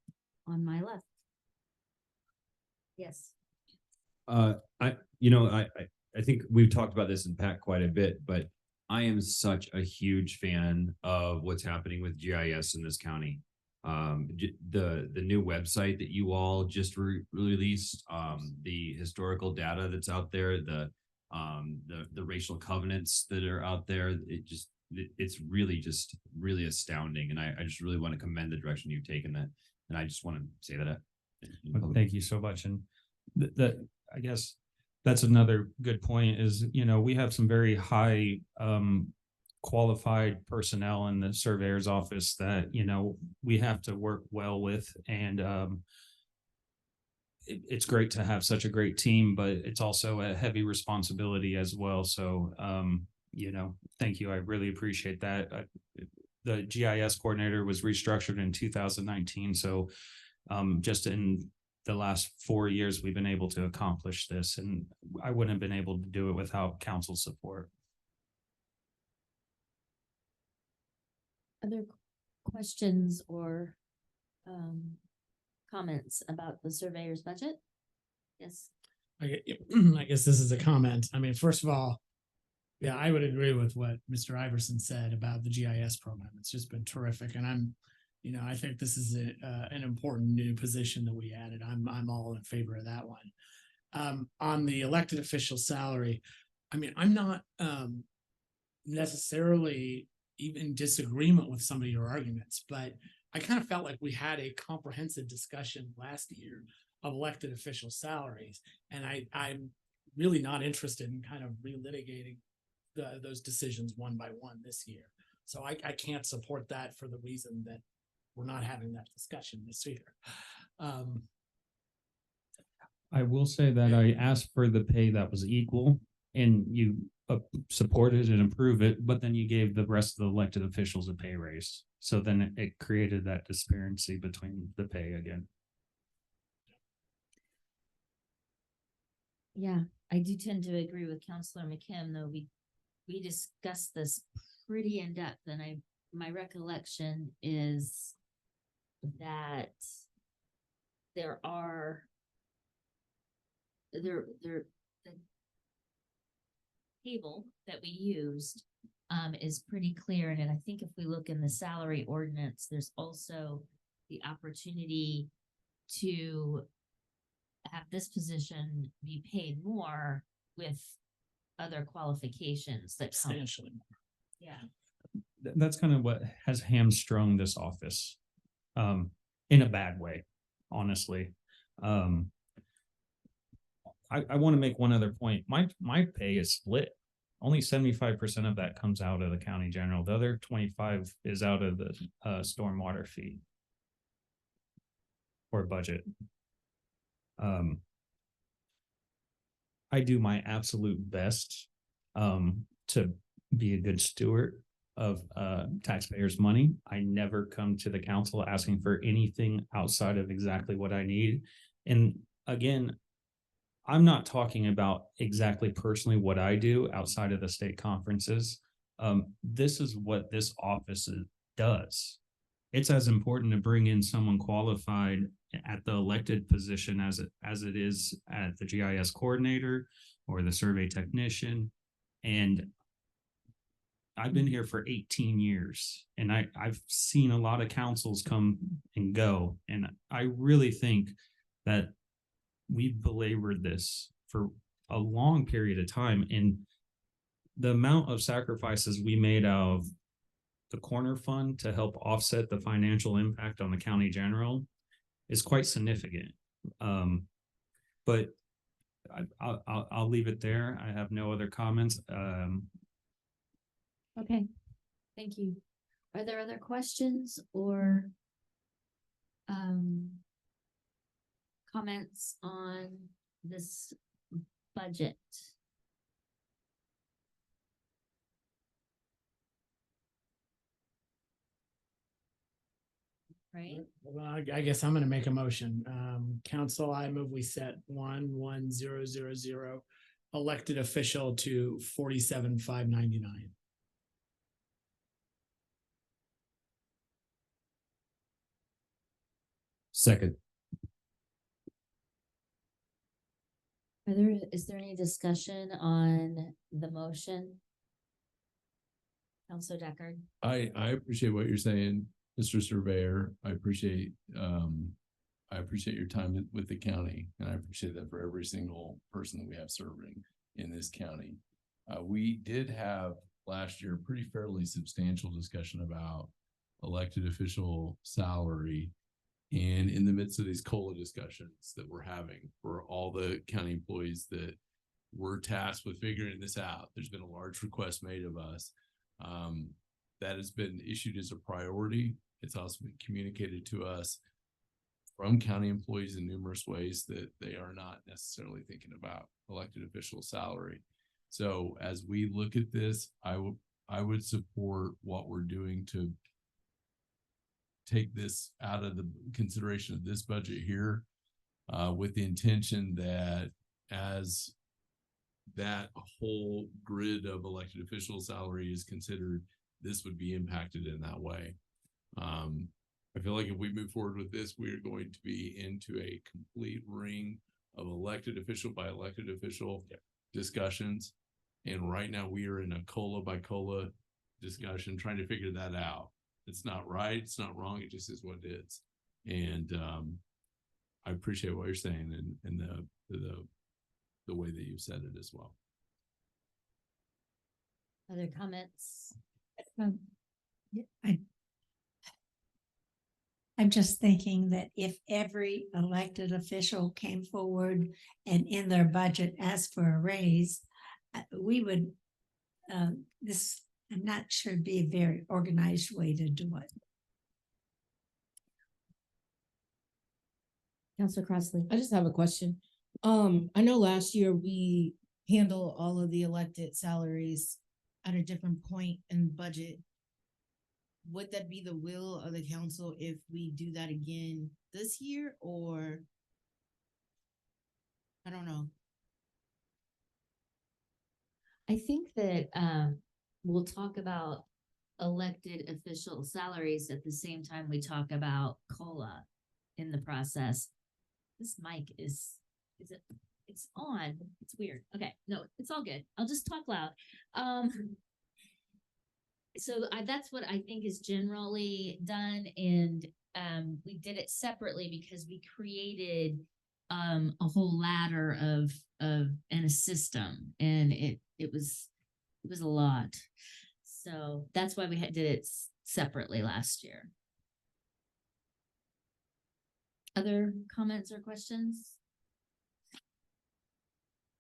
on my left? Yes. I think we've talked about this in PAC quite a bit, but I am such a huge fan of what's happening with GIS in this county. The new website that you all just released, the historical data that's out there, the racial covenants that are out there, it's really astounding. And I just really want to commend the direction you've taken that. And I just want to say that. Thank you so much. And I guess that's another good point is, we have some very high qualified personnel in the surveyor's office that, we have to work well with. And it's great to have such a great team, but it's also a heavy responsibility as well. So, thank you. I really appreciate that. The GIS coordinator was restructured in 2019. So just in the last 4 years, we've been able to accomplish this, and I wouldn't have been able to do it without council support. Other questions or comments about the surveyor's budget? Yes. I guess this is a comment. I mean, first of all, yeah, I would agree with what Mr. Iverson said about the GIS program. It's just been terrific. And I think this is an important new position that we added. I'm all in favor of that one. On the elected official salary, I mean, I'm not necessarily even in disagreement with some of your arguments, but I kind of felt like we had a comprehensive discussion last year of elected official salaries. And I'm really not interested in kind of relitigating those decisions one by one this year. So I can't support that for the reason that we're not having that discussion this year. I will say that I asked for the pay that was equal, and you supported and approved it, but then you gave the rest of the elected officials a pay raise. So then it created that disparity between the pay again. Yeah, I do tend to agree with Councilor McKim, though we discussed this pretty in depth, and I my recollection is that there are the table that we used is pretty clear. And I think if we look in the salary ordinance, there's also the opportunity to have this position be paid more with other qualifications that come. Substantially. Yeah. That's kind of what has hamstrung this office, in a bad way, honestly. I want to make one other point. My pay is split. Only 75% of that comes out of the county general. The other 25 is out of the stormwater fee or budget. I do my absolute best to be a good steward of taxpayers' money. I never come to the council asking for anything outside of exactly what I need. And again, I'm not talking about exactly personally what I do outside of the state conferences. This is what this office does. It's as important to bring in someone qualified at the elected position as it is at the GIS coordinator or the survey technician. And I've been here for 18 years and I've seen a lot of councils come and go. And I really think that we've belabored this for a long period of time. And the amount of sacrifices we made out of the corner fund to help offset the financial impact on the county general is quite significant. But I'll leave it there. I have no other comments. Okay, thank you. Are there other questions or comments on this budget? Right? Well, I guess I'm gonna make a motion. Council, I move we set 11000 elected official to 47,599. Second. Is there any discussion on the motion? Counselor Deckard? I appreciate what you're saying, Mr. Surveyor. I appreciate your time with the county, and I appreciate that for every single person that we have serving in this county. We did have last year a pretty fairly substantial discussion about elected official salary. And in the midst of these COLA discussions that we're having for all the county employees that were tasked with figuring this out, there's been a large request made of us. That has been issued as a priority. It's also been communicated to us from county employees in numerous ways that they are not necessarily thinking about elected official salary. So as we look at this, I would support what we're doing to take this out of the consideration of this budget here, with the intention that as that whole grid of elected official salary is considered, this would be impacted in that way. I feel like if we move forward with this, we are going to be into a complete ring of elected official by elected official discussions. And right now we are in a COLA by COLA discussion, trying to figure that out. It's not right. It's not wrong. It just is what it is. And I appreciate what you're saying and the way that you said it as well. Other comments? I'm just thinking that if every elected official came forward and in their budget asked for a raise, we would, I'm not sure it'd be a very organized way to do it. Counselor Crossley? I just have a question. I know last year we handled all of the elected salaries at a different point in the budget. Would that be the will of the council if we do that again this year, or I don't know? I think that we'll talk about elected official salaries at the same time we talk about COLA in the process. This mic is it, it's on, it's weird. Okay, no, it's all good. I'll just talk loud. So that's what I think is generally done, and we did it separately because we created a whole ladder of and a system, and it was a lot. So that's why we did it separately last year. Other comments or questions?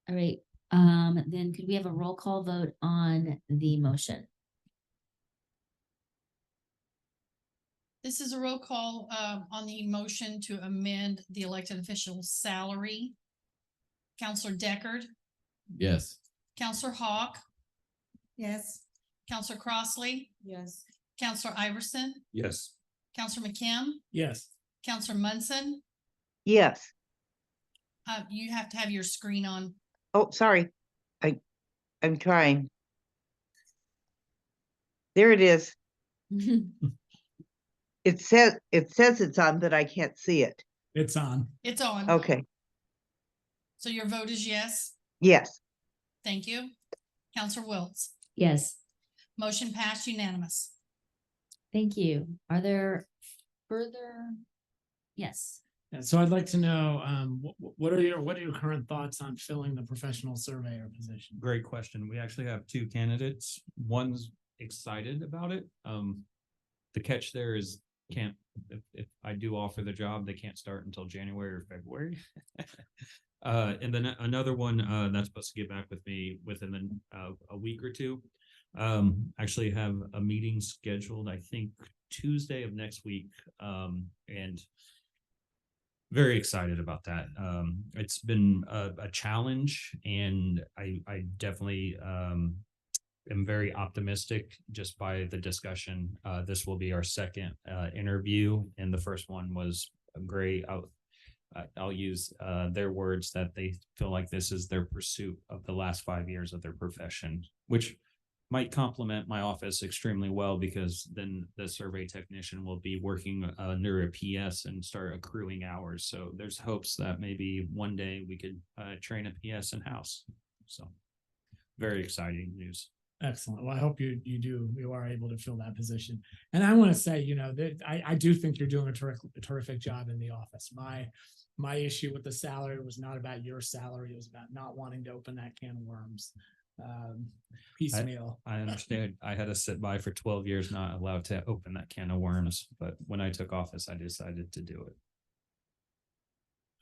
All right, then could we have a roll call vote on the motion? This is a roll call on the motion to amend the elected official's salary. Counselor Deckard, Yes. Counselor Hawk, Yes. Counselor Crossley, Yes. Counselor Iverson, Yes. Counselor McKim, Yes. Counselor Munson. Yes. You have to have your screen on. Oh, sorry. I'm trying. There it is. It says it's on, but I can't see it. It's on. It's on. Okay. So your vote is yes. Yes. Thank you. Counselor Wiltz. Yes. Motion passed unanimous. Thank you. Are there further? Yes. Yeah, so I'd like to know, what are your current thoughts on filling the professional surveyor position? Great question. We actually have two candidates. One's excited about it. The catch there is if I do offer the job, they can't start until January or February. And then another one that's supposed to get back with me within a week or two. Actually have a meeting scheduled, I think Tuesday of next week. And very excited about that. It's been a challenge, and I definitely am very optimistic just by the discussion. This will be our second interview, and the first one was great. I'll use their words that they feel like this is their pursuit of the last 5 years of their profession, which might complement my office extremely well, because then the survey technician will be working under a PS and start accruing hours. So there's hopes that maybe one day we could train a PS in-house. So very exciting news. Excellent. Well, I hope you are able to fill that position. And I want to say, that I do think you're doing a terrific job in the office. My issue with the salary was not about your salary. It was about not wanting to open that can of worms. Piecemeal. I understand. I had to sit by for 12 years, not allowed to open that can of worms. But when I took office, I decided to do it.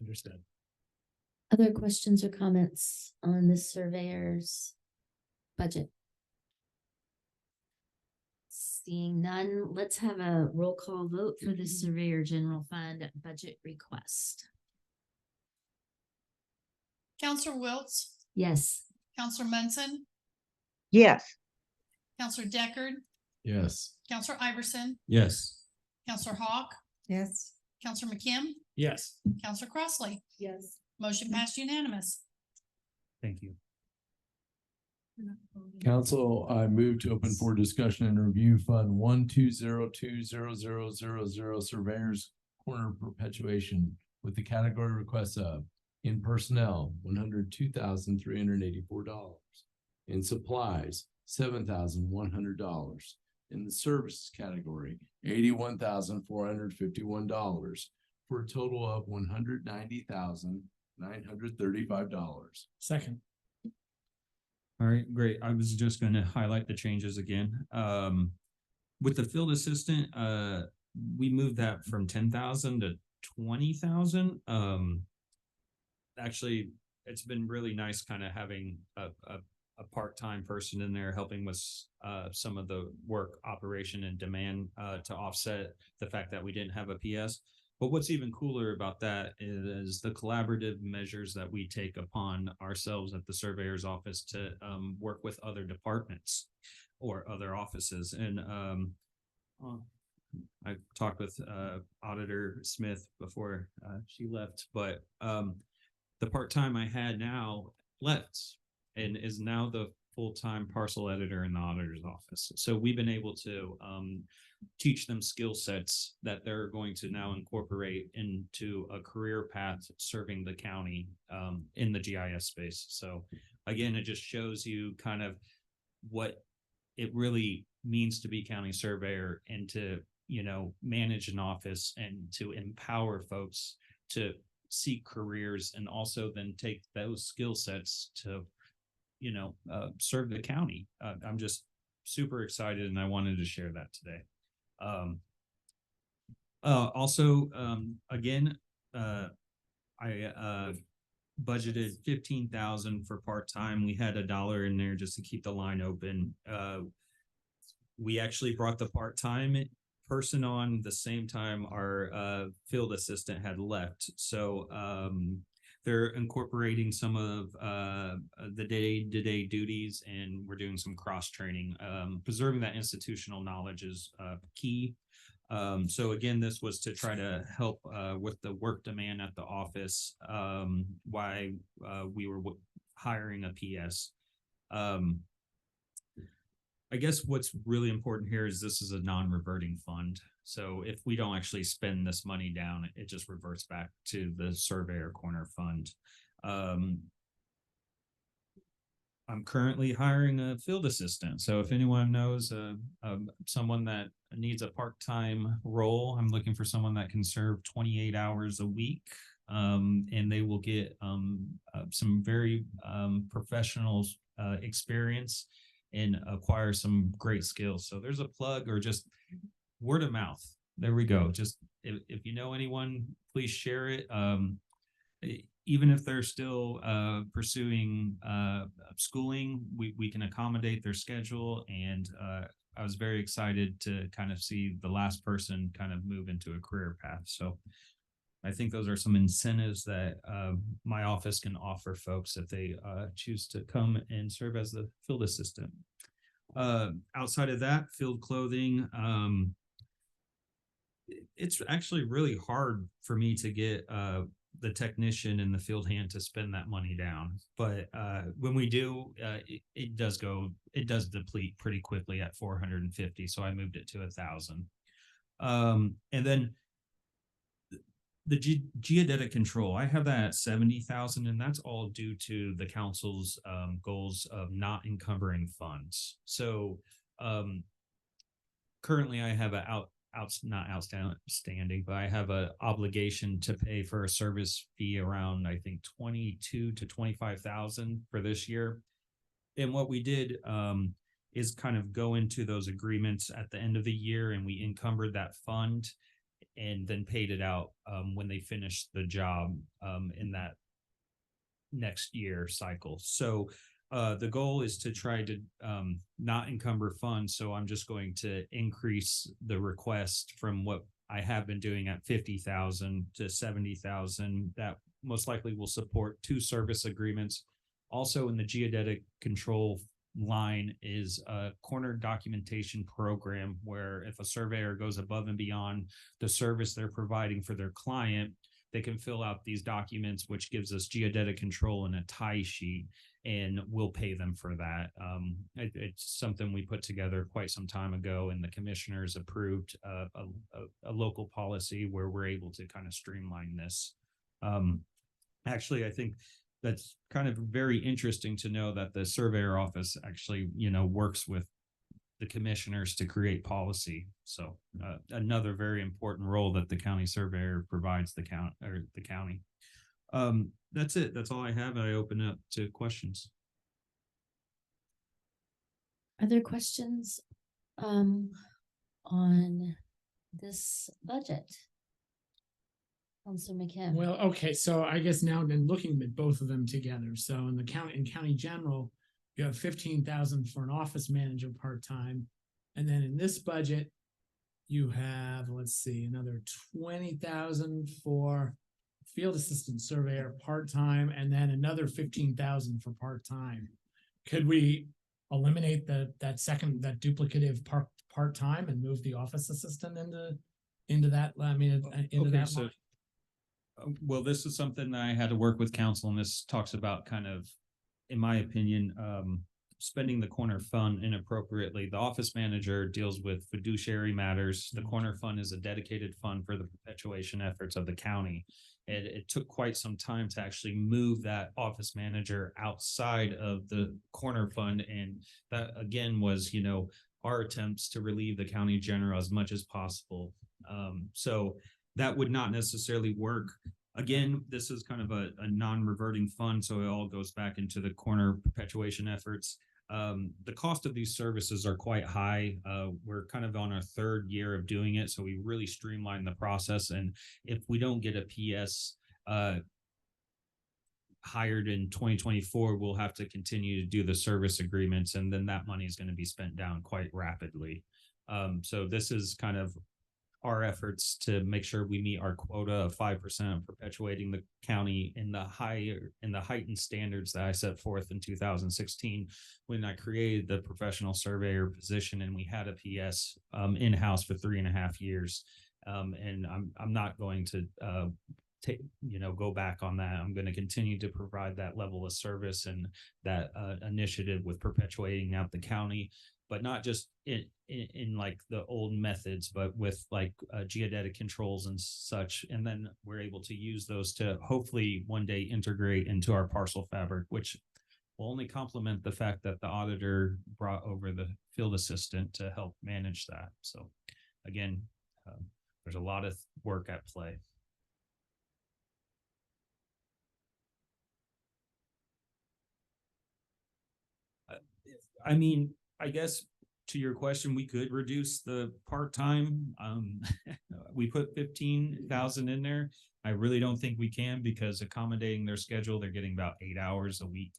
Understood. Other questions or comments on the surveyor's budget? Seeing none, let's have a roll call vote for the surveyor general fund budget request. Counselor Wiltz, Yes. Counselor Munson, Yes. Counselor Deckard, Yes. Counselor Iverson, Yes. Counselor Hawk, Yes. Counselor McKim, Yes. Counselor Crossley. Yes. Motion passed unanimous. Thank you. Council, I move to open for discussion and review Fund 120200000 Surveyors Corner Perpetuation with the category requests of in personnel, $102,384. In supplies, $7,100. In the services category, $81,451 for a total of $190,935. Second. All right, great. I was just going to highlight the changes again. With the field assistant, we moved that from 10,000 to 20,000. Actually, it's been really nice kind of having a part-time person in there helping with some of the work operation and demand to offset the fact that we didn't have a PS. But what's even cooler about that is the collaborative measures that we take upon ourselves at the surveyor's office to work with other departments or other offices. And I talked with Auditor Smith before she left, but the part-time I had now left and is now the full-time parcel editor in the auditor's office. So we've been able to teach them skill sets that they're going to now incorporate into a career path serving the county in the GIS space. So again, it just shows you kind of what it really means to be county surveyor and to, you know, manage an office and to empower folks to seek careers and also then take those skill sets to, you know, serve the county. I'm just super excited and I wanted to share that today. Also, again, I budgeted 15,000 for part-time. We had $1 in there just to keep the line open. We actually brought the part-time person on the same time our field assistant had left. So they're incorporating some of the day-to-day duties, and we're doing some cross-training. Preserving that institutional knowledge is key. So again, this was to try to help with the work demand at the office, why we were hiring a PS. I guess what's really important here is this is a non-reverting fund. So if we don't actually spend this money down, it just reverts back to the surveyor corner fund. I'm currently hiring a field assistant. So if anyone knows someone that needs a part-time role, I'm looking for someone that can serve 28 hours a week. And they will get some very professional experience and acquire some great skills. So there's a plug, or just word of mouth. There we go. Just if you know anyone, please share it. Even if they're still pursuing schooling, we can accommodate their schedule. And I was very excited to kind of see the last person kind of move into a career path. So I think those are some incentives that my office can offer folks if they choose to come and serve as the field assistant. Outside of that, field clothing, it's actually really hard for me to get the technician and the field hand to spend that money down. But when we do, it does deplete pretty quickly at 450. So I moved it to 1,000. And then the geodetic control, I have that at 70,000, and that's all due to the council's goals of not encumbering funds. So currently I have not outstanding, but I have an obligation to pay for a service fee around, I think, 22 to 25,000 for this year. And what we did is kind of go into those agreements at the end of the year, and we encumbered that fund and then paid it out when they finished the job in that next year cycle. So the goal is to try to not encumber funds. So I'm just going to increase the request from what I have been doing at 50,000 to 70,000. That most likely will support 2 service agreements. Also in the geodetic control line is a corner documentation program where if a surveyor goes above and beyond the service they're providing for their client, they can fill out these documents, which gives us geodetic control in a tie sheet, and we'll pay them for that. It's something we put together quite some time ago, and the commissioners approved a local policy where we're able to kind of streamline this. Actually, I think that's kind of very interesting to know that the surveyor office actually, you know, works with the commissioners to create policy. So another very important role that the county surveyor provides the county. That's it. That's all I have. I open up to questions. Are there questions on this budget? Councilor McKim. Well, okay, so I guess now then looking at both of them together. So in the county general, you have 15,000 for an office manager part-time. And then in this budget, you have, let's see, another 20,000 for field assistant surveyor part-time, and then another 15,000 for part-time. Could we eliminate that duplicative part-time and move the office assistant into that? I mean, into Okay, that so line? well, this is something I had to work with council, and this talks about kind of, in my opinion, spending the corner fund inappropriately. The office manager deals with fiduciary matters. The corner fund is a dedicated fund for the perpetuation efforts of the county. It took quite some time to actually move that office manager outside of the corner fund. And that again was, our attempts to relieve the county general as much as possible. So that would not necessarily work. Again, this is kind of a non-reverting fund, so it all goes back into the corner perpetuation efforts. The cost of these services are quite high. We're kind of on our third year of doing it, so we really streamlined the process. And if we don't get a PS hired in 2024, we'll have to continue to do the service agreements, and then that money is going to be spent down quite rapidly. So this is kind of our efforts to make sure we meet our quota of 5% of perpetuating the county in the heightened standards that I set forth in 2016 when I created the professional surveyor position, and we had a PS in-house for 3.5 years. And I'm not going to go back on that. I'm going to continue to provide that level of service and that initiative with perpetuating out the county, but not just in like the old methods, but with like geodetic controls and such. And then we're able to use those to hopefully one day integrate into our parcel fabric, which will only complement the fact that the auditor brought over the field assistant to help manage that. So again, there's a lot of work at play. I mean, I guess to your question, we could reduce the part-time. We put 15,000 in there. I really don't think we can, because accommodating their schedule, they're getting about 8 hours a week.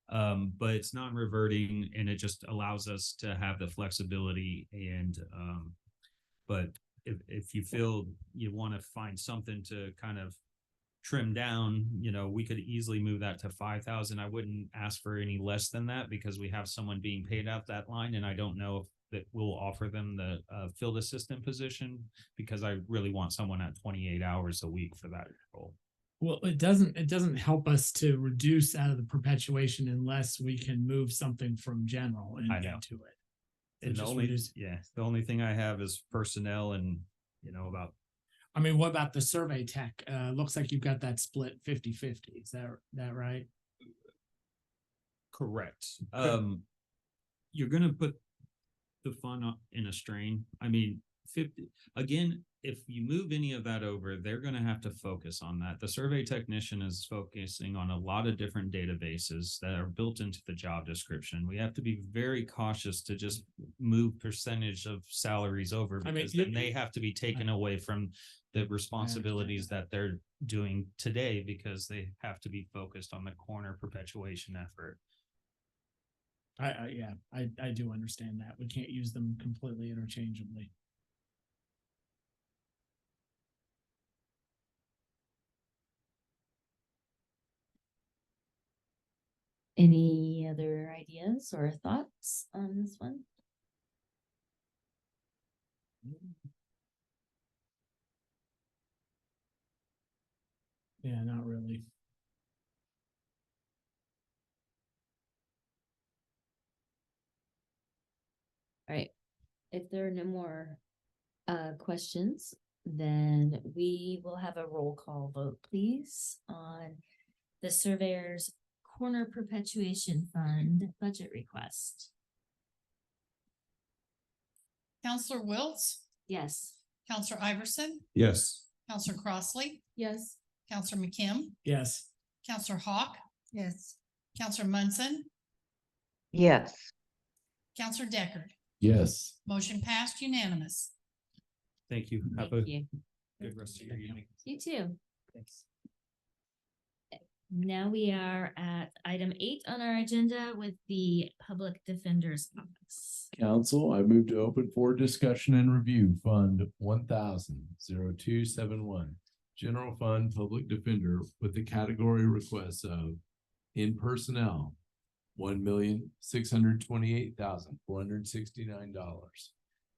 But it's non-reverting, and it just allows us to have the flexibility. And but if you feel you want to find something to kind of trim down, we could easily move that to 5,000. I wouldn't ask for any less than that, because we have someone being paid out that line, and I don't know if that we'll offer them the field assistant position, because I really want someone at 28 hours a week for that role. Well, it doesn't help us to reduce out of the perpetuation unless we can move something from general I know. into it. And the only thing I have is personnel, and about. I mean, what about the survey tech? Looks like you've got that split 50-50. Is that right? Correct. You're going to put the fund in a strain. I mean, 50, again, if you move any of that over, they're going to have to focus on that. The survey technician is focusing on a lot of different databases that are built into the job description. We have to be very cautious to just move percentage of salaries over, because then they have to be taken away from the responsibilities that they're doing today, because they have to be focused on the corner perpetuation effort. I do understand that. We can't use them completely interchangeably. Any other ideas or thoughts on this one? Yeah, not really. All right. If there are no more questions, then we will have a roll call vote, please, on the surveyor's corner perpetuation fund budget request. Counselor Wiltz, Yes. Counselor Iverson, Yes. Counselor Crossley, Yes. Counselor McKim, Yes. Counselor Hawk, Yes. Counselor Munson, Yes. Counselor Deckard. Yes. Motion passed unanimous. Thank you. Have Thank a you. good rest of your evening. You too. Thanks. Now we are at item 8 on our agenda with the Public Defender's Office. Council, I move to open for discussion and review Fund 1000-0271, General Fund Public Defender, with the category requests of in personnel, $1,628,469.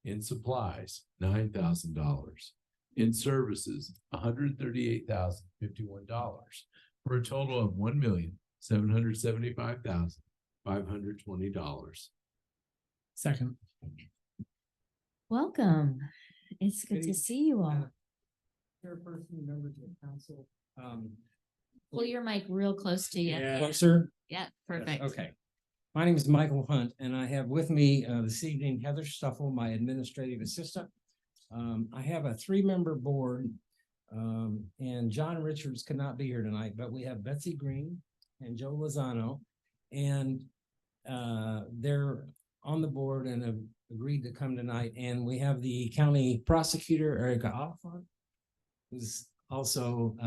In supplies, $9,000. In services, $138,051, for a total of $1,775,500. $520. Second. Welcome. It's good Good to evening. see you all. Chairperson, members of the council. Pull your mic real close to you. Closer? Yeah, perfect. Okay. My name is Michael Hunt, and I have with me this evening Heather Stuffle, my administrative assistant. I have a 3-member board, and John Richards could not be here tonight, but we have Betsy Green and Joe Lozano. And they're on the board and have agreed to come tonight. And we have the county prosecutor, Erica Oliphant, who's also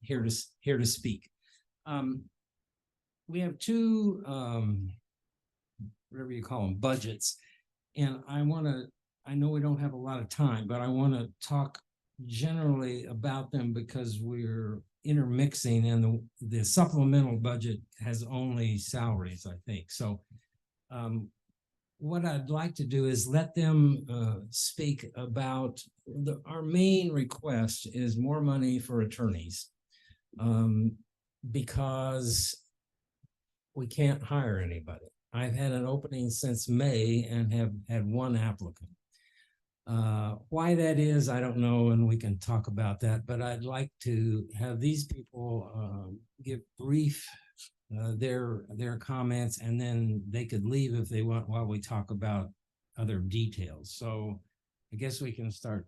here to speak. We have 2 whatever you call them, budgets. And I know we don't have a lot of time, but I want to talk generally about them because we're intermixing, and the supplemental budget has only salaries, I think. So what I'd like to do is let them speak about our main request is more money for attorneys, because we can't hire anybody. I've had an opening since May and have had 1 applicant. Why that is, I don't know, and we can talk about that, but I'd like to have these people give brief their comments, and then they could leave if they want while we talk about other details. So I guess we can start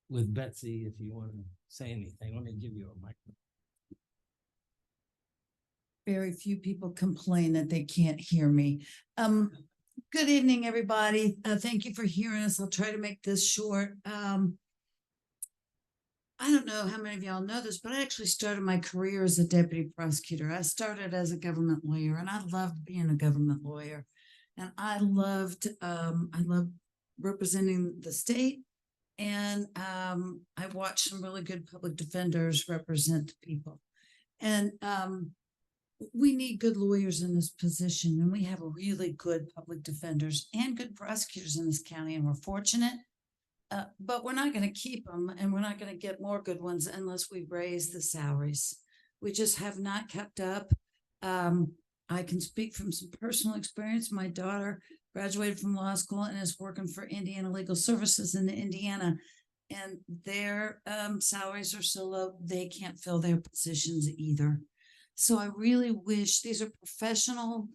with Betsy if you want to say anything. Let me give you a microphone. Very few people complain that they can't hear me. Good evening, everybody. Thank you for hearing us. I'll try to make this short. I don't know how many of y'all know this, but I actually started my career as a deputy prosecutor. I started as a government lawyer, and I loved being a government lawyer. And I loved representing the state. And I watched some really good public defenders represent people. And we need good lawyers in this position, and we have really good public defenders and good prosecutors in this county, and we're fortunate. But we're not going to keep them, and we're not going to get more good ones unless we raise the salaries. We just have not kept up. I can speak from some personal experience. My daughter graduated from law school and is working for Indiana Legal Services in Indiana, and their salaries are so low, they can't fill their positions either. So I really wish these are professional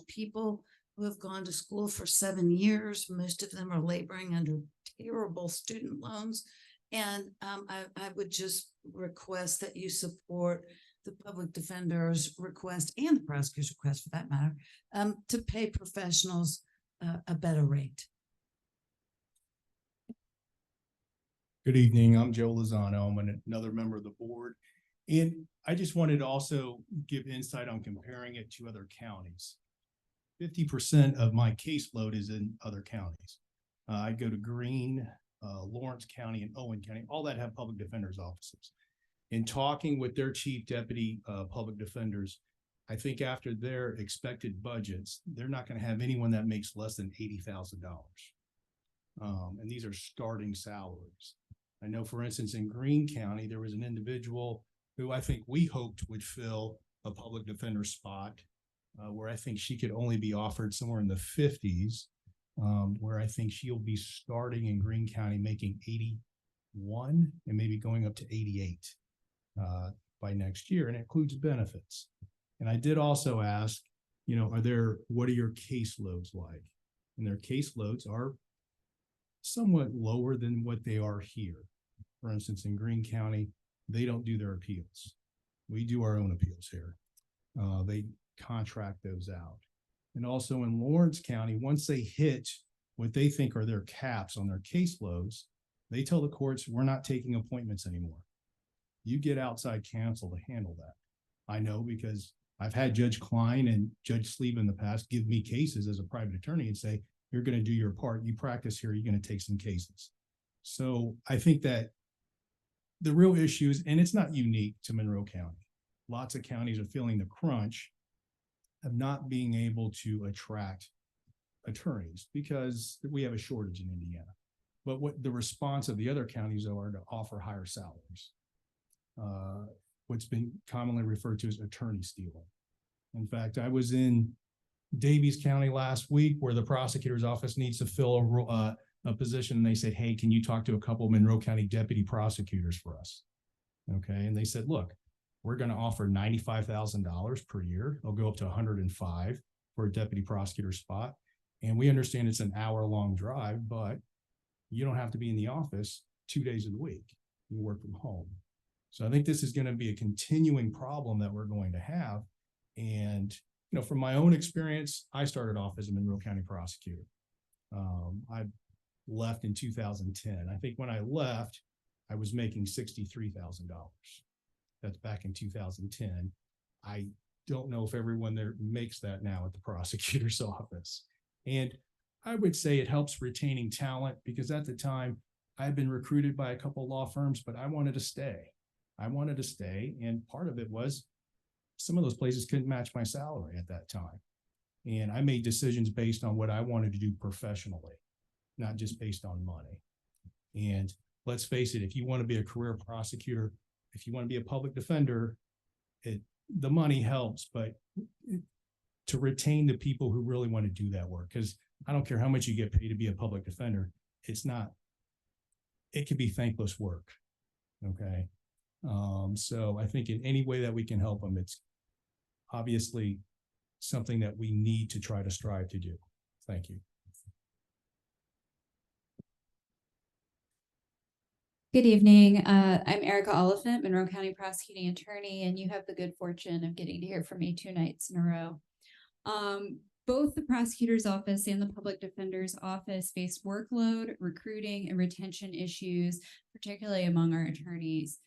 people who have gone to school for 7 years. Most of them are laboring under terrible student loans. And I would just request that you support the public defender's request and the prosecutor's request for that matter, to pay professionals a better rate. Good evening. I'm Joe Lozano. I'm another member of the board. And I just wanted to also give insight on comparing it to other counties. 50% of my caseload is in other counties. I go to Greene, Lawrence County, and Owen County, all that have public defenders' offices. In talking with their chief deputy public defenders, I think after their expected budgets, they're not going to have anyone that makes less than $80,000. And these are starting salaries. I know, for instance, in Greene County, there was an individual who I think we hoped would fill a public defender spot, where I think she could only be offered somewhere in the 50s, where I think she'll be starting in Greene County making 81 and maybe going up to 88 by next year, and it includes benefits. And I did also ask, what are your caseloads like? And their caseloads are somewhat lower than what they are here. For instance, in Greene County, they don't do their appeals. We do our own appeals here. They contract those out. And also in Lawrence County, once they hit what they think are their caps on their caseloads, they tell the courts, we're not taking appointments anymore. You get outside counsel to handle that. I know because I've had Judge Klein and Judge Sleeve in the past give me cases as a private attorney and say, you're going to do your part. You practice here, you're going to take some cases. So I think that the real issues, and it's not unique to Monroe County. Lots of counties are feeling the crunch of not being able to attract attorneys because we have a shortage in Indiana. But what the response of the other counties are to offer higher salaries. What's been commonly referred to as attorney stealing. In fact, I was in Davies County last week where the prosecutor's office needs to fill a position. And they said, hey, can you talk to a couple of Monroe County deputy prosecutors for us? Okay. And they said, look, we're going to offer $95,000 per year. They'll go up to 105 for a deputy prosecutor spot. And we understand it's an hour-long drive, but you don't have to be in the office 2 days of the week. You work from home. So I think this is going to be a continuing problem that we're going to have. And, you know, from my own experience, I started off as a Monroe County prosecutor. I left in 2010. I think when I left, I was making $63,000. That's back in 2010. I don't know if everyone there makes that now at the prosecutor's office. And I would say it helps retaining talent because at the time I'd been recruited by a couple of law firms, but I wanted to stay. And part of it was some of those places couldn't match my salary at that time. And I made decisions based on what I wanted to do professionally, not just based on money. And let's face it, if you want to be a career prosecutor, if you want to be a public defender, the money helps, but to retain the people who really want to do that work, because I don't care how much you get paid to be a public defender, it could be thankless work. Okay. So I think in any way that we can help them, it's obviously something that we need to try to strive to do. Thank you. Good evening. I'm Erica Oliphant, Monroe County Prosecuting Attorney, and you have the good fortune of getting to hear from me 2 nights in a row. Both the prosecutor's office and the public defender's office face workload, recruiting, and retention issues, particularly among our attorneys.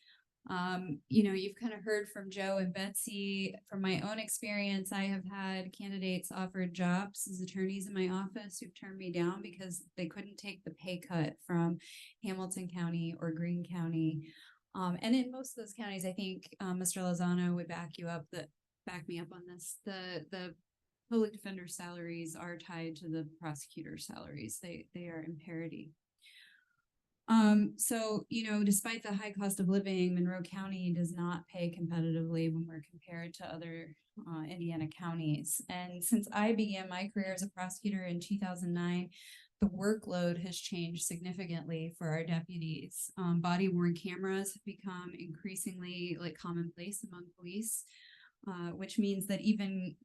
You know, you've kind of heard from Joe and Betsy. From my own experience, I have had candidates offered jobs as attorneys in my office who've turned me down because they couldn't take the pay cut from Hamilton County or Greene County. And in most of those counties, I think Mr. Lozano would back me up on this. The public defender salaries are tied to the prosecutor salaries. They are in parity. So, you know, despite the high cost of living, Monroe County does not pay competitively when we're compared to other Indiana counties. And since I began my career as a prosecutor in 2009, the workload has changed significantly for our deputies. Body-worn cameras have become increasingly commonplace among police, which means that even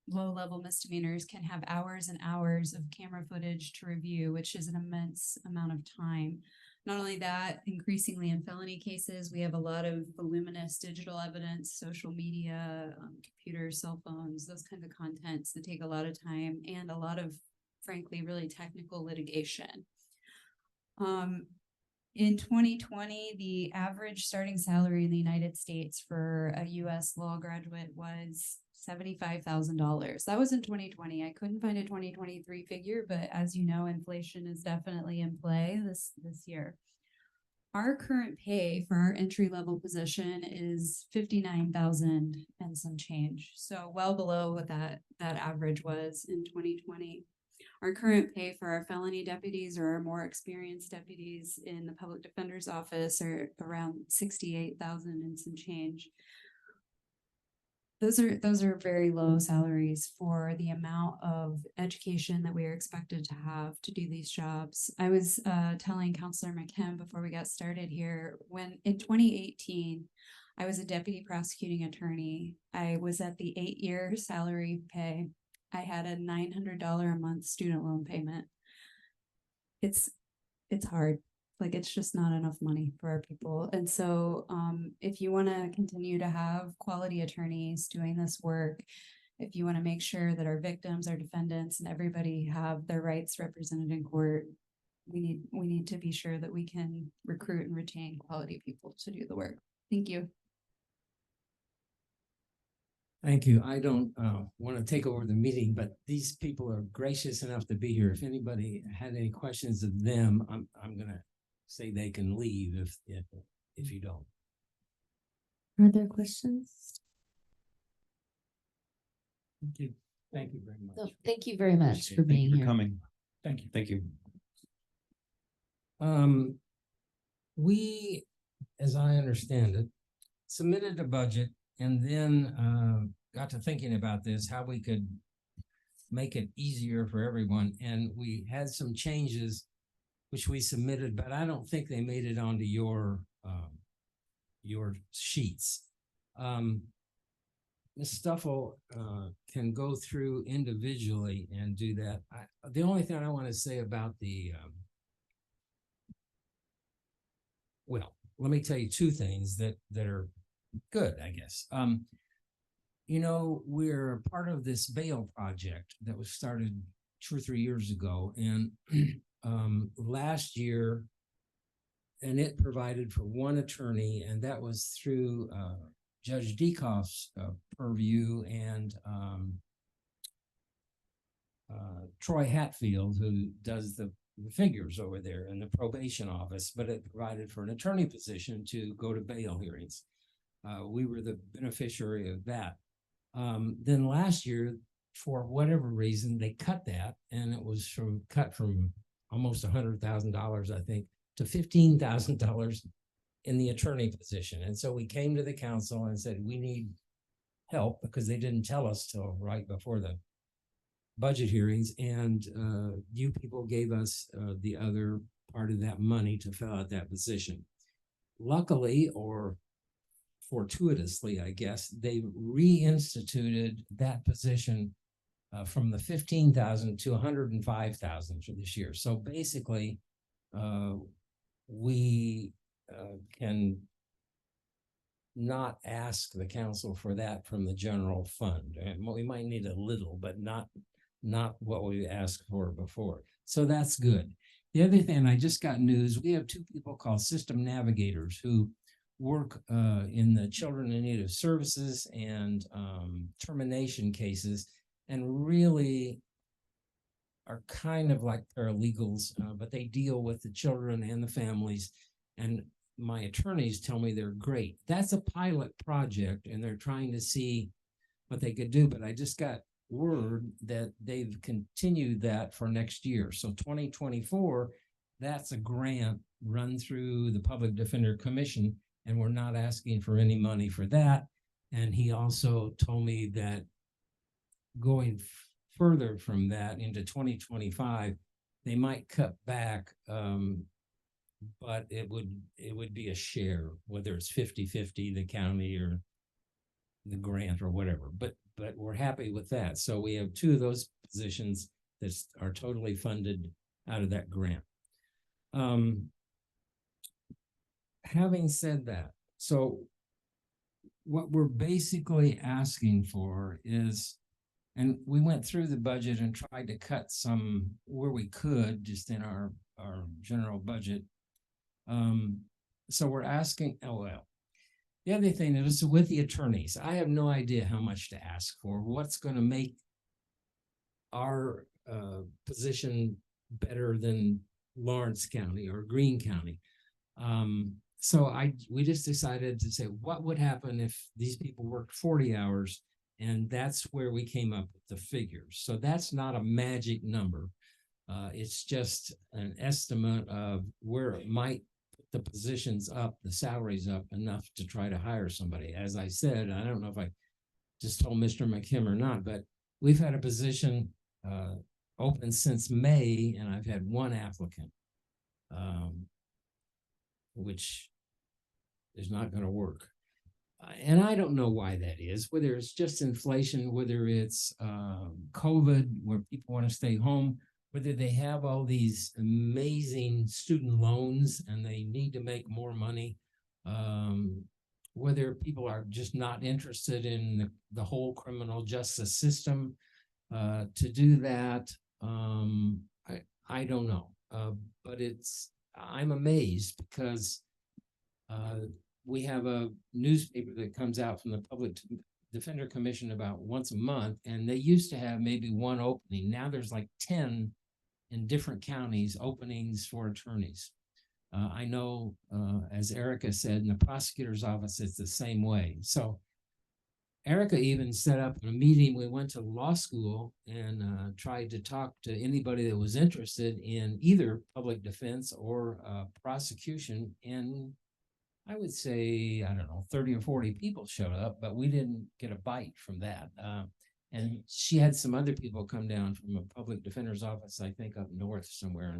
low-level misdemeanors can have hours and hours of camera footage to review, which is an immense amount of time. Not only that, increasingly in felony cases, we have a lot of voluminous digital evidence, social media, computers, cell phones, those kinds of contents that take a lot of time and a lot of, frankly, really technical litigation. In 2020, the average starting salary in the United States for a U.S. law graduate was $75,000. That was in 2020. I couldn't find a 2023 figure, but as you know, inflation is definitely in play this year. Our current pay for our entry-level position is $59,000 and some change. So well below what that average was in 2020. Our current pay for our felony deputies or our more experienced deputies in the public defender's office are around $68,000 and some change. Those are very low salaries for the amount of education that we are expected to have to do these jobs. I was telling Counselor McKim before we got started here, when in 2018, I was a deputy prosecuting attorney. I was at the 8-year salary pay. I had a $900 a month student loan payment. It's hard. Like, it's just not enough money for our people. And so if you want to continue to have quality attorneys doing this work, if you want to make sure that our victims, our defendants, and everybody have their rights represented in court, we need to be sure that we can recruit and retain quality people to do the work. Thank you. Thank you. I don't want to take over the meeting, but these people are gracious enough to be here. If anybody had any questions of them, I'm going to say they can leave if you don't. Are there questions? Thank you. Thank you very much. So, thank you very much for being here. Coming. Thank you. Thank you. We, as I understand it, submitted a budget and then got to thinking about this, how we could make it easier for everyone, and we had some changes which we submitted, but I don't think they made it onto your sheets. Ms. Stuffle can go through individually and do that. The only thing I want to say about well, let me tell you two things that are good, I guess. You know, we're part of this bail project that was started 2 or 3 years ago, and last year, and it provided for one attorney, and that was through Judge Dekoff's purview and Troy Hatfield, who does the figures over there in the probation office, but it provided for an attorney position to go to bail hearings. We were the beneficiary of that. Then last year, for whatever reason, they cut that, and it was cut from almost $100,000, I think, to $15,000 in the attorney position. And so we came to the council and said, we need help, because they didn't tell us till right before the budget hearings. And you people gave us the other part of that money to fill out that position. Luckily, or fortuitously, I guess, they reinstituted that position from the 15,000 to 105,000 for this year. So basically, we can not ask the council for that from the general fund. And we might need a little, but not what we asked for before. So that's good. The other thing, I just got news, we have 2 people called system navigators who work in the children in need of services and termination cases, and really are kind of like paralegals, but they deal with the children and the families. And my attorneys tell me they're great. That's a pilot project, and they're trying to see what they could do. But I just got word that they've continued that for next year. So 2024, that's a grant run through the Public Defender Commission, and we're not asking for any money for that. And he also told me that going further from that into 2025, they might cut back, but it would be a share, whether it's 50-50, the county or the grant or whatever. But we're happy with that. So we have 2 of those positions that are totally funded out of that grant. Having said that, so what we're basically asking for is, and we went through the budget and tried to cut some where we could, just in our general budget. So we're asking, the other thing is with the attorneys, I have no idea how much to ask for, what's going to make our position better than Lawrence County or Greene County. So we just decided to say, what would happen if these people worked 40 hours? And that's where we came up with the figures. So that's not a magic number. It's just an estimate of where it might put the positions up, the salaries up enough to try to hire somebody. As I said, I don't know if I just told Mr. McKim or not, but we've had a position open since May, and I've had 1 applicant, which is not going to work. And I don't know why that is, whether it's just inflation, whether it's COVID, where people want to stay home, whether they have all these amazing student loans and they need to make more money, whether people are just not interested in the whole criminal justice system to do that. I don't know, but I'm amazed because we have a newspaper that comes out from the Public Defender Commission about once a month, and they used to have maybe 1 opening. Now there's like 10 in different counties openings for attorneys. I know, as Erica said, in the prosecutor's office, it's the same way. So Erica even set up a meeting. We went to law school and tried to talk to anybody that was interested in either public defense or prosecution, and I would say, I don't know, 30 or 40 people showed up, but we didn't get a bite from that. And she had some other people come down from a public defender's office, I think up north somewhere,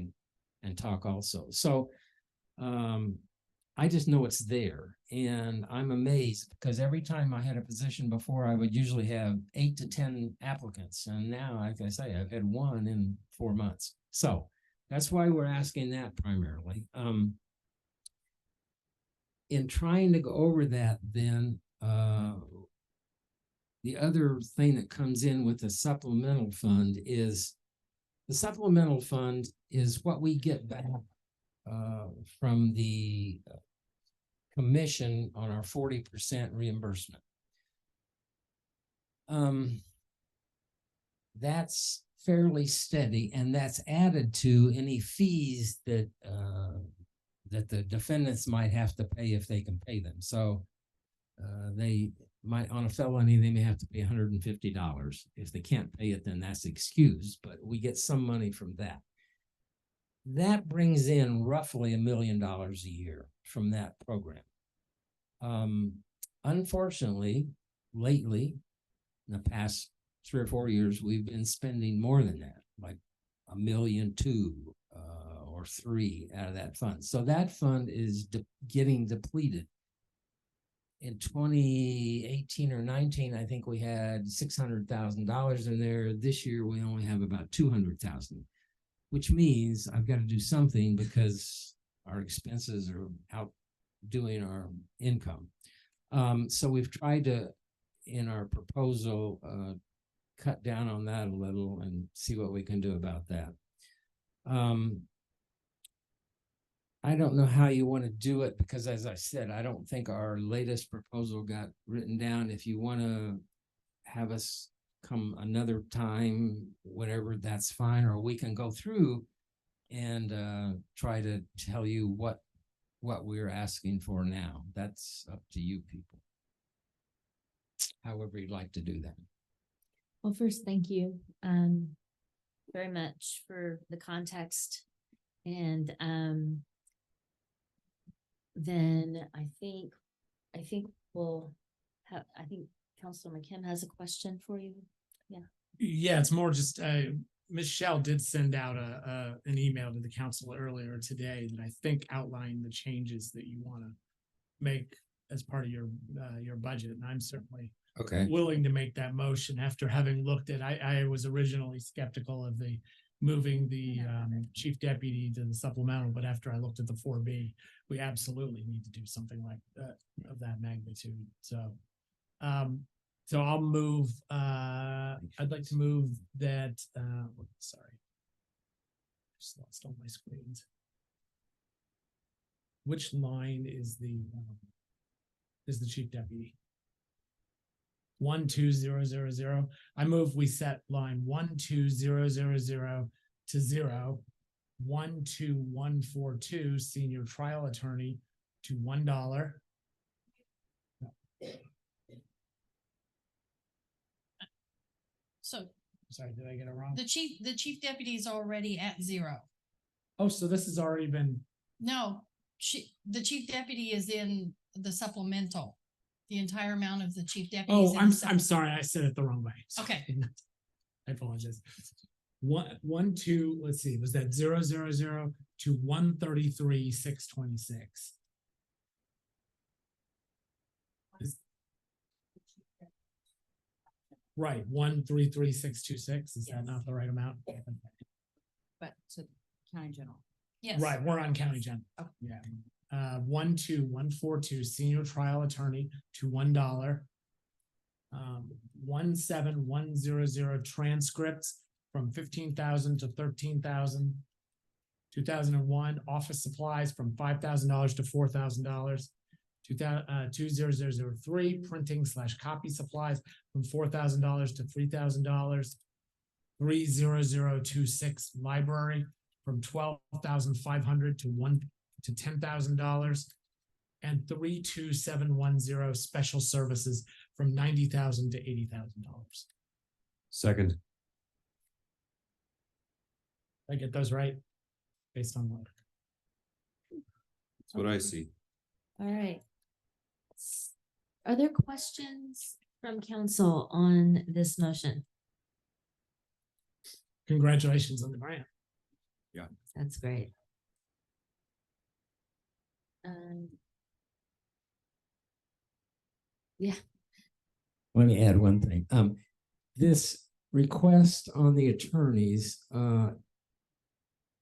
and talk also. So I just know it's there, and I'm amazed because every time I had a position before, I would usually have 8 to 10 applicants. And now, like I say, I've had one in 4 months. So that's why we're asking that primarily. In trying to go over that, then the other thing that comes in with the supplemental fund is the supplemental fund is what we get back from the commission on our 40% reimbursement. That's fairly steady, and that's added to any fees that that the defendants might have to pay if they can pay them. So they might, on a felony, they may have to pay $150. If they can't pay it, then that's excused, but we get some money from that. That brings in roughly $1 million a year from that program. Unfortunately, lately, in the past 3 or 4 years, we've been spending more than that, like $1.2 million or $3 million out of that fund. So that fund is getting depleted. In 2018 or 19, I think we had $600,000 in there. This year, we only have about $200,000, which means I've got to do something because our expenses are outdoing our income. So we've tried to, in our proposal, cut down on that a little and see what we can do about that. I don't know how you want to do it because, as I said, I don't think our latest proposal got written down. If you want to have us come another time, whatever, that's fine, or we can go through and try to tell you what we're asking for now. That's up to you people. However you'd like to do that. Well, first, thank you very much for the context. And then I think we'll have, I think Councilor McKim has a question for you. Yeah. Yeah, it's more just, Michelle did send out an email to the council earlier today that I think outlined the changes that you want to make as part of your budget. And I'm certainly willing to make that motion after having looked at, I was originally skeptical of the moving the chief deputy to the supplemental, but after I looked at the 4B, we absolutely need to do something like that of that magnitude. So, so I'll move, I'd like to move that, sorry, just lost all my screens. Which line is the chief deputy? 12000. I move we set line 12000 to 0, 12142 senior trial attorney to $1. So sorry, did I get it wrong? the chief deputy is already at 0. Oh, so this has already been. No, the chief deputy is in the supplemental. The entire amount of the chief deputy. Oh, I'm sorry, I said it the wrong way. Sorry. Okay. I apologize. 1, 2, let's see, was that 000 to 133,626? Right, 133,626. Is that not the right amount? But to county general. Yes. Right, we're on county general. Yeah. 12142 senior trial attorney to $1. 17100 transcripts from 15,000 to 13,000. 2001 office supplies from $5,000 to $4,000. 2003 printing/copy supplies from $4,000 to $3,000. 30026 library from $12,500 to $10,000, and 32710 special services from $90,000 to $80,000. Second. Did I get those right? Based on what? That's what I see. All right. Are there questions from council on this motion? Congratulations on the grant. Yeah. That's great. Yeah, Let me add one thing. This request on the attorneys,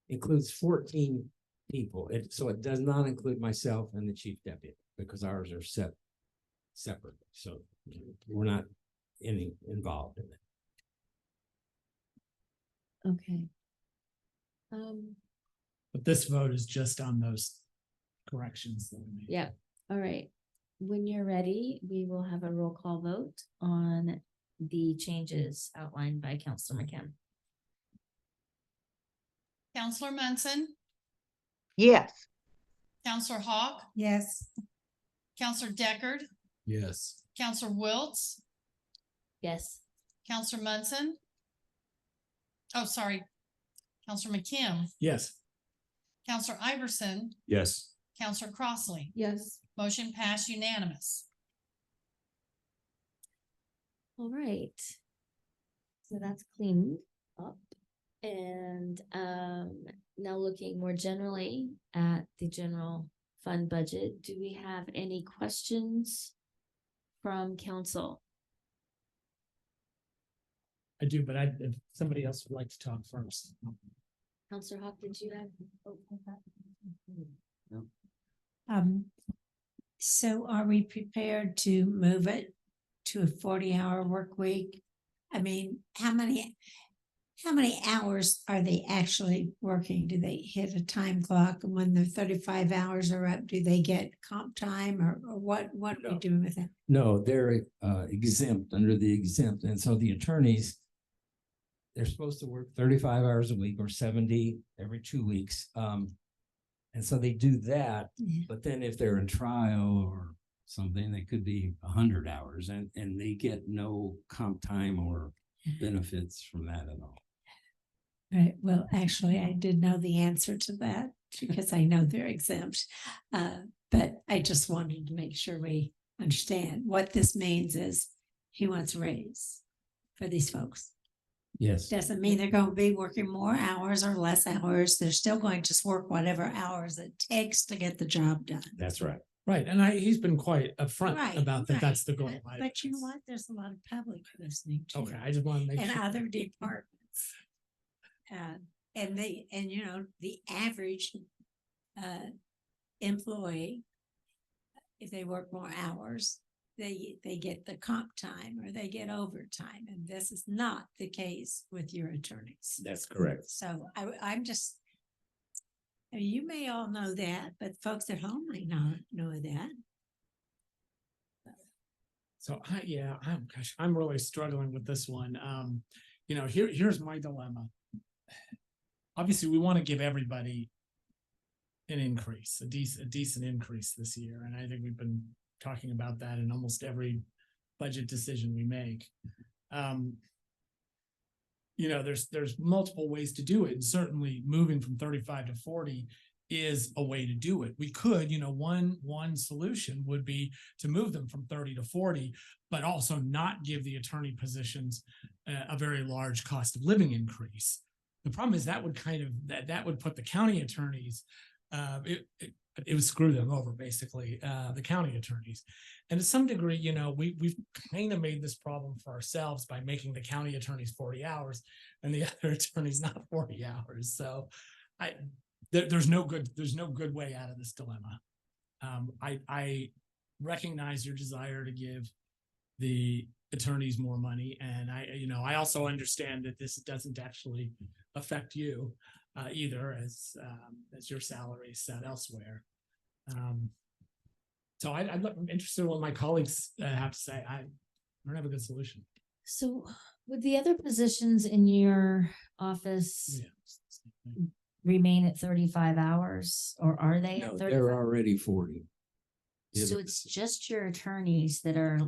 includes 14 people. So it does not include myself and the chief deputy because ours are separate. So we're not involved in it. okay. But this vote is just on those corrections that we made. Yeah, all right. When you're ready, we will have a roll call vote on the changes outlined by Counselor McKim. Counselor Munson, Yes. Counselor Hawk, Yes. Counselor Deckard, Yes. Counselor Wiltz, Yes. Counselor Munson. Oh, sorry. Counselor McKim, Yes. Counselor Iverson, Yes. Counselor Crossley. Yes. Motion passed unanimous. All right. So that's cleaned up. And now looking more generally at the general fund budget, do we have any questions from council? I do, but if somebody else would like to talk first. Counselor Hawk, did you have? No. So are we prepared to move it to a 40-hour work week? I mean, how many hours are they actually working? Do they hit a time clock, and when their 35 hours are up, do they get comp time, or what are we doing with that? No, they're exempt under the exempt. And so the attorneys, they're supposed to work 35 hours a week or 70 every 2 weeks. And so they do that, but then if they're in trial or something, they could be 100 hours and they get no comp time or benefits from that at all. Right. Well, actually, I did know the answer to that because I know they're exempt. But I just wanted to make sure we understand what this means is he wants a raise for these folks. Yes. Doesn't mean they're going to be working more hours or less hours. They're still going to work whatever hours it takes to get the job done. That's right. Right, and he's been quite upfront Right, about that. right. That's the goal. But you know what? There's a lot of public listening to. Okay, I just want to make And sure. other departments. And you know, the average employee, if they work more hours, they get the comp time or they get overtime. And this is not the case with your attorneys. That's correct. So I'm just, I mean, you may all know that, but folks at home may not know that. So I'm really struggling with this one. Here's my dilemma. Obviously, we want to give everybody an increase, a decent increase this year. And I think we've been talking about that in almost every budget decision we make. There's multiple ways to do it. And certainly moving from 35 to 40 is a way to do it. We could, one solution would be to move them from 30 to 40, but also not give the attorney positions a very large cost of living increase. The problem is that would that would put the county attorneys, it would screw them over, basically, the county attorneys. And to some degree, we've kind of made this problem for ourselves by making the county attorneys 40 hours and the other attorneys not 40 hours. So there's no good way out of this dilemma. I recognize your desire to give the attorneys more money. And I also understand that this doesn't actually affect you either, as your salary is set elsewhere. So I'm interested in what my colleagues have to say. I don't have a good solution. So would the other positions in your office remain at 35 hours, or are they No, at they're 35? already 40. So it's just your attorneys that are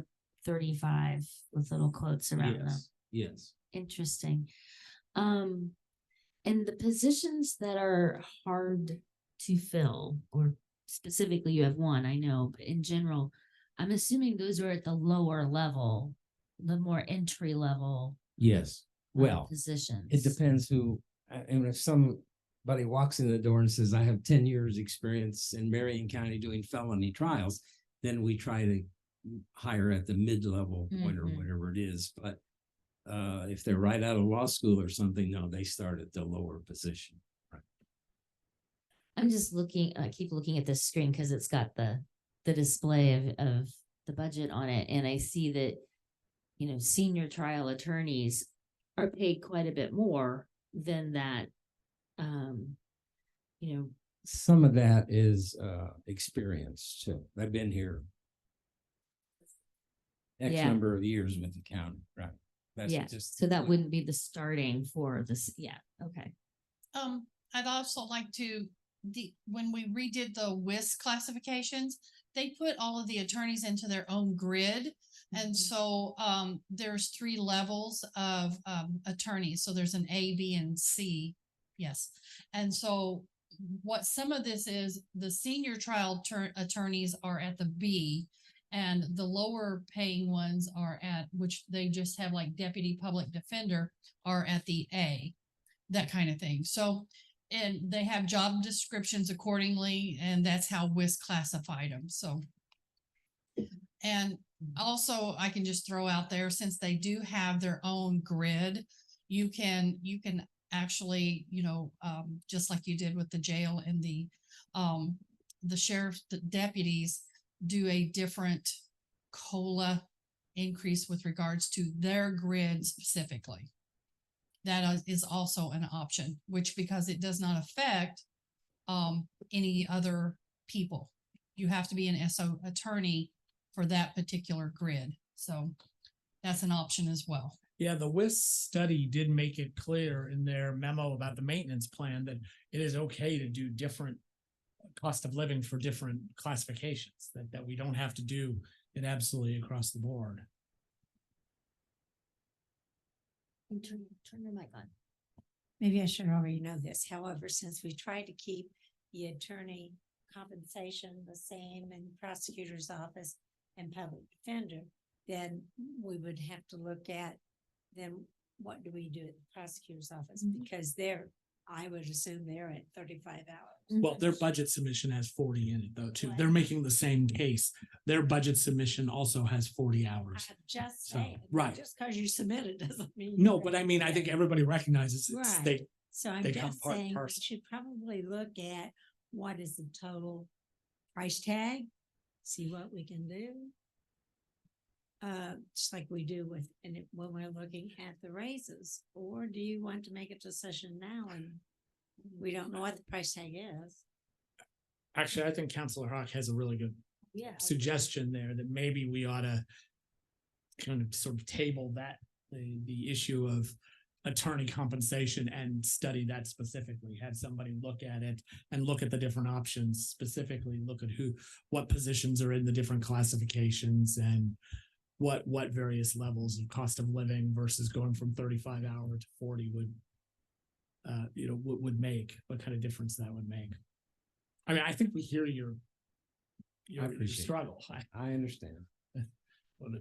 35 with little quotes around them. Yes. Interesting. And the positions that are hard to fill or specifically you have one, I know, but in general, I'm assuming those are at the lower level, the more entry level Yes, well, positions. it depends who, and if somebody walks in the door and says, I have 10 years experience in Marion County doing felony trials, then we try to hire at the mid-level point or Mhm. whatever it is, but if they're right out of law school or something, no, they start at the lower position. I'm just looking, I keep looking at this screen because it's got the display of the budget on it. And I see that, you know, senior trial attorneys are paid quite a bit more than that. You know, Some of that is experience too. I've been here X Yeah. number of years with the county, right? That's yeah, just so that wouldn't be the starting for this. Yeah, okay. I'd also like to, when we redid the WIS classifications, they put all of the attorneys into their own grid. And so, there's 3 levels of, attorneys. So there's an A, B, and C. Yes. And so what some of this is, the senior trial attorneys are at the B, and the lower paying ones are at, which they just have like deputy public defender, are at the A, that kind of thing. So, and they have job descriptions accordingly, and that's how WIS classified them. So, and also I can just throw out there, since they do have their own grid, you can actually, you know, just like you did with the jail and the sheriff, the deputies do a different COLA increase with regards to their grid specifically. That is also an option, which, because it does not affect any other people. You have to be an SO attorney for that particular grid. So that's an option as well. Yeah, the WIS study did make it clear in their memo about the maintenance plan that it is okay to do different cost of living for different classifications, that we don't have to do it absolutely across the board. Turn your mic on. Maybe I should already know this. However, since we try to keep the attorney compensation the same in prosecutor's office and public defender, then we would have to look at, then what do we do at the prosecutor's office? Because I would assume they're at 35 hours. Well, their budget submission has 40 in it though, too. They're making the same case. Their budget submission also has 40 hours. I'm just So, saying, right. just because you submit it doesn't mean. No, but I mean, I think everybody recognizes it's, Right. So I'm they come just part and saying, we parcel. should probably look at what is the total price tag, see what we can do. Just like we do when we're looking at the raises, or do you want to make a decision now and we don't know what the price tag is? Actually, I think Counselor Hawk has a really good Yeah. suggestion there that maybe we ought to kind of sort of table that, the issue of attorney compensation and study that specifically, have somebody look at it and look at the different options, specifically look at what positions are in the different classifications and what various levels of cost of living versus going from 35 hour to 40 would make, what kind of difference that would make. I mean, I think we hear your appreciate it. struggle. I understand.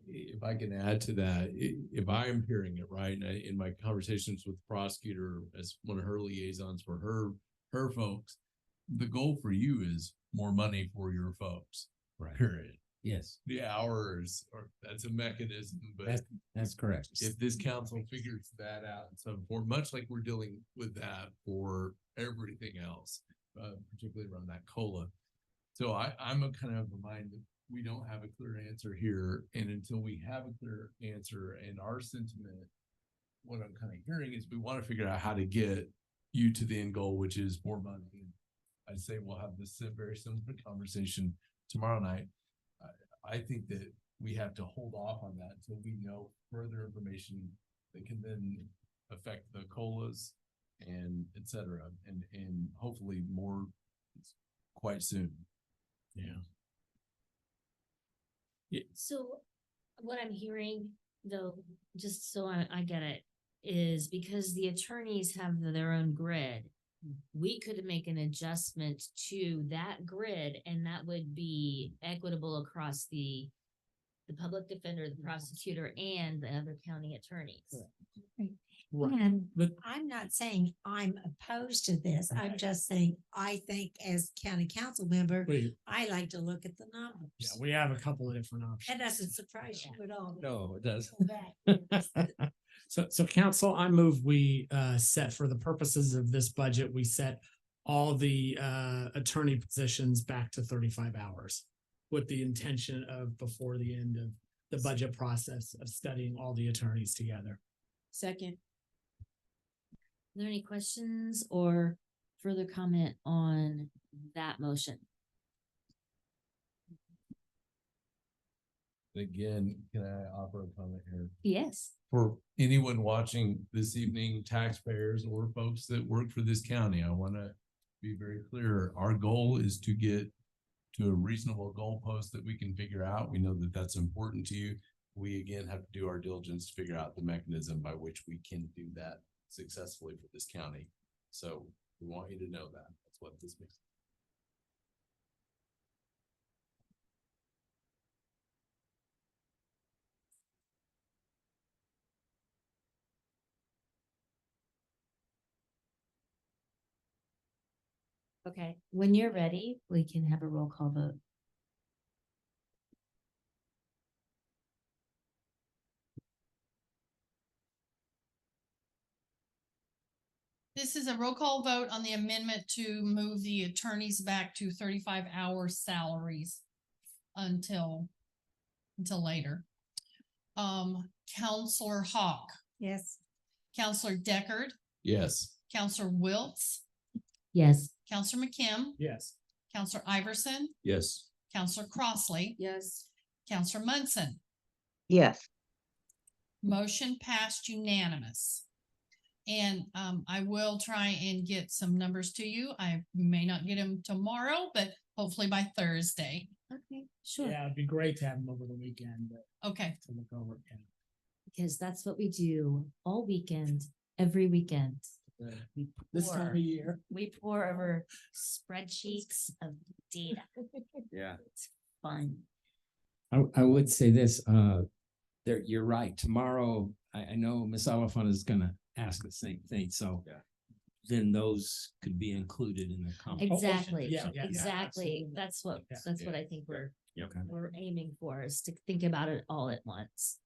If I can add to that, if I am hearing it right, and in my conversations with the prosecutor as one of her liaisons for her folks, the goal for you is more money for your folks. Right. Period. Yes, The hours, or that's a mechanism, but that's correct. if this council figures that out in some form, much like we're dealing with that for everything else, particularly around that COLA. So I'm a kind of a mind that we don't have a clear answer here, and until we have a clear answer, and our sentiment, what I'm kind of hearing is we want to figure out how to get you to the end goal, which is more money. I'd say we'll have this very similar conversation tomorrow night. I think that we have to hold off on that until we know further information that can then affect the COLAs and et cetera, and hopefully more quite soon. Yeah. So what I'm hearing though, just so I get it, is because the attorneys have their own grid, we could make an adjustment to that grid and that would be equitable across the public defender, the prosecutor, and the other county attorneys. And But I'm not saying I'm opposed to this. I'm just saying, I think as county council member, we, I like to look at the numbers. yeah, we have a couple of different options. That doesn't surprise you at all. No, it does. Go back. So council, I move we set for the purposes of this budget, we set all the attorney positions back to 35 hours with the intention of before the end of the budget process of studying all the attorneys together. Second. Are there any questions or further comment on that motion? Again, can I offer a comment here? Yes. For anyone watching this evening, taxpayers or folks that work for this county, I want to be very clear. Our goal is to get to a reasonable goalpost that we can figure out. We know that that's important to you. We again have to do our diligence to figure out the mechanism by which we can do that successfully for this county. So we want you to know that. That's what this means. Okay, when you're ready, we can have a roll call vote. This is a roll call vote on the amendment to move the attorneys back to 35-hour salaries until later. Counselor Hawk, Yes. Counselor Deckard, Yes. Counselor Wiltz, Yes. Counselor McKim, Yes. Counselor Iverson, Yes. Counselor Crossley, Yes. Counselor Munson. Yes. Motion passed unanimous. And I will try and get some numbers to you. I may not get them tomorrow, but hopefully by Thursday. Okay, sure. Yeah, it'd be great to have them over the weekend, but Okay. to look over. Yeah. Because that's what we do all weekend, every weekend. We This time pour- of year. We pour over spreadsheets of data. Yeah. It's fun. I would say this, there, you're right. Tomorrow, I know Ms. Oliphant is gonna ask the same thing, so. Yeah. Then those could be included in the conversation. Exactly, Yeah, yeah, exactly. absolutely. That's what, Yeah. that's what I think Yep. we're aiming for, is to think about it all at once.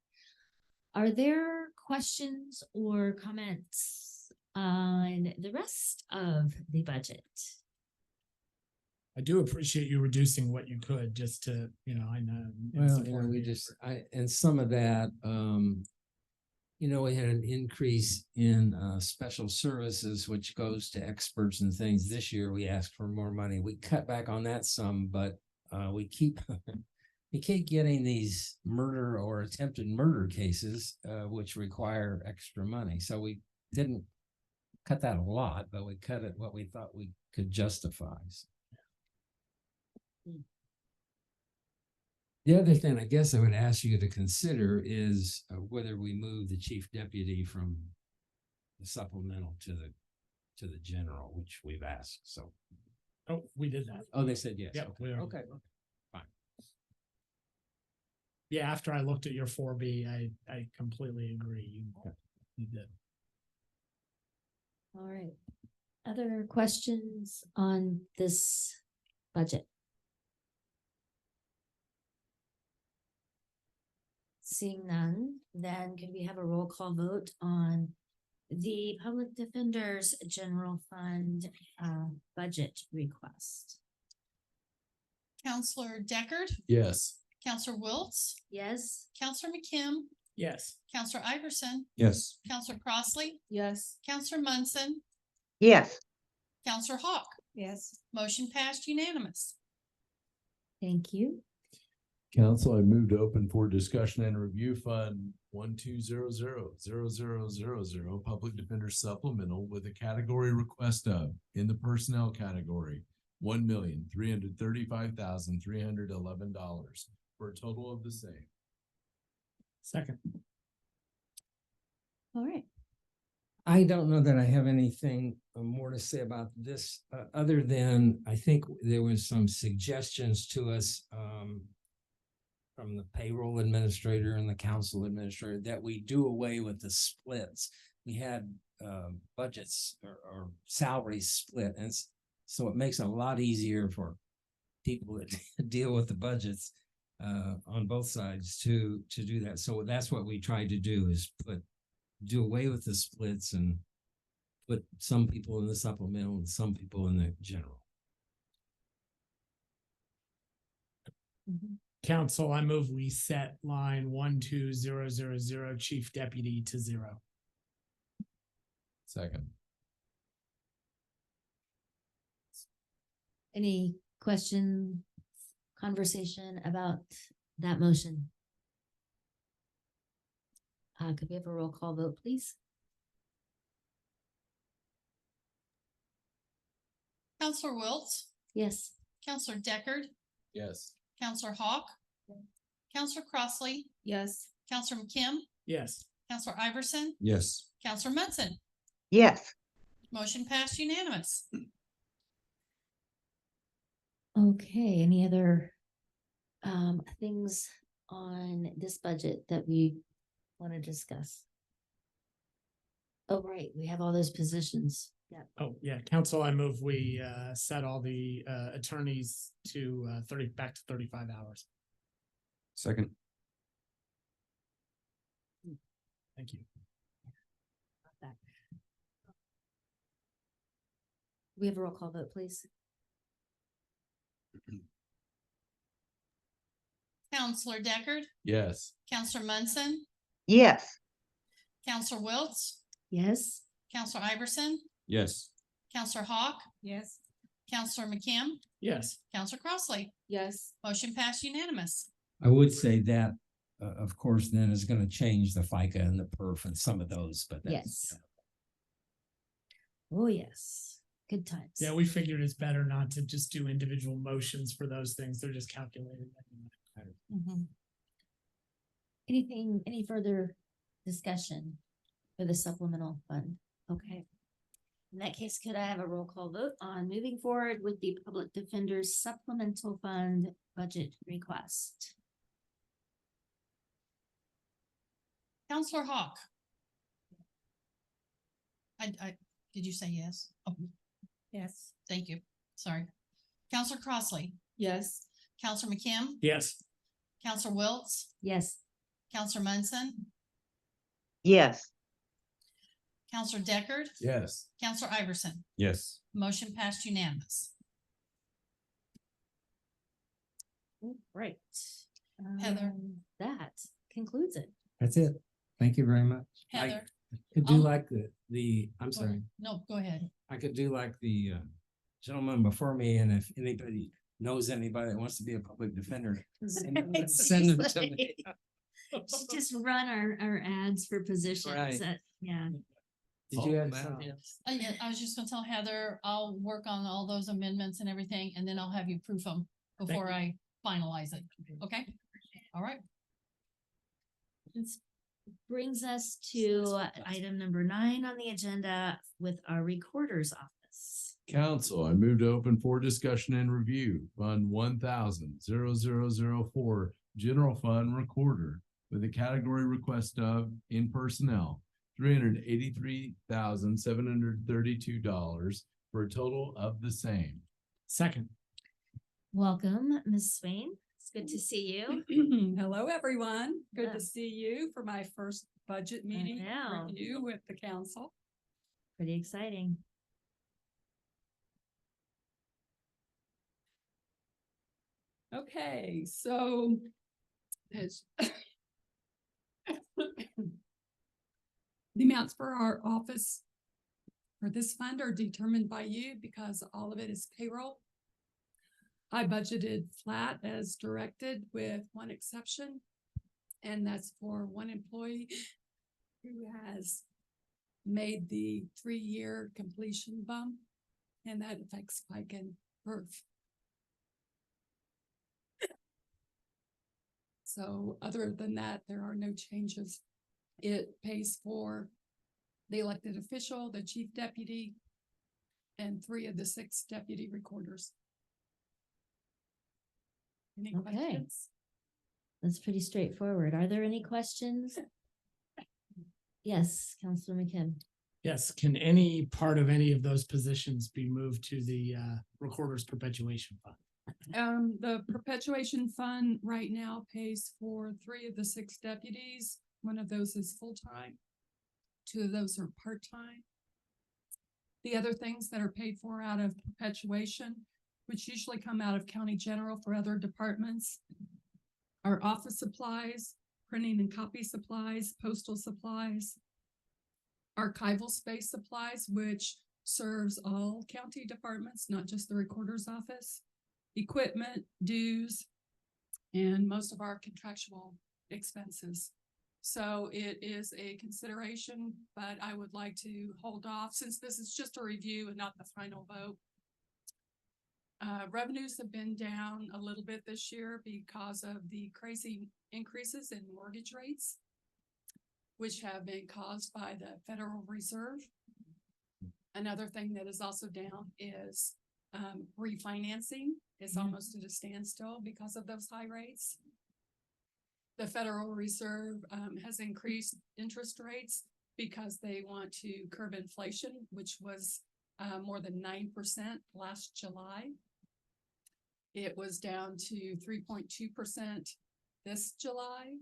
Are there questions or comments on the rest of the budget? I do appreciate you reducing what you could just to, I know. in Well, support of we the just, effort. and some of that, we had an increase in special services, which goes to experts and things. This year, we asked for more money. We cut back on that some, but we keep we keep getting these murder or attempted murder cases, which require extra money. So we didn't cut that a lot, but we cut it what we thought we could justify. The other thing I guess I would ask you to consider is whether we move the chief deputy from the supplemental to the general, which we've asked, so. Oh, we did that. Oh, they said yes. Yep, we are. Okay, fine. Yeah, after I looked at your 4B, I completely agree. You did. All right. Other questions on this budget? Seeing none, then could we have a roll call vote on the Public Defender's General Fund budget request? Counselor Deckard, Yes. Counselor Wiltz, Yes. Counselor McKim, Yes. Counselor Iverson, Yes. Counselor Crossley, Yes. Counselor Munson, Yes. Counselor Hawk. Yes. Motion passed unanimous. Thank you. Council, I moved to open for discussion and review fund 12000000 Public Defender Supplemental with a category request of, in the personnel category, $1,335,311 for a total of the same. Second. All right. I don't know that I have anything more to say about this, other than I think there was some suggestions to us from the payroll administrator and the council administrator that we do away with the splits. We had budgets or salaries split, and so it makes it a lot easier for people that deal with the budgets on both sides to do that. So that's what we tried to do, is do away with the splits and put some people in the supplemental and some people in the general. Council, I move we set line 12000 chief deputy to 0. Second. Any question, conversation about that motion? Could we have a roll call vote, please? Counselor Wiltz, Yes. Counselor Deckard, Yes. Counselor Hawk, Counselor Crossley, Yes. Counselor McKim, Yes. Counselor Iverson, Yes. Counselor Munson. Yes. Motion passed unanimous. Okay, any other things on this budget that we want to discuss? Oh, right, we have all those positions. Yeah. Oh, yeah, council, I move we set all the attorneys to back to 35 hours. Second. Thank you. We have a roll call vote, please. Counselor Deckard, Yes. Counselor Munson, Yes. Counselor Wiltz, Yes. Counselor Iverson, Yes. Counselor Hawk, Yes. Counselor McKim, Yes. Counselor Crossley. Yes. Motion passed unanimous. I would say that, of course, then is going to change the FICA and the PERF and some of those, but that's. Yes. Oh, yes. Good times. Yeah, we figured it's better not to just do individual motions for those things. They're just calculated. Anything, any further discussion for the supplemental fund? Okay. In that case, could I have a roll call vote on moving forward with the Public Defender's Supplemental Fund budget request? Counselor Hawk. Did you say yes? Oh, Yes. thank you. Sorry. Counselor Crossley, Yes. Counselor McKim, Yes. Counselor Wiltz, Yes. Counselor Munson, Yes. Counselor Deckard, Yes. Counselor Iverson. Yes. Motion passed unanimous. Right. Heather. That concludes it. That's it. Thank you very much. Heather. Could do like I'm Go sorry. ahead. No, go ahead. I could do like the gentleman before me, and if anybody knows anybody that wants to be a public defender, send them to me. Should just run our ads for positions Right. that, yeah. Did you have something else? Yeah, I was just gonna tell Heather, I'll work on all those amendments and everything, and then I'll have you proof them before I finalize it. Okay? All right. This brings us to item number 9 on the agenda with our recorder's office. Council, I move to open for discussion and review Fund 1,000,004 General Fund Recorder with a category request of in personnel $383,732 for a total of the same. Second. Welcome, Ms. Swain. It's good to see you. Hello, everyone. Good Yeah. to see you for my first budget meeting know. review with the council. Pretty exciting. Okay, so as the amounts for our office for this fund are determined by you because all of it is payroll. I budgeted flat as directed with one exception, and that's for one employee who has made the 3-year completion bump, and that affects FICA and PERF. So other than that, there are no changes. It pays for the elected official, the chief deputy, and 3 of the 6 deputy recorders. Any Okay. questions? That's pretty straightforward. Are there any questions? Yes, Counselor McKim. Yes, can any part of any of those positions be moved to the Recorder's Perpetuation Fund? The perpetuation fund right now pays for 3 of the 6 deputies. 1 of those is full-time. 2 of those are part-time. The other things that are paid for out of perpetuation, which usually come out of county general for other departments, are office supplies, printing and copy supplies, postal supplies, archival space supplies, which serves all county departments, not just the recorder's office, equipment, dues, and most of our contractual expenses. So it is a consideration, but I would like to hold off since this is just a review and not the final vote. Revenues have been down a little bit this year because of the crazy increases in mortgage rates, which have been caused by the Federal Reserve. Another thing that is also down is refinancing is almost at a standstill because of those high rates. The Federal Reserve has increased interest rates because they want to curb inflation, which was more than 9% last July. It was down to 3.2% this July,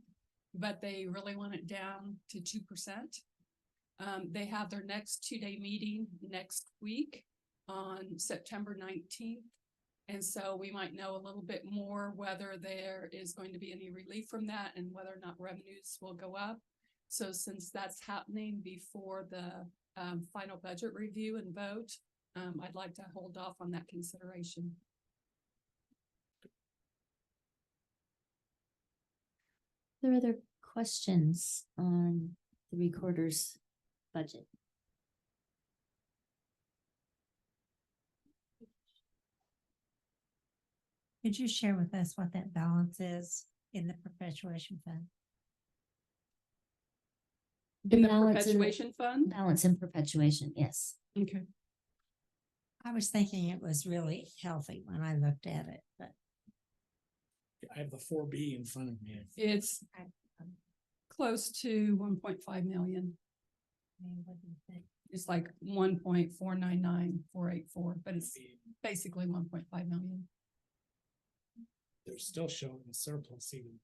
but they really want it down to 2%. They have their next 2-day meeting next week on September 19th. And so we might know a little bit more whether there is going to be any relief from that and whether or not revenues will go up. So since that's happening before the final budget review and vote, I'd like to hold off on that consideration. Are there other questions on the recorder's budget? Could you share with us what that balance is in the perpetuation fund? In the Balance perpetuation fund? Balance in perpetuation, yes. Okay. I was thinking it was really healthy when I looked at it, but I have the 4B in front of me. It's close to 1.5 million. I mean, what do you think? It's like 1.499484, but it's basically 1.5 million. They're still showing a surplus even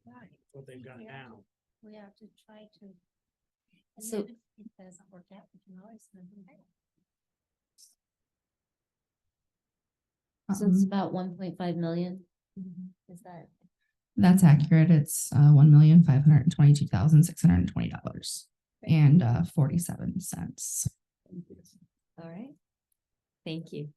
what they've got Yeah. now. We have to try to. And So- then if it doesn't work out, we can always move them back. So it's about 1.5 million. Is that? That's accurate. It's $1,522,620 and 47 cents. All right. Thank you.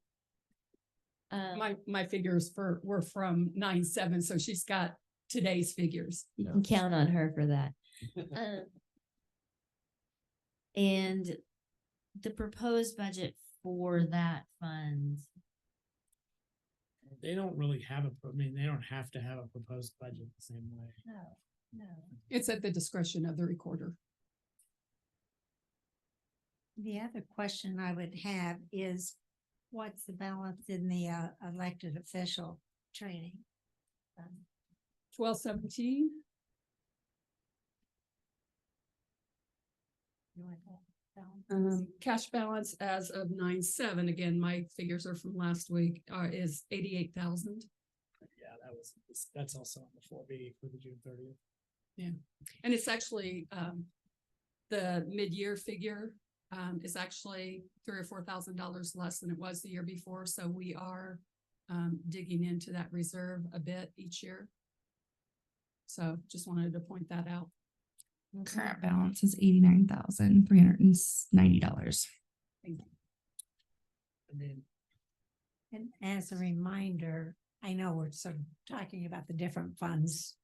My figures were from 9/7, so she's got today's figures. You can count on her for that. And the proposed budget for that fund. They don't really have I mean, they don't have to have a proposed budget the same way. No. It's at the discretion of the recorder. The other question I would have is, what's the balance in the elected official training? 1217. You want that balance? Cash balance as of 9/7, again, my figures are from last week, is 88,000. Yeah, that's also on the 4B for the June 30th. Yeah, and it's actually, the mid-year figure, is actually $3,000 or $4,000 less than it was the year before, so we are, digging into that reserve a bit each year. So just wanted to point that out. Current balance is $89,390. Thank you. And as a reminder, I know we're sort of talking about the different funds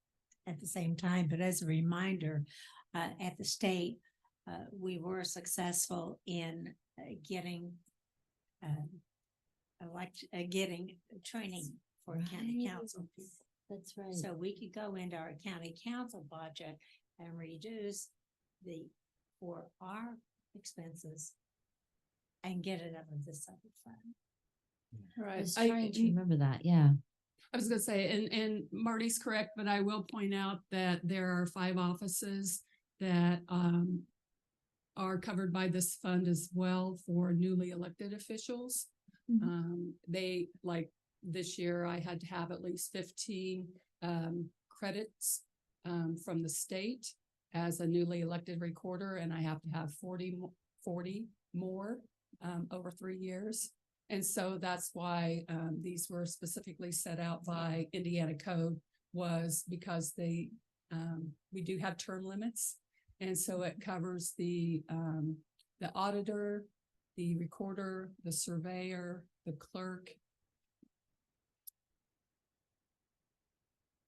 at the same time, but as a reminder, at the state, we were successful in getting getting training for county Right. council. That's right. So we could go into our county council budget and reduce for our expenses and get it out of this other fund. I Right. was trying to remember that, yeah. I was gonna say, and Marty's correct, but I will point out that there are 5 offices that are covered by this fund as well for newly elected officials. They, like, this year I had to have at least 15 credits from the state as a newly elected recorder, and I have to have 40 more over 3 years. And so that's why these were specifically set out by Indiana Code, was because they we do have term limits. And so it covers the auditor, the recorder, the surveyor, the clerk,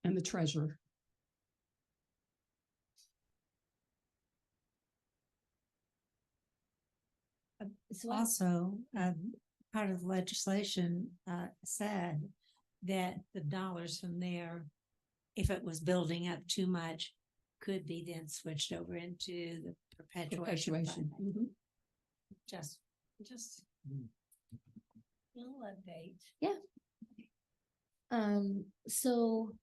and the treasurer. Also, part of the legislation said that the dollars from there, if it was building up too much, could be then switched over into the perpetuation fund. Mhm. Just little update. Yeah. So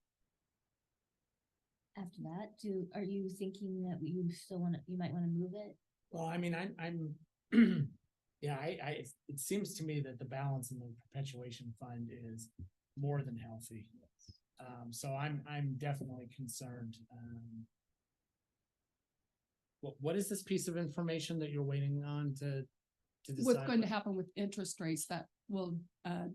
after that, are you thinking that you still you might want to move it? Well, I mean, I'm, yeah, it seems to me that the balance in the perpetuation fund is more than healthy. So I'm definitely concerned. What is this piece of information that you're waiting on to decide? What's going to happen with interest rates that will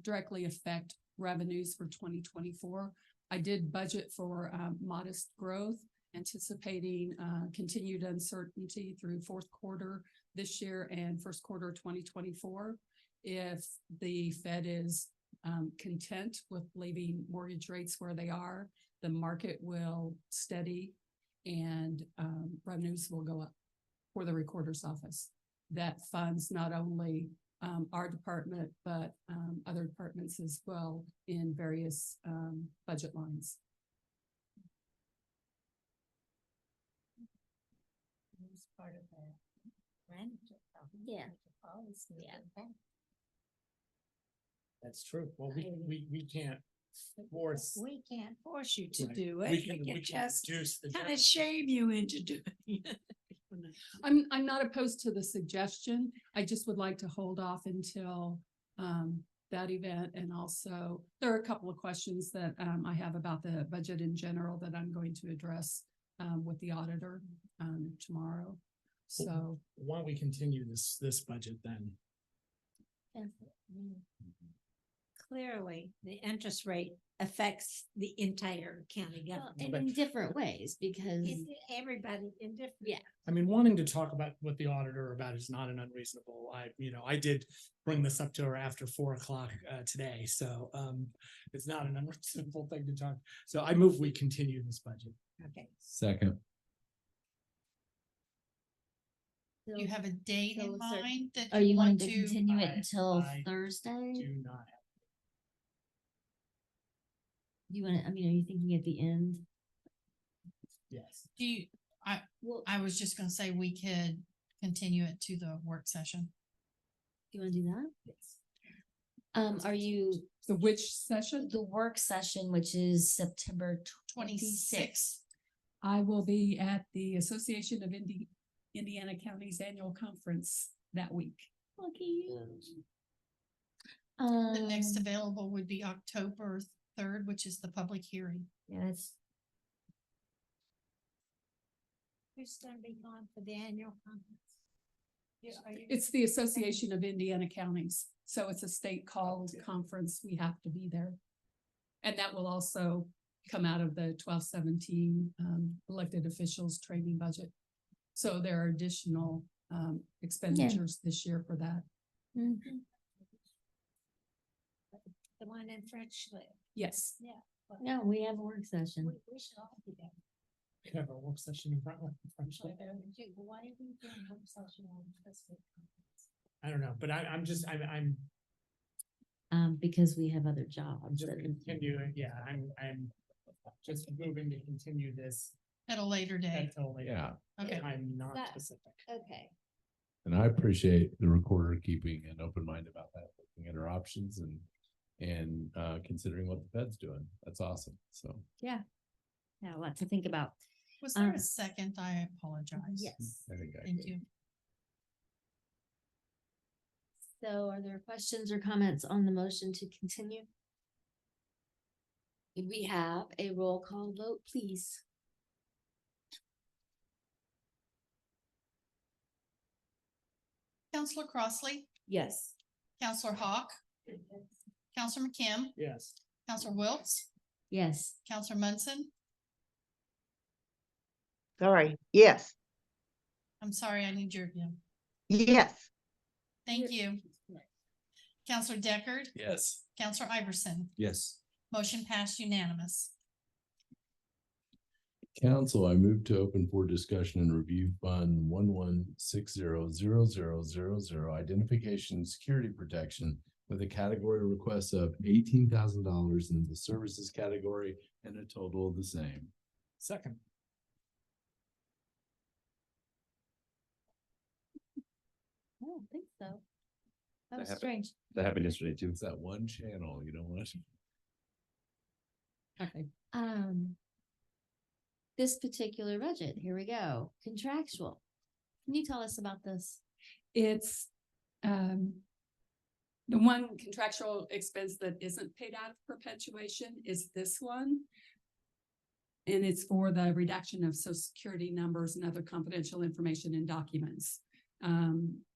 directly affect revenues for 2024. I did budget for modest growth, anticipating continued uncertainty through fourth quarter this year and first quarter 2024. If the Fed is content with leaving mortgage rates where they are, the market will steady and revenues will go up for the recorder's office. That funds not only our department, but other departments as well in various budget lines. It's part of the rent. Yeah. Yeah. That's true. Well, we can't force. We can't force you to Right. do it. We can just reduce the kind of deficit. shame you into doing it. I'm not opposed to the suggestion. I just would like to hold off until that event. And also, there are a couple of questions that I have about the budget in general that I'm going to address with the auditor tomorrow. So Why don't we continue this budget then? Clearly, the interest rate affects the entire county government. And in different ways, because Everybody in different. yeah. I mean, wanting to talk about what the auditor about is not an unreasonable. I did bring this up to her after 4 o'clock today, so it's not an unreasonable thing to talk. So I move we continue this budget. Okay. Second. You have a date in mind that Are you want wanting to continue it until I Thursday? Do not have. Do you want to, are you thinking at the end? Yes. Do you, I was just gonna say we could continue it to the work session. Do you want to do that? Yes. Are you? the which session? The work session, which is September 26th. I will be at the Association of Indiana Counties Annual Conference that week. Lucky you. The next available would be October 3rd, which is the public hearing. Yes. Who's gonna be gone for the annual conference? It's the Association of Indiana Counties, so it's a state called conference. We have to be there. And that will also come out of the 1217 elected officials training budget. So there are additional expenditures this year for that. Mm-hmm. The one in French Lick. Yes. Yeah. No, we have a work session. We should all be there. We have a work session in front of Why are we doing work session on this week? I don't know, but I'm Because we have other jobs. just continuing. Yeah, I'm just moving to continue this At a later date. until later. Yeah. Okay. I'm not That- specific. Okay. And I appreciate the recorder keeping an open mind about that, looking at our options and considering what the Fed's doing. That's awesome. So. Yeah. Yeah, a lot to think about. Was there Um, a second? I apologize. Yes. I think I Thank did. you. So are there questions or comments on the motion to continue? Could we have a roll call vote, please? Counselor Crossley, Yes. Counselor Hawk, Counselor McKim, Yes. Counselor Wiltz, Yes. Counselor Munson. Sorry, yes, I'm sorry, I need your, yeah. yes, Thank you. Counselor Deckard, Yes. Counselor Iverson, Yes. motion passed unanimous. Council, I move to open for discussion and review Fund 11600000 identification security protection with a category request of $18,000 in the services category and a total of the same. Second. I don't think so. That That was happened. strange. That happened yesterday too. It's that one channel you don't want to. Okay. This particular budget, here we go, contractual. Can you tell us about this? It's, the one contractual expense that isn't paid out of perpetuation is this one. And it's for the redaction of social security numbers and other confidential information in documents.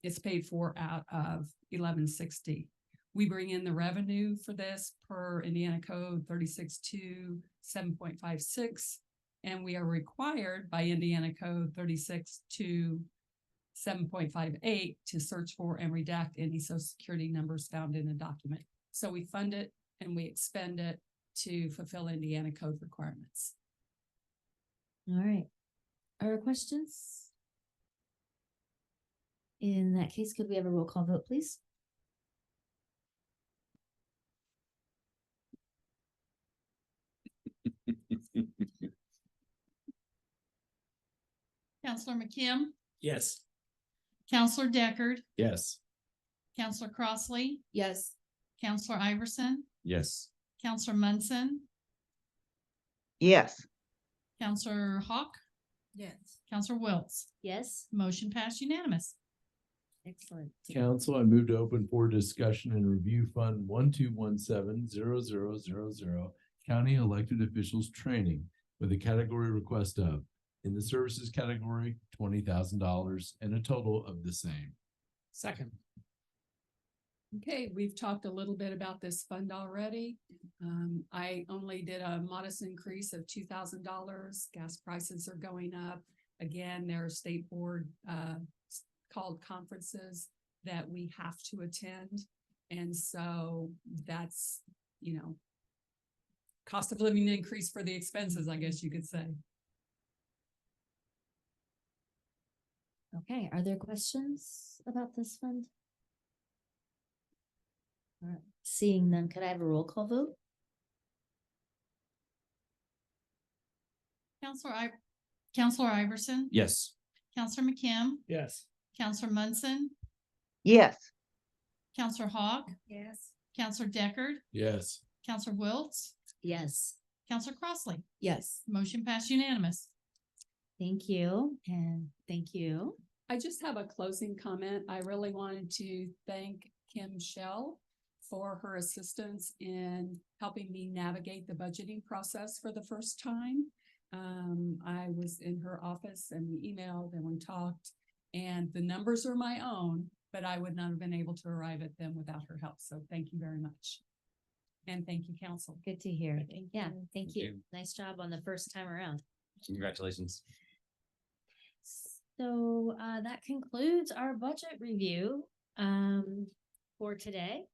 It's paid for out of 1160. We bring in the revenue for this per Indiana Code 36-7.56. And we are required by Indiana Code 36-7.58 to search for and redact any social security numbers found in a document. So we fund it and we expend it to fulfill Indiana Code requirements. All right. Are there questions? In that case, could we have a roll call vote, please? Counselor McKim, Yes. Counselor Deckard, Yes. Counselor Crossley, Yes. Counselor Iverson, Yes. Counselor Munson, yes. Counselor Hawk, Yes. Counselor Wiltz. Yes. Motion passed unanimous. Excellent. Council, I move to open for discussion and review Fund 12170000 county elected officials training with a category request of, in the services category, $20,000 and a total of the same. Second. Okay, we've talked a little bit about this fund already. I only did a modest increase of $2,000. Gas prices are going up. Again, there are state board called conferences that we have to attend. And so that's, cost of living increase for the expenses, I guess you could say. Okay, are there questions about this fund? All right, seeing none, could I have a roll call vote? Counselor Iverson, Yes. Counselor McKim, Yes. Counselor Munson, Yes, Counselor Hawk, Yes. Counselor Deckard, Yes. Counselor Wiltz, Yes. Counselor Crossley. Yes. Motion passed unanimous. Thank you, and thank you. I just have a closing comment. I really wanted to thank Kim Shell for her assistance in helping me navigate the budgeting process for the first time. I was in her office and we emailed and we talked, and the numbers are my own, but I would not have been able to arrive at them without her help. So thank you very much. And thank you, council. Good to hear. Yeah, thank Thank you. you. Nice job on the first time around. Congratulations. So that concludes our budget review for today.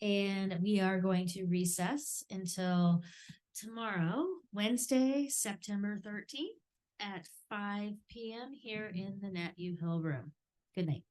And we are going to recess until tomorrow, Wednesday, September 13th at 5 p.m. here in the Nat U Hill room. Good night.